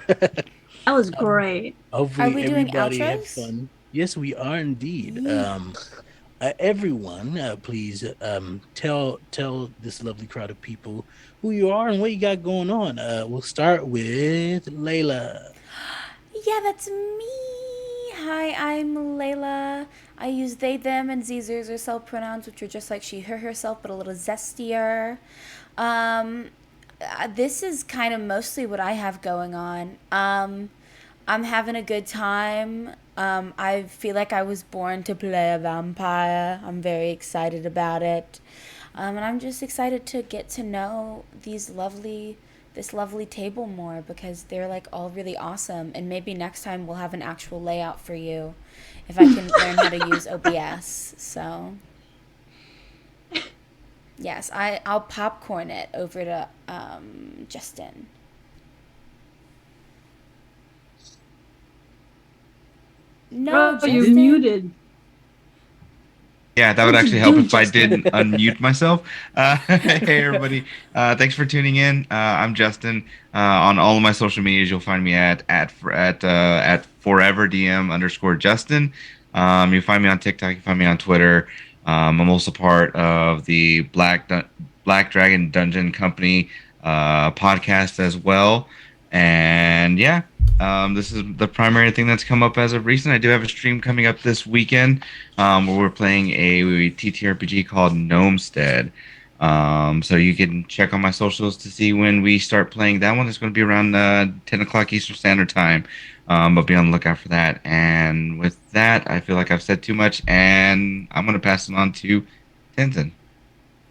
That was great. Hopefully Are we doing everybody had outros? fun. Yes, we are indeed. Everyone, please tell this lovely crowd of people who you are and what you got going on. We'll start with Layla. Yeah, that's me. Hi, I'm Layla. I use they, them, and zers or self pronouns, which are just like she, her, herself, but a little zestier. This is kind of mostly what I have going on. I'm having a good time. I feel like I was born to play a vampire. I'm very excited about it. And I'm just excited to get to know this lovely table more because they're like all really awesome. And maybe next time we'll have an actual layout for you if I can learn how to use OBS. So yes, I'll popcorn it over to Justin. No, Oh, you're Justin. muted. Yeah, that would What'd actually you help do, if I Justin? didn't unmute myself. Hey, everybody. Thanks for tuning in. I'm Justin. On all of my social medias, you'll find me at foreverdm_Justin. You'll find me on TikTok. You can find me on Twitter. I'm also part of the Black Dragon Dungeon Company podcast as well. And yeah, this is the primary thing that's come up as of recent. I do have a stream coming up this weekend where we're playing a TTRPG called Gnomestead. So you can check on my socials to see when we start playing that one. It's going to be around 10 o'clock Eastern Standard Time. But be on the lookout for that. And with that, I feel like I've said too much, and I'm going to pass it on to Tenzin.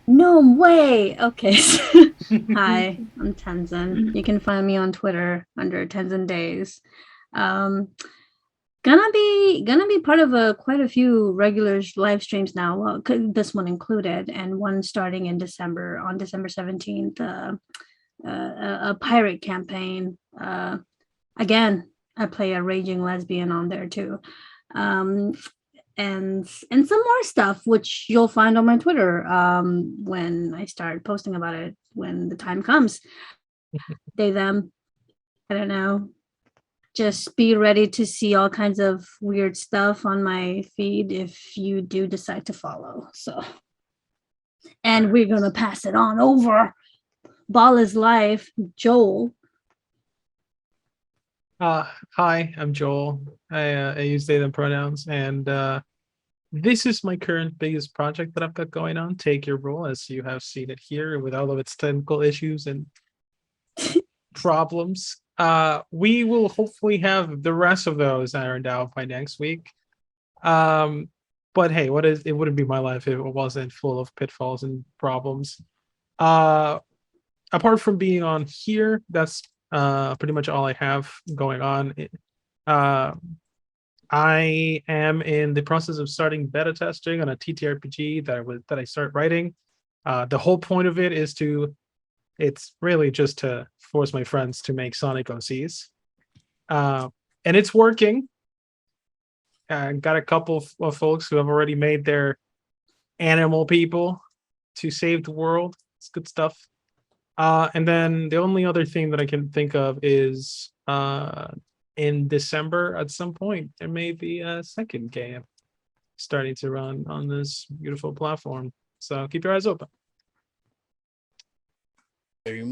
No way. Okay. Hi, I'm Tenzin. You can find me on Twitter under Tenzin Days. Gonna be part of quite a few regular live streams now. Well, this one included, and one starting in December on December 17th. A pirate campaign. Again, I play a raging lesbian on there too. And some more stuff which you'll find on my Twitter when I start posting about it when the time comes. They, them, I don't know. Just be ready to see all kinds of weird stuff on my feed if you do decide to follow. So, and we're gonna pass it on over. Ball is live, Joel. Hi, I'm Joel. I use they them pronouns, and this is my current biggest project that I've got going on. Take your role, as you have seen it here, with all of its technical issues and problems. We will hopefully have the rest of those ironed out by next week. But hey, it wouldn't be my life if it wasn't full of pitfalls and problems. Apart from being on here, that's pretty much all I have going on. I am in the process of starting beta testing on a TTRPG that I start writing. The whole point of it is it's really just to force my friends to make Sonic OCs. And it's working. I got a couple of folks who have already made their animal people to save the world. It's good stuff. And then the only other thing that I can think of is in December at some point, there may be a second game starting to run on this beautiful platform. So keep your eyes open. Very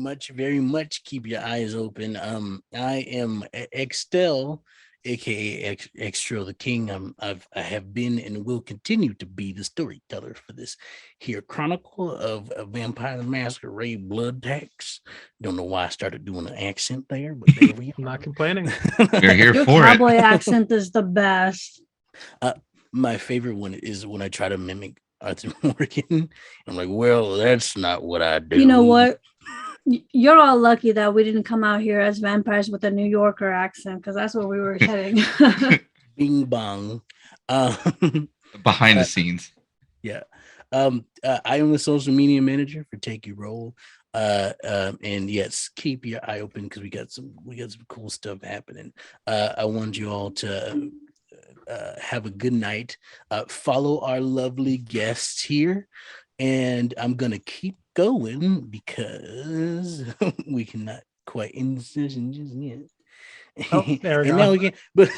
much keep your eyes open. I am Extel, aka Extra the King. I have been and will continue to be the storyteller for this here Chronicle of Vampire the Masquerade Blood Tax. Don't know why I started doing an accent there, but there we are. I'm not complaining. We're here Your for cowboy it. accent is the best. My favorite one is when I try to mimic Arthur Morgan. I'm like, well, that's not what I do. You know what? You're all lucky that we didn't come out here as vampires with a New Yorker accent, because that's where we were heading. Bing bong. Behind the scenes. Yeah. I am the social media manager for Take Your Roll. And yes, keep your eye open because we got some cool stuff happening. I want you all to have a good night. Follow our lovely guests here, and I'm gonna keep going because we cannot quite end the session just yet. Oh, there we And go. now we can, but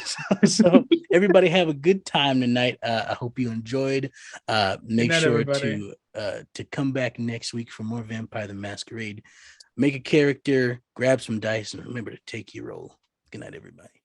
so everybody have a good time tonight. I hope you enjoyed. Make night, sure everybody. to come back next week for more Vampire the Masquerade. Make a character, grab some dice, and remember to take your roll. Good night, everybody.